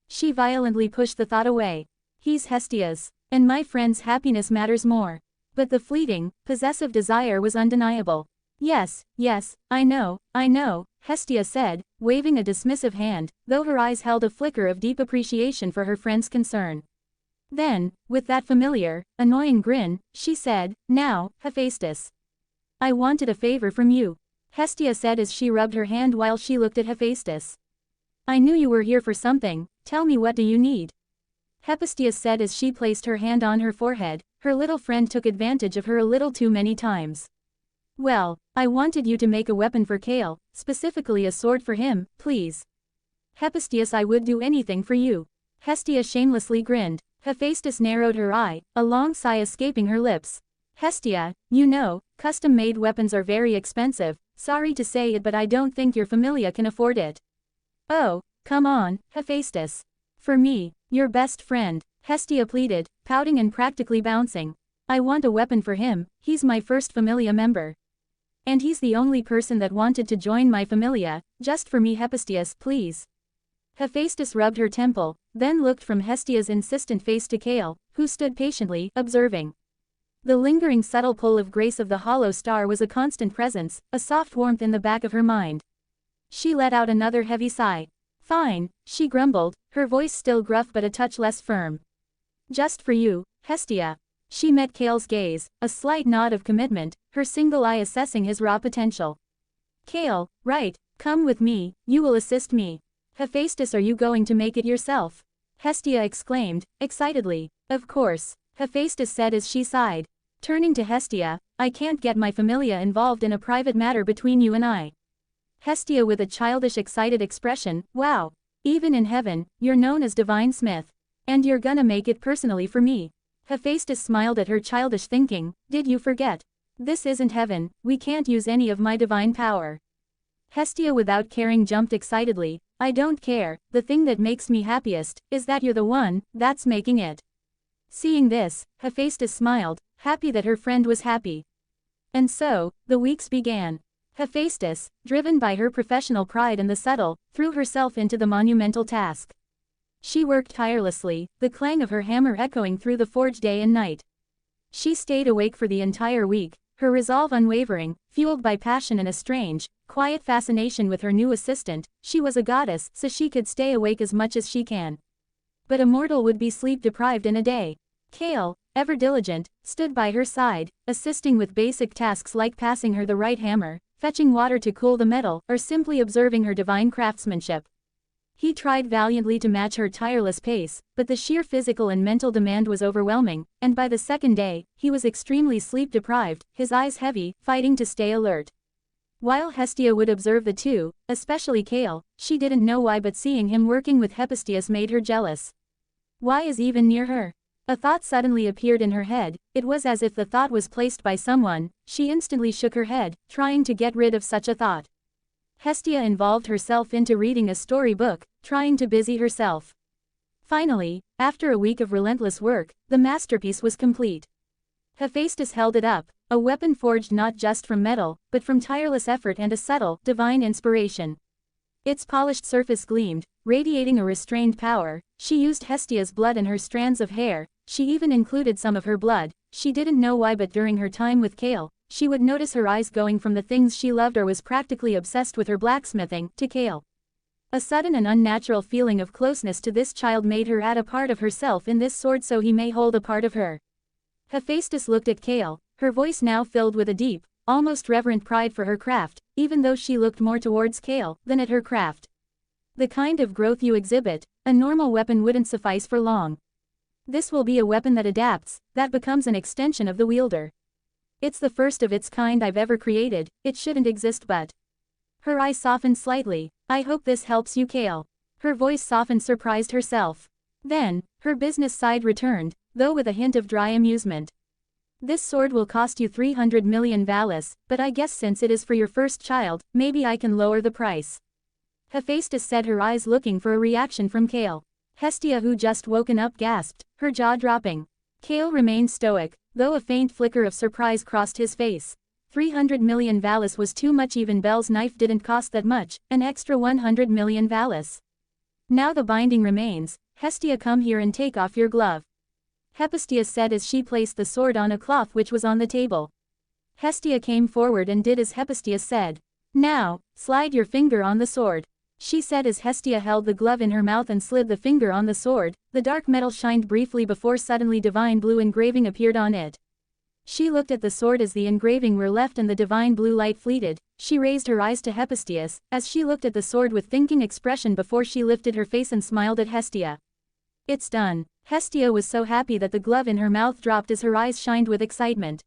She violently pushed the thought away. He's Hestia's, and my friend's happiness matters more. But the fleeting, possessive desire was undeniable. Yes, I know, Hestia said, waving a dismissive hand, though her eyes held a flicker of deep appreciation for her friend's concern. Then, with that familiar, annoying grin, she said, now, Hephaestus. I wanted a favor from you. Hestia said as she rubbed her hand while she looked at Hephaestus. I knew you were here for something, tell me what do you need? Hephaestus said as she placed her hand on her forehead, her little friend took advantage of her a little too many times. Well, I wanted you to make a weapon for Cael, specifically a sword for him, please. Hephaestus, I would do anything for you. Hestia shamelessly grinned. Hephaestus narrowed her eye, a long sigh escaping her lips. Hestia, you know, custom-made weapons are very expensive, sorry to say it but I don't think your familia can afford it. Oh, come on, Hephaestus. For me, your best friend, Hestia pleaded, pouting and practically bouncing. I want a weapon for him, he's my first familia member. And he's the only person that wanted to join my familia, just for me Hephaestus, please. Hephaestus rubbed her temple, then looked from Hestia's insistent face to Cael, who stood patiently, observing. The lingering subtle pull of grace of the hollow star was a constant presence, a soft warmth in the back of her mind. She let out another heavy sigh. Fine, she grumbled, her voice still gruff but a touch less firm. Just for you, Hestia. She met Cael's gaze, a slight nod of commitment, her single eye assessing his raw potential. Cael, right, come with me, you will assist me. Hephaestus, are you going to make it yourself? Hestia exclaimed, excitedly. Of course, Hephaestus said as she sighed. Turning to Hestia, I can't get my familia involved in a private matter between you and I. Hestia with a childish excited expression, wow. Even in heaven, you're known as Divine Smith. And you're gonna make it personally for me. Hephaestus smiled at her childish thinking, did you forget? This isn't heaven, we can't use any of my divine power. Hestia without caring jumped excitedly, I don't care, the thing that makes me happiest, is that you're the one, that's making it. Seeing this, Hephaestus smiled, happy that her friend was happy. And so, the weeks began. Hephaestus, driven by her professional pride and the subtle, threw herself into the monumental task. She worked tirelessly, the clang of her hammer echoing through the forge day and night. She stayed awake for the entire week, her resolve unwavering, fueled by passion and a strange, quiet fascination with her new assistant. She was a goddess, so she could stay awake as much as she can. But a mortal would be sleep-deprived in a day. Cael, ever diligent, stood by her side, assisting with basic tasks like passing her the right hammer, fetching water to cool the metal, or simply observing her divine craftsmanship. He tried valiantly to match her tireless pace, but the sheer physical and mental demand was overwhelming, and by the second day, he was extremely sleep-deprived, his eyes heavy, fighting to stay alert. While Hestia would observe the two, especially Cael, she didn't know why, but seeing him working with Hephaestus made her jealous. Why is even near her? A thought suddenly appeared in her head, it was as if the thought was placed by someone. She instantly shook her head, trying to get rid of such a thought. Hestia involved herself into reading a storybook, trying to busy herself. Finally, after a week of relentless work, the masterpiece was complete. Hephaestus held it up, a weapon forged not just from metal, but from tireless effort and a subtle, divine inspiration. Its polished surface gleamed, radiating a restrained power. She used Hestia's blood and her strands of hair, she even included some of her blood. She didn't know why, but during her time with Cael, she would notice her eyes going from the things she loved or was practically obsessed with her blacksmithing, to Cael. A sudden and unnatural feeling of closeness to this child made her add a part of herself in this sword so he may hold a part of her. Hephaestus looked at Cael, her voice now filled with a deep, almost reverent pride for her craft, even though she looked more towards Cael than at her craft. The kind of growth you exhibit, a normal weapon wouldn't suffice for long. This will be a weapon that adapts, that becomes an extension of the wielder. It's the first of its kind I've ever created, it shouldn't exist but. Her eyes softened slightly. I hope this helps you, Cael. Her voice softened, surprised herself. Then, her business side returned, though with a hint of dry amusement. This sword will cost you 300 million valis, but I guess since it is for your first child, maybe I can lower the price. Hephaestus said, her eyes looking for a reaction from Cael. Hestia, who just woken up, gasped, her jaw dropping. Cael remained stoic, though a faint flicker of surprise crossed his face. 300 million valis was too much, even Bel's knife didn't cost that much, an extra 100 million valis. Now the binding remains. Hestia, come here and take off your glove. Hephaestus said as she placed the sword on a cloth which was on the table. Hestia came forward and did as Hephaestus said. Now, slide your finger on the sword, she said as Hestia held the glove in her mouth and slid the finger on the sword. The dark metal shined briefly before suddenly divine blue engraving appeared on it. She looked at the sword as the engraving were left and the divine blue light fleeted. She raised her eyes to Hephaestus, as she looked at the sword with thinking expression before she lifted her face and smiled at Hestia. It's done. Hestia was so happy that the glove in her mouth dropped as her eyes shined with excitement.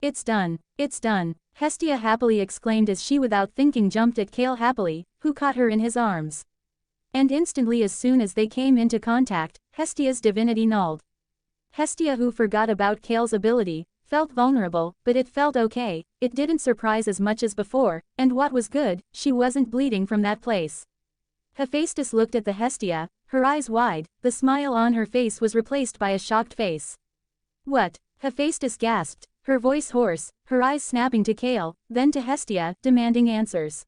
It's done. It's done. Hestia happily exclaimed as she without thinking jumped at Cael happily, who caught her in his arms. And instantly, as soon as they came into contact, Hestia's divinity nulled. Hestia, who forgot about Cael's ability, felt vulnerable, but it felt okay. It didn't surprise as much as before, and what was good, she wasn't bleeding from that place. Hephaestus looked at the Hestia, her eyes wide, the smile on her face was replaced by a shocked face. What? Hephaestus gasped, her voice hoarse, her eyes snapping to Cael, then to Hestia, demanding answers.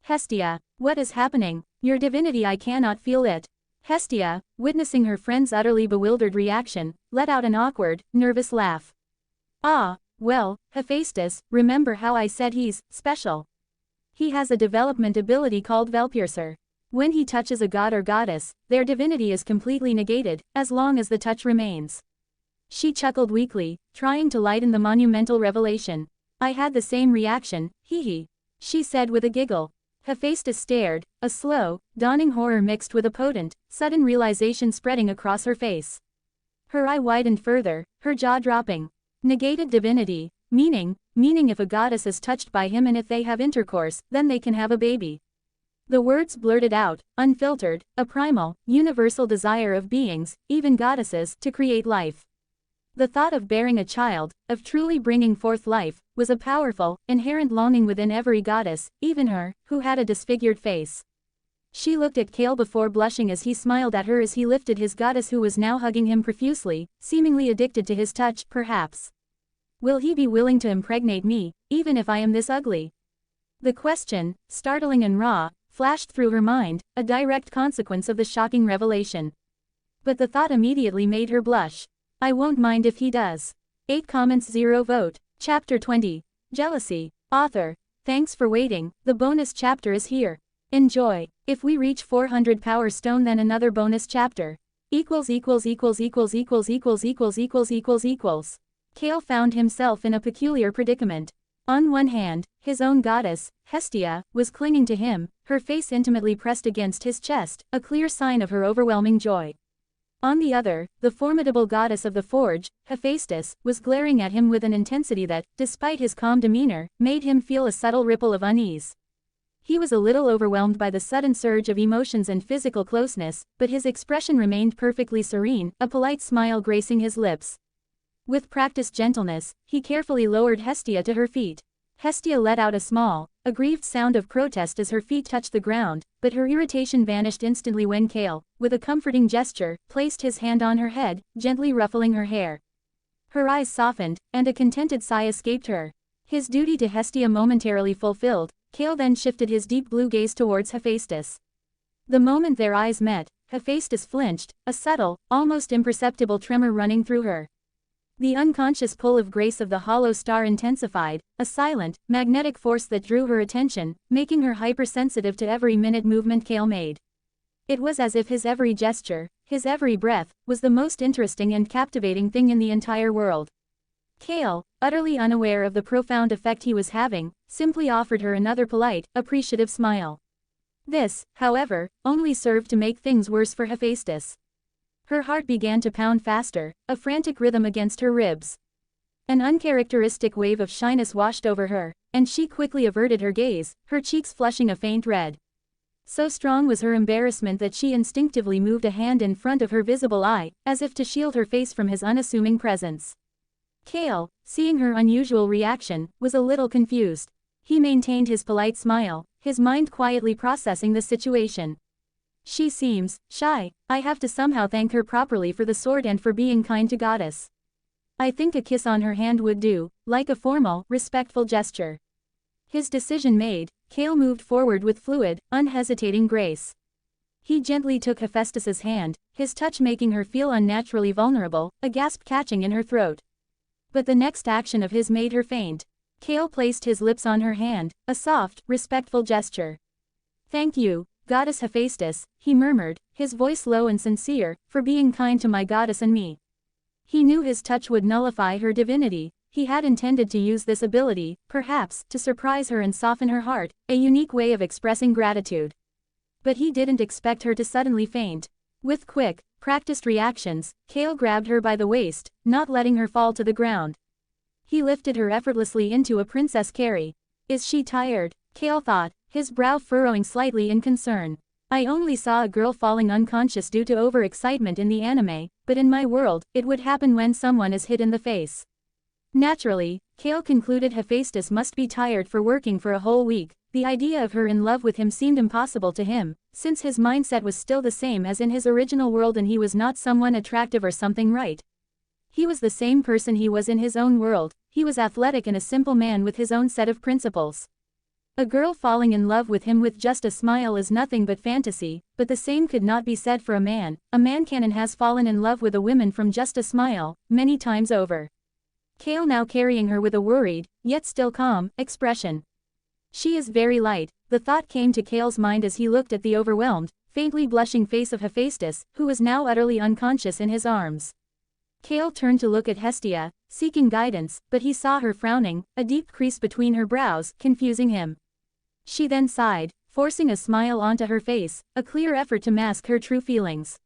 Hestia, what is happening? Your divinity, I cannot feel it. Hestia, witnessing her friend's utterly bewildered reaction, let out an awkward, nervous laugh. Ah, well, Hephaestus, remember how I said he's special? He has a development ability called Velpiercer. When he touches a god or goddess, their divinity is completely negated, as long as the touch remains. She chuckled weakly, trying to lighten the monumental revelation. I had the same reaction, hee, she said with a giggle. Hephaestus stared, a slow, dawning horror mixed with a potent, sudden realization spreading across her face. Her eye widened further, her jaw dropping. Negated divinity, meaning if a goddess is touched by him and if they have intercourse, then they can have a baby. The words blurted out, unfiltered, a primal, universal desire of beings, even goddesses, to create life. The thought of bearing a child, of truly bringing forth life, was a powerful, inherent longing within every goddess, even her, who had a disfigured face. She looked at Cael before blushing as he smiled at her as he lifted his goddess, who was now hugging him profusely, seemingly addicted to his touch, perhaps. Will he be willing to impregnate me, even if I am this ugly? The question, startling and raw, flashed through her mind, a direct consequence of the shocking revelation. But the thought immediately made her blush. I won't mind if he does. 8 comments 0 vote. Chapter 20. Jealousy. Author. Thanks for waiting, the bonus chapter is here. Enjoy. If we reach 400 Power Stone, then another bonus chapter. Cael found himself in a peculiar predicament. On one hand, his own goddess, Hestia, was clinging to him, her face intimately pressed against his chest, a clear sign of her overwhelming joy. On the other, the formidable goddess of the forge, Hephaestus, was glaring at him with an intensity that, despite his calm demeanor, made him feel a subtle ripple of unease. He was a little overwhelmed by the sudden surge of emotions and physical closeness, but his expression remained perfectly serene, a polite smile gracing his lips. With practiced gentleness, he carefully lowered Hestia to her feet. Hestia let out a small, aggrieved sound of protest as her feet touched the ground, but her irritation vanished instantly when Cael, with a comforting gesture, placed his hand on her head, gently ruffling her hair. Her eyes softened, and a contented sigh escaped her. His duty to Hestia momentarily fulfilled, Cael then shifted his deep blue gaze towards Hephaestus. The moment their eyes met, Hephaestus flinched, a subtle, almost imperceptible tremor running through her. The unconscious pull of grace of the hollow star intensified, a silent, magnetic force that drew her attention, making her hypersensitive to every minute movement Cael made. It was as if his every gesture, his every breath, was the most interesting and captivating thing in the entire world. Cael, utterly unaware of the profound effect he was having, simply offered her another polite, appreciative smile. This, however, only served to make things worse for Hephaestus. Her heart began to pound faster, a frantic rhythm against her ribs. An uncharacteristic wave of shyness washed over her, and she quickly averted her gaze, her cheeks flushing a faint red. So strong was her embarrassment that she instinctively moved a hand in front of her visible eye, as if to shield her face from his unassuming presence. Cael, seeing her unusual reaction, was a little confused. He maintained his polite smile, his mind quietly processing the situation. She seems shy. I have to somehow thank her properly for the sword and for being kind to goddess. I think a kiss on her hand would do, like a formal, respectful gesture. His decision made, Cael moved forward with fluid, unhesitating grace. He gently took Hephaestus's hand, his touch making her feel unnaturally vulnerable, a gasp catching in her throat. But the next action of his made her faint. Cael placed his lips on her hand, a soft, respectful gesture. Thank you, Goddess Hephaestus, he murmured, his voice low and sincere, for being kind to my goddess and me. He knew his touch would nullify her divinity. He had intended to use this ability, perhaps, to surprise her and soften her heart, a unique way of expressing gratitude. But he didn't expect her to suddenly faint. With quick, practiced reactions, Cael grabbed her by the waist, not letting her fall to the ground. He lifted her effortlessly into a princess carry. Is she tired? Cael thought, his brow furrowing slightly in concern. I only saw a girl falling unconscious due to overexcitement in the anime, but in my world, it would happen when someone is hit in the face. Naturally, Cael concluded Hephaestus must be tired for working for a whole week. The idea of her in love with him seemed impossible to him, since his mindset was still the same as in his original world and he was not someone attractive or something, right? He was the same person he was in his own world. He was athletic and a simple man with his own set of principles. A girl falling in love with him with just a smile is nothing but fantasy, but the same could not be said for a man. A man can and has fallen in love with a woman from just a smile, many times over. Cael now carrying her with a worried, yet still calm, expression. She is very light, the thought came to Cael's mind as he looked at the overwhelmed, faintly blushing face of Hephaestus, who was now utterly unconscious in his arms. Cael turned to look at Hestia, seeking guidance, but he saw her frowning, a deep crease between her brows, confusing him. She then sighed, forcing a smile onto her face, a clear effort to mask her true feelings.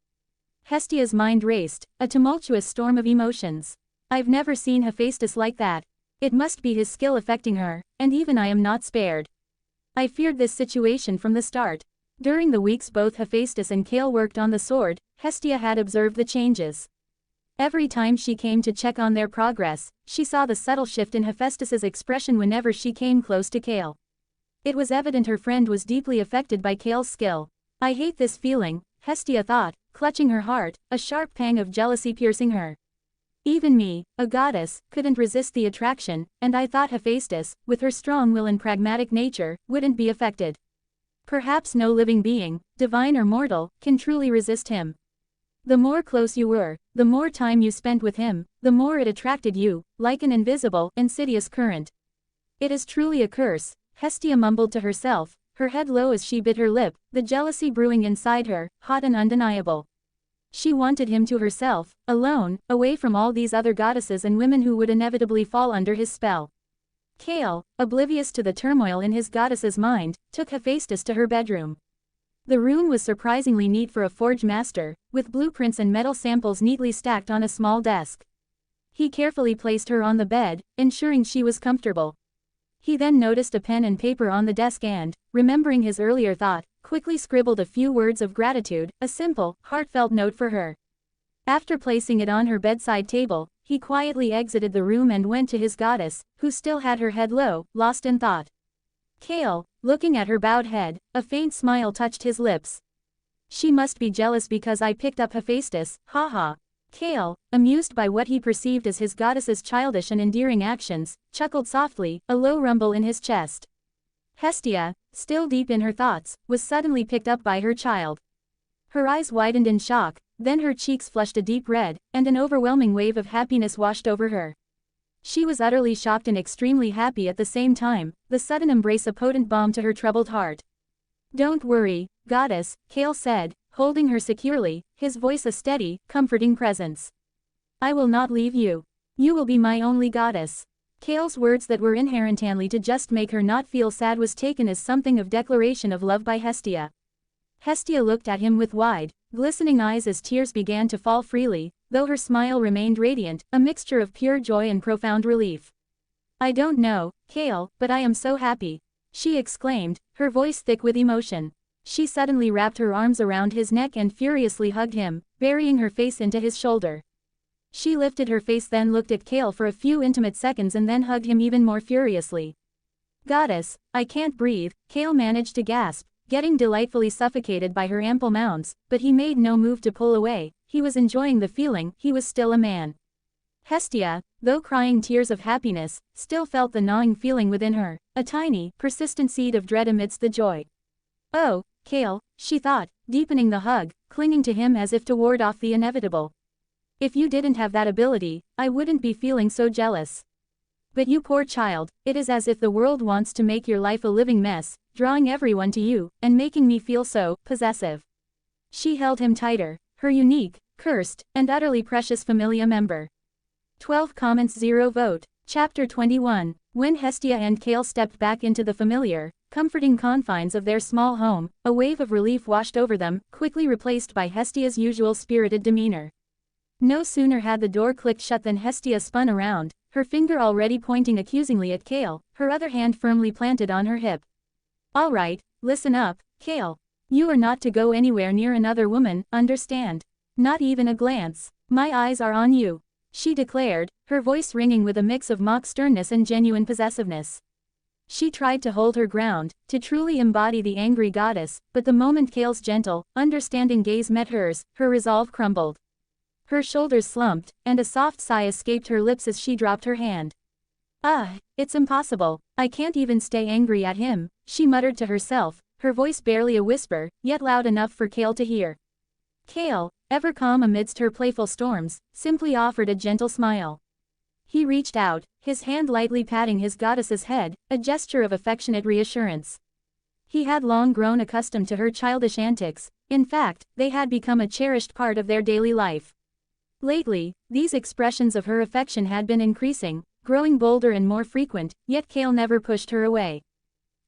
Hestia's mind raced, a tumultuous storm of emotions. I've never seen Hephaestus like that. It must be his skill affecting her, and even I am not spared. I feared this situation from the start. During the weeks both Hephaestus and Cael worked on the sword, Hestia had observed the changes. Every time she came to check on their progress, she saw the subtle shift in Hephaestus's expression whenever she came close to Cael. It was evident her friend was deeply affected by Cael's skill. I hate this feeling, Hestia thought, clutching her heart, a sharp pang of jealousy piercing her. Even me, a goddess, couldn't resist the attraction, and I thought Hephaestus, with her strong will and pragmatic nature, wouldn't be affected. Perhaps no living being, divine or mortal, can truly resist him. The more close you were, the more time you spent with him, the more it attracted you, like an invisible, insidious current. It is truly a curse, Hestia mumbled to herself, her head low as she bit her lip, the jealousy brewing inside her, hot and undeniable. She wanted him to herself, alone, away from all these other goddesses and women who would inevitably fall under his spell. Cael, oblivious to the turmoil in his goddess's mind, took Hephaestus to her bedroom. The room was surprisingly neat for a forge master, with blueprints and metal samples neatly stacked on a small desk. He carefully placed her on the bed, ensuring she was comfortable. He then noticed a pen and paper on the desk and, remembering his earlier thought, quickly scribbled a few words of gratitude, a simple, heartfelt note for her. After placing it on her bedside table, he quietly exited the room and went to his goddess, who still had her head low, lost in thought. Cael, looking at her bowed head, a faint smile touched his lips. She must be jealous because I picked up Hephaestus, haha. Cael, amused by what he perceived as his goddess's childish and endearing actions, chuckled softly, a low rumble in his chest. Hestia, still deep in her thoughts, was suddenly picked up by her child. Her eyes widened in shock, then her cheeks flushed a deep red, and an overwhelming wave of happiness washed over her. She was utterly shocked and extremely happy at the same time, the sudden embrace a potent balm to her troubled heart. Don't worry, goddess, Cael said, holding her securely, his voice a steady, comforting presence. I will not leave you. You will be my only goddess. Cael's words that were inherently to just make her not feel sad was taken as something of declaration of love by Hestia. Hestia looked at him with wide, glistening eyes as tears began to fall freely, though her smile remained radiant, a mixture of pure joy and profound relief. I don't know, Cael, but I am so happy, she exclaimed, her voice thick with emotion. She suddenly wrapped her arms around his neck and furiously hugged him, burying her face into his shoulder. She lifted her face then looked at Cael for a few intimate seconds and then hugged him even more furiously. Goddess, I can't breathe, Cael managed to gasp, getting delightfully suffocated by her ample mounds, but he made no move to pull away, he was enjoying the feeling, he was still a man. Hestia, though crying tears of happiness, still felt the gnawing feeling within her, a tiny, persistent seed of dread amidst the joy. Oh, Cael, she thought, deepening the hug, clinging to him as if to ward off the inevitable. If you didn't have that ability, I wouldn't be feeling so jealous. But you poor child, it is as if the world wants to make your life a living mess, drawing everyone to you, and making me feel so possessive. She held him tighter, her unique, cursed, and utterly precious Familia member. 12 comments 0 vote. Chapter 21. When Hestia and Cael stepped back into the familiar, comforting confines of their small home, a wave of relief washed over them, quickly replaced by Hestia's usual spirited demeanor. No sooner had the door clicked shut than Hestia spun around, her finger already pointing accusingly at Cael, her other hand firmly planted on her hip. All right, listen up, Cael. You are not to go anywhere near another woman, understand? Not even a glance. My eyes are on you," she declared, her voice ringing with a mix of mock sternness and genuine possessiveness. She tried to hold her ground, to truly embody the angry goddess, but the moment Cael's gentle, understanding gaze met hers, her resolve crumbled. Her shoulders slumped, and a soft sigh escaped her lips as she dropped her hand. It's impossible. I can't even stay angry at him," she muttered to herself, her voice barely a whisper, yet loud enough for Cael to hear. Cael, ever calm amidst her playful storms, simply offered a gentle smile. He reached out, his hand lightly patting his goddess's head, a gesture of affectionate reassurance. He had long grown accustomed to her childish antics, in fact, they had become a cherished part of their daily life. Lately, these expressions of her affection had been increasing, growing bolder and more frequent, yet Cael never pushed her away.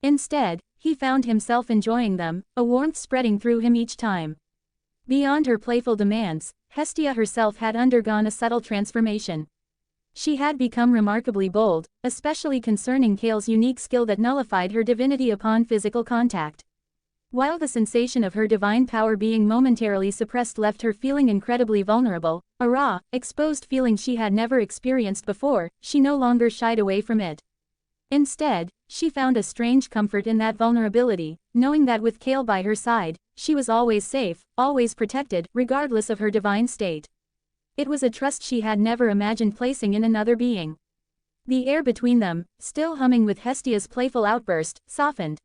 Instead, he found himself enjoying them, a warmth spreading through him each time. Beyond her playful demands, Hestia herself had undergone a subtle transformation. She had become remarkably bold, especially concerning Cael's unique skill that nullified her divinity upon physical contact. While the sensation of her divine power being momentarily suppressed left her feeling incredibly vulnerable, a raw, exposed feeling she had never experienced before, she no longer shied away from it. Instead, she found a strange comfort in that vulnerability, knowing that with Cael by her side, she was always safe, always protected, regardless of her divine state. It was a trust she had never imagined placing in another being. The air between them, still humming with Hestia's playful outburst, softened.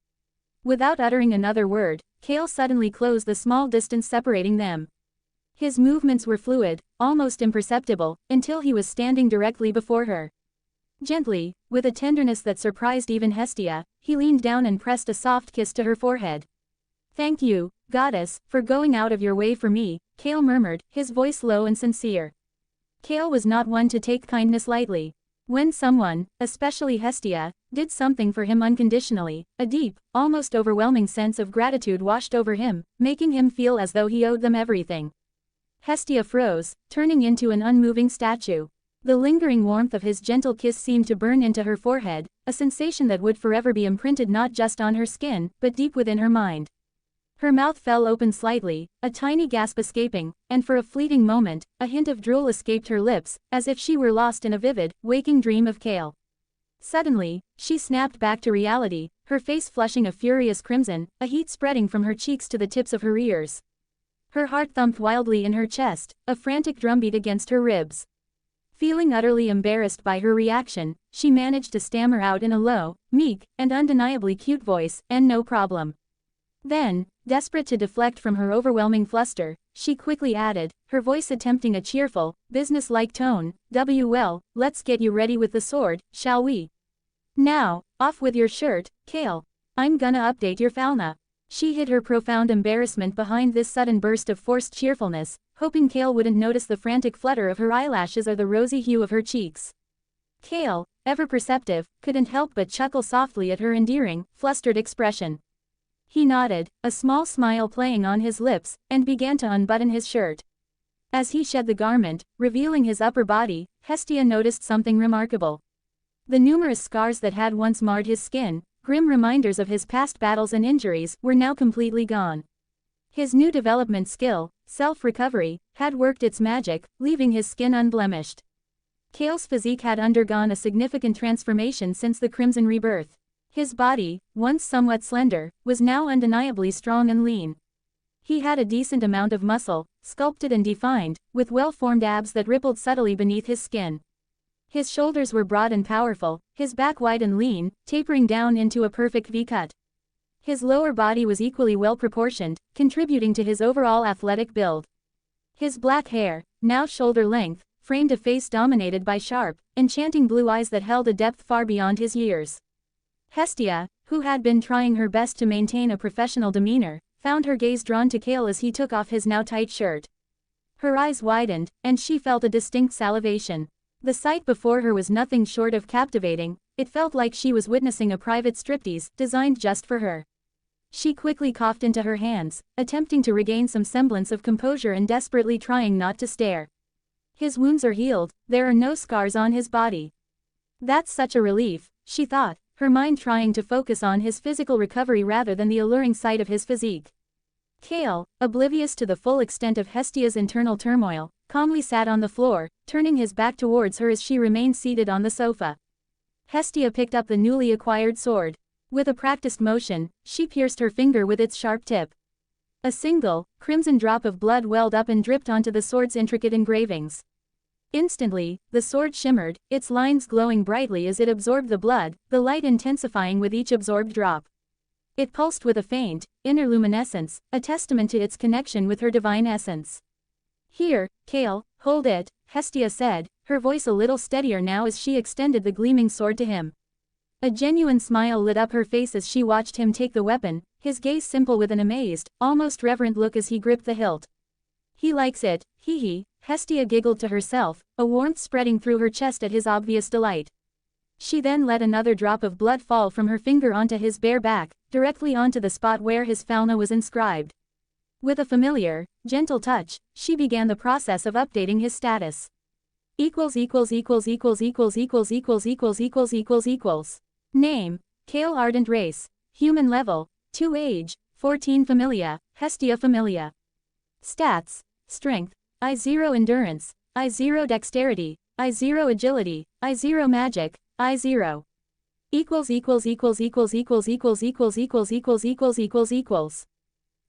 Without uttering another word, Cael suddenly closed the small distance separating them. His movements were fluid, almost imperceptible, until he was standing directly before her. Gently, with a tenderness that surprised even Hestia, he leaned down and pressed a soft kiss to her forehead. "Thank you, goddess, for going out of your way for me," Cael murmured, his voice low and sincere. Cael was not one to take kindness lightly. When someone, especially Hestia, did something for him unconditionally, a deep, almost overwhelming sense of gratitude washed over him, making him feel as though he owed them everything. Hestia froze, turning into an unmoving statue. The lingering warmth of his gentle kiss seemed to burn into her forehead, a sensation that would forever be imprinted not just on her skin, but deep within her mind. Her mouth fell open slightly, a tiny gasp escaping, and for a fleeting moment, a hint of drool escaped her lips, as if she were lost in a vivid, waking dream of Cael. Suddenly, she snapped back to reality, her face flushing a furious crimson, a heat spreading from her cheeks to the tips of her ears. Her heart thumped wildly in her chest, a frantic drumbeat against her ribs. Feeling utterly embarrassed by her reaction, she managed to stammer out in a low, meek, and undeniably cute voice, "And no problem." Then, desperate to deflect from her overwhelming fluster, she quickly added, her voice attempting a cheerful, business-like tone, "Well, let's get you ready with the sword, shall we? Now, off with your shirt, Cael. I'm gonna update your Falna." She hid her profound embarrassment behind this sudden burst of forced cheerfulness, hoping Cael wouldn't notice the frantic flutter of her eyelashes or the rosy hue of her cheeks. Cael, ever perceptive, couldn't help but chuckle softly at her endearing, flustered expression. He nodded, a small smile playing on his lips, and began to unbutton his shirt. As he shed the garment, revealing his upper body, Hestia noticed something remarkable. The numerous scars that had once marred his skin, grim reminders of his past battles and injuries, were now completely gone. His new development skill, self-recovery, had worked its magic, leaving his skin unblemished. Cael's physique had undergone a significant transformation since the Crimson Rebirth. His body, once somewhat slender, was now undeniably strong and lean. He had a decent amount of muscle, sculpted and defined, with well-formed abs that rippled subtly beneath his skin. His shoulders were broad and powerful, his back wide and lean, tapering down into a perfect V-cut. His lower body was equally well-proportioned, contributing to his overall athletic build. His black hair, now shoulder-length, framed a face dominated by sharp, enchanting blue eyes that held a depth far beyond his years. Hestia, who had been trying her best to maintain a professional demeanor, found her gaze drawn to Cael as he took off his now tight shirt. Her eyes widened, and she felt a distinct salivation. The sight before her was nothing short of captivating, it felt like she was witnessing a private striptease, designed just for her. She quickly coughed into her hands, attempting to regain some semblance of composure and desperately trying not to stare. His wounds are healed, there are no scars on his body. That's such a relief, she thought, her mind trying to focus on his physical recovery rather than the alluring sight of his physique. Cael, oblivious to the full extent of Hestia's internal turmoil, calmly sat on the floor, turning his back towards her as she remained seated on the sofa. Hestia picked up the newly acquired sword. With a practiced motion, she pierced her finger with its sharp tip. A single, crimson drop of blood welled up and dripped onto the sword's intricate engravings. Instantly, the sword shimmered, its lines glowing brightly as it absorbed the blood, the light intensifying with each absorbed drop. It pulsed with a faint, inner luminescence, a testament to its connection with her divine essence. "Here, Cael, hold it," Hestia said, her voice a little steadier now as she extended the gleaming sword to him. A genuine smile lit up her face as she watched him take the weapon, his gaze simple with an amazed, almost reverent look as he gripped the hilt. "He likes it, hee," Hestia giggled to herself, a warmth spreading through her chest at his obvious delight. She then let another drop of blood fall from her finger onto his bare back, directly onto the spot where his Falna was inscribed. With a familiar, gentle touch, she began the process of updating his status. Name, Cael Ardent race, human level, 2 age, 14 Familia, Hestia Familia. Stats, strength, I0 endurance, I0 dexterity, I0 agility, I0 magic, I0.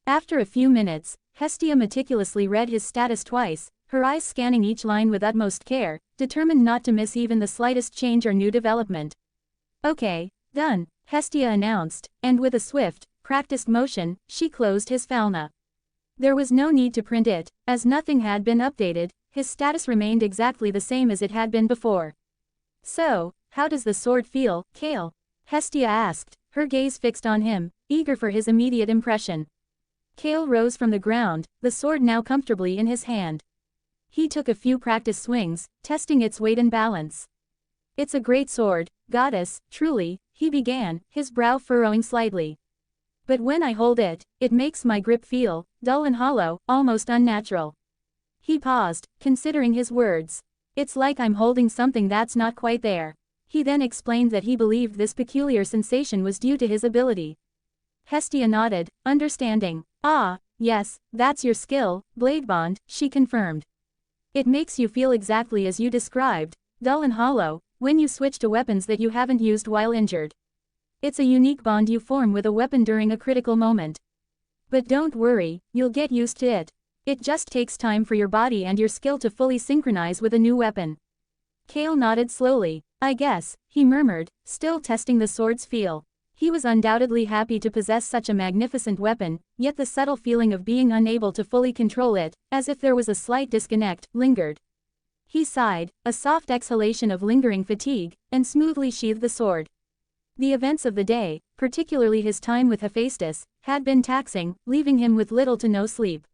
After a few minutes, Hestia meticulously read his status twice, her eyes scanning each line with utmost care, determined not to miss even the slightest change or new development. "Okay, done," Hestia announced, and with a swift, practiced motion, she closed his Falna. There was no need to print it, as nothing had been updated, his status remained exactly the same as it had been before. "So, how does the sword feel, Cael?" Hestia asked, her gaze fixed on him, eager for his immediate impression. Cael rose from the ground, the sword now comfortably in his hand. He took a few practice swings, testing its weight and balance. "It's a great sword, goddess, truly," he began, his brow furrowing slightly. "But when I hold it, it makes my grip feel dull and hollow, almost unnatural." He paused, considering his words. "It's like I'm holding something that's not quite there." He then explained that he believed this peculiar sensation was due to his ability. Hestia nodded, understanding. "Ah, yes, that's your skill, Bladebond," she confirmed. "It makes you feel exactly as you described, dull and hollow, when you switch to weapons that you haven't used while injured. It's a unique bond you form with a weapon during a critical moment. But don't worry, you'll get used to it. It just takes time for your body and your skill to fully synchronize with a new weapon." Cael nodded slowly. "I guess," he murmured, still testing the sword's feel. He was undoubtedly happy to possess such a magnificent weapon, yet the subtle feeling of being unable to fully control it, as if there was a slight disconnect, lingered. He sighed, a soft exhalation of lingering fatigue, and smoothly sheathed the sword. The events of the day, particularly his time with Hephaestus, had been taxing, leaving him with little to no sleep.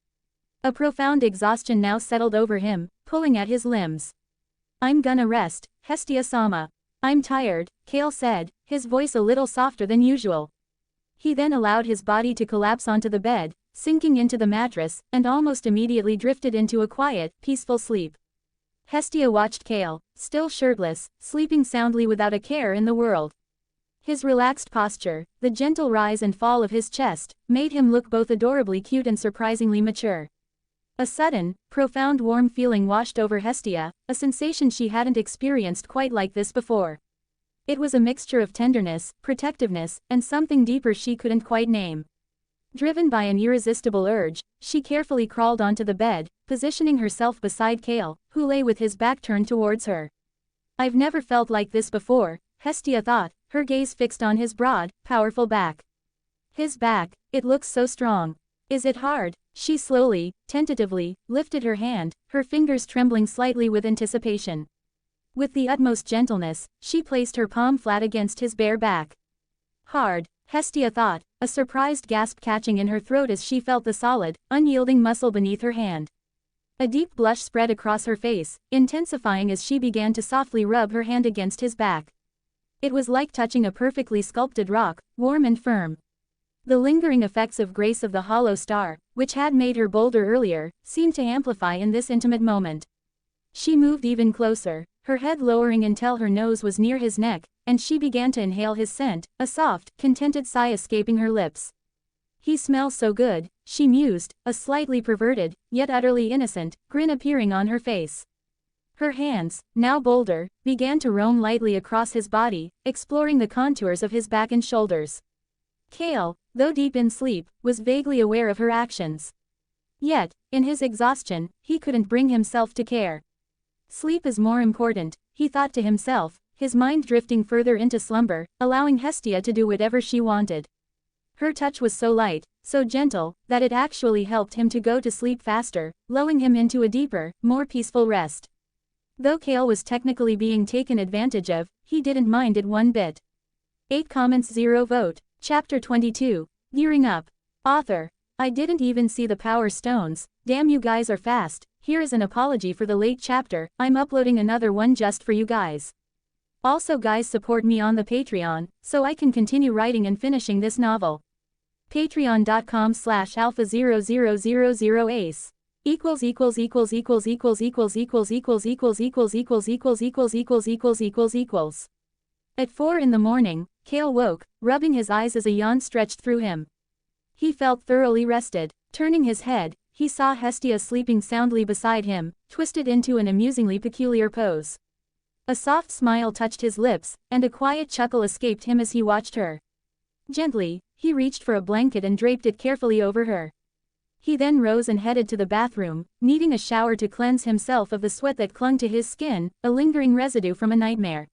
A profound exhaustion now settled over him, pulling at his limbs. "I'm gonna rest, Hestia-sama. I'm tired," Cael said, his voice a little softer than usual. He then allowed his body to collapse onto the bed, sinking into the mattress, and almost immediately drifted into a quiet, peaceful sleep. Hestia watched Cael, still shirtless, sleeping soundly without a care in the world. His relaxed posture, the gentle rise and fall of his chest, made him look both adorably cute and surprisingly mature. A sudden, profound warm feeling washed over Hestia, a sensation she hadn't experienced quite like this before. It was a mixture of tenderness, protectiveness, and something deeper she couldn't quite name. Driven by an irresistible urge, she carefully crawled onto the bed, positioning herself beside Cael, who lay with his back turned towards her. "I've never felt like this before," Hestia thought, her gaze fixed on his broad, powerful back. "His back, it looks so strong. Is it hard?" She slowly, tentatively, lifted her hand, her fingers trembling slightly with anticipation. With the utmost gentleness, she placed her palm flat against his bare back. "Hard," Hestia thought, a surprised gasp catching in her throat as she felt the solid, unyielding muscle beneath her hand. A deep blush spread across her face, intensifying as she began to softly rub her hand against his back. It was like touching a perfectly sculpted rock, warm and firm. The lingering effects of grace of the hollow star, which had made her bolder earlier, seemed to amplify in this intimate moment. She moved even closer, her head lowering until her nose was near his neck, and she began to inhale his scent, a soft, contented sigh escaping her lips. He smells so good, she mused, a slightly perverted, yet utterly innocent, grin appearing on her face. Her hands, now bolder, began to roam lightly across his body, exploring the contours of his back and shoulders. Cael, though deep in sleep, was vaguely aware of her actions. Yet, in his exhaustion, he couldn't bring himself to care. Sleep is more important, he thought to himself, his mind drifting further into slumber, allowing Hestia to do whatever she wanted. Her touch was so light, so gentle, that it actually helped him to go to sleep faster, lulling him into a deeper, more peaceful rest. Though Cael was technically being taken advantage of, he didn't mind it one bit. 8 comments 0 vote. Chapter 22. Gearing Up. Author. I didn't even see the power stones, damn you guys are fast. Here is an apology for the late chapter, I'm uploading another one just for you guys. Also guys, support me on the Patreon, so I can continue writing and finishing this novel. Patreon.com/alpha0000ace == At 4 in the morning, Cael woke, rubbing his eyes as a yawn stretched through him. He felt thoroughly rested. Turning his head, he saw Hestia sleeping soundly beside him, twisted into an amusingly peculiar pose. A soft smile touched his lips, and a quiet chuckle escaped him as he watched her. Gently, he reached for a blanket and draped it carefully over her. He then rose and headed to the bathroom, needing a shower to cleanse himself of the sweat that clung to his skin, a lingering residue from a nightmare.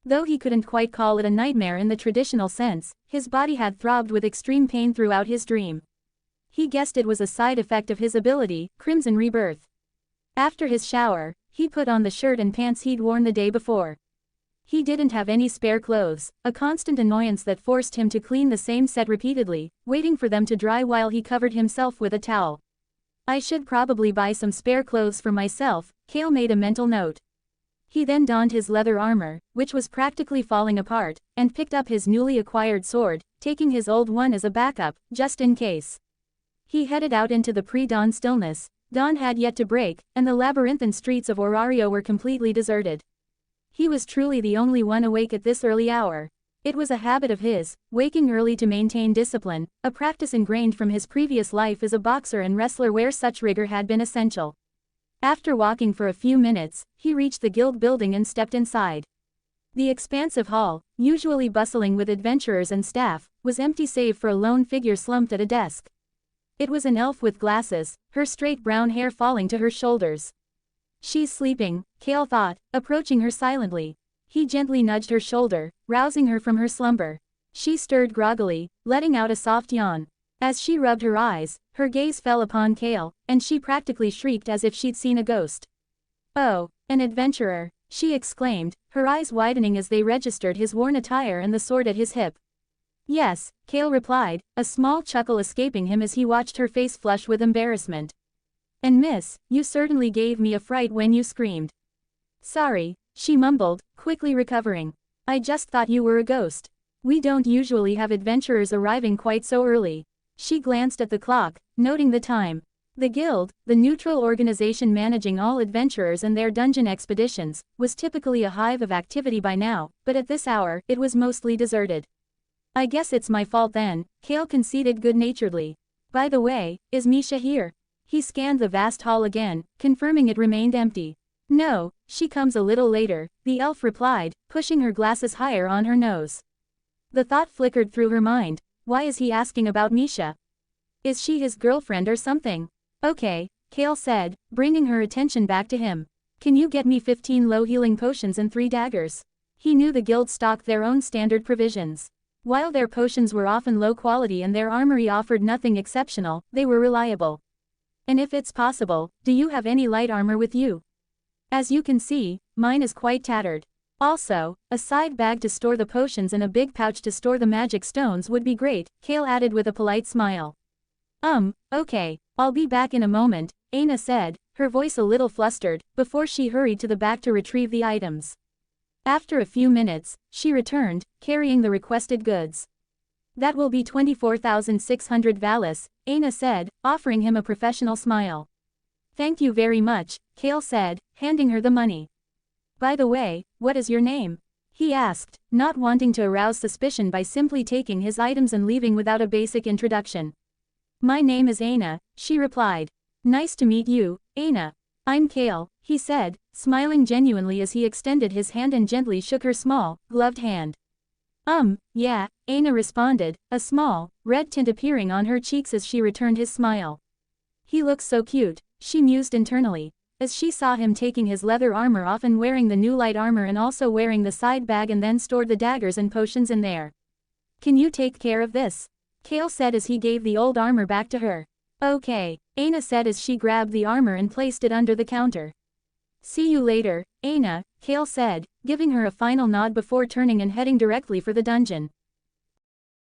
Though he couldn't quite call it a nightmare in the traditional sense, his body had throbbed with extreme pain throughout his dream. He guessed it was a side effect of his ability, Crimson Rebirth. After his shower, he put on the shirt and pants he'd worn the day before. He didn't have any spare clothes, a constant annoyance that forced him to clean the same set repeatedly, waiting for them to dry while he covered himself with a towel. I should probably buy some spare clothes for myself, Cael made a mental note. He then donned his leather armor, which was practically falling apart, and picked up his newly acquired sword, taking his old one as a backup, just in case. He headed out into the pre-dawn stillness. Dawn had yet to break, and the labyrinthine streets of Orario were completely deserted. He was truly the only one awake at this early hour. It was a habit of his, waking early to maintain discipline, a practice ingrained from his previous life as a boxer and wrestler where such rigor had been essential. After walking for a few minutes, he reached the guild building and stepped inside. The expansive hall, usually bustling with adventurers and staff, was empty save for a lone figure slumped at a desk. It was an elf with glasses, her straight brown hair falling to her shoulders. She's sleeping, Cael thought, approaching her silently. He gently nudged her shoulder, rousing her from her slumber. She stirred groggily, letting out a soft yawn. As she rubbed her eyes, her gaze fell upon Cael, and she practically shrieked as if she'd seen a ghost. Oh, an adventurer, she exclaimed, her eyes widening as they registered his worn attire and the sword at his hip. Yes, Cael replied, a small chuckle escaping him as he watched her face flush with embarrassment. And miss, you certainly gave me a fright when you screamed. Sorry, she mumbled, quickly recovering. I just thought you were a ghost. We don't usually have adventurers arriving quite so early. She glanced at the clock, noting the time. The guild, the neutral organization managing all adventurers and their dungeon expeditions, was typically a hive of activity by now, but at this hour, it was mostly deserted. I guess it's my fault then, Cael conceded good-naturedly. By the way, is Misha here? He scanned the vast hall again, confirming it remained empty. No, she comes a little later, the elf replied, pushing her glasses higher on her nose. The thought flickered through her mind, why is he asking about Misha? Is she his girlfriend or something? Okay, Cael said, bringing her attention back to him. Can you get me 15 low healing potions and 3 daggers? He knew the guild stocked their own standard provisions. While their potions were often low quality and their armory offered nothing exceptional, they were reliable. And if it's possible, do you have any light armor with you? As you can see, mine is quite tattered. Also, a side bag to store the potions and a big pouch to store the magic stones would be great, Cael added with a polite smile. Okay, I'll be back in a moment, Aina said, her voice a little flustered, before she hurried to the back to retrieve the items. After a few minutes, she returned, carrying the requested goods. That will be 24,600 valis, Aina said, offering him a professional smile. Thank you very much, Cael said, handing her the money. By the way, what is your name? He asked, not wanting to arouse suspicion by simply taking his items and leaving without a basic introduction. My name is Aina, she replied. Nice to meet you, Aina. I'm Cael, he said, smiling genuinely as he extended his hand and gently shook her small, gloved hand. Yeah, Aina responded, a small, red tint appearing on her cheeks as she returned his smile. He looks so cute, she mused internally, as she saw him taking his leather armor off and wearing the new light armor and also wearing the side bag and then stored the daggers and potions in there. Can you take care of this? Cael said as he gave the old armor back to her. Okay, Aina said as she grabbed the armor and placed it under the counter. See you later, Aina, Cael said, giving her a final nod before turning and heading directly for the dungeon.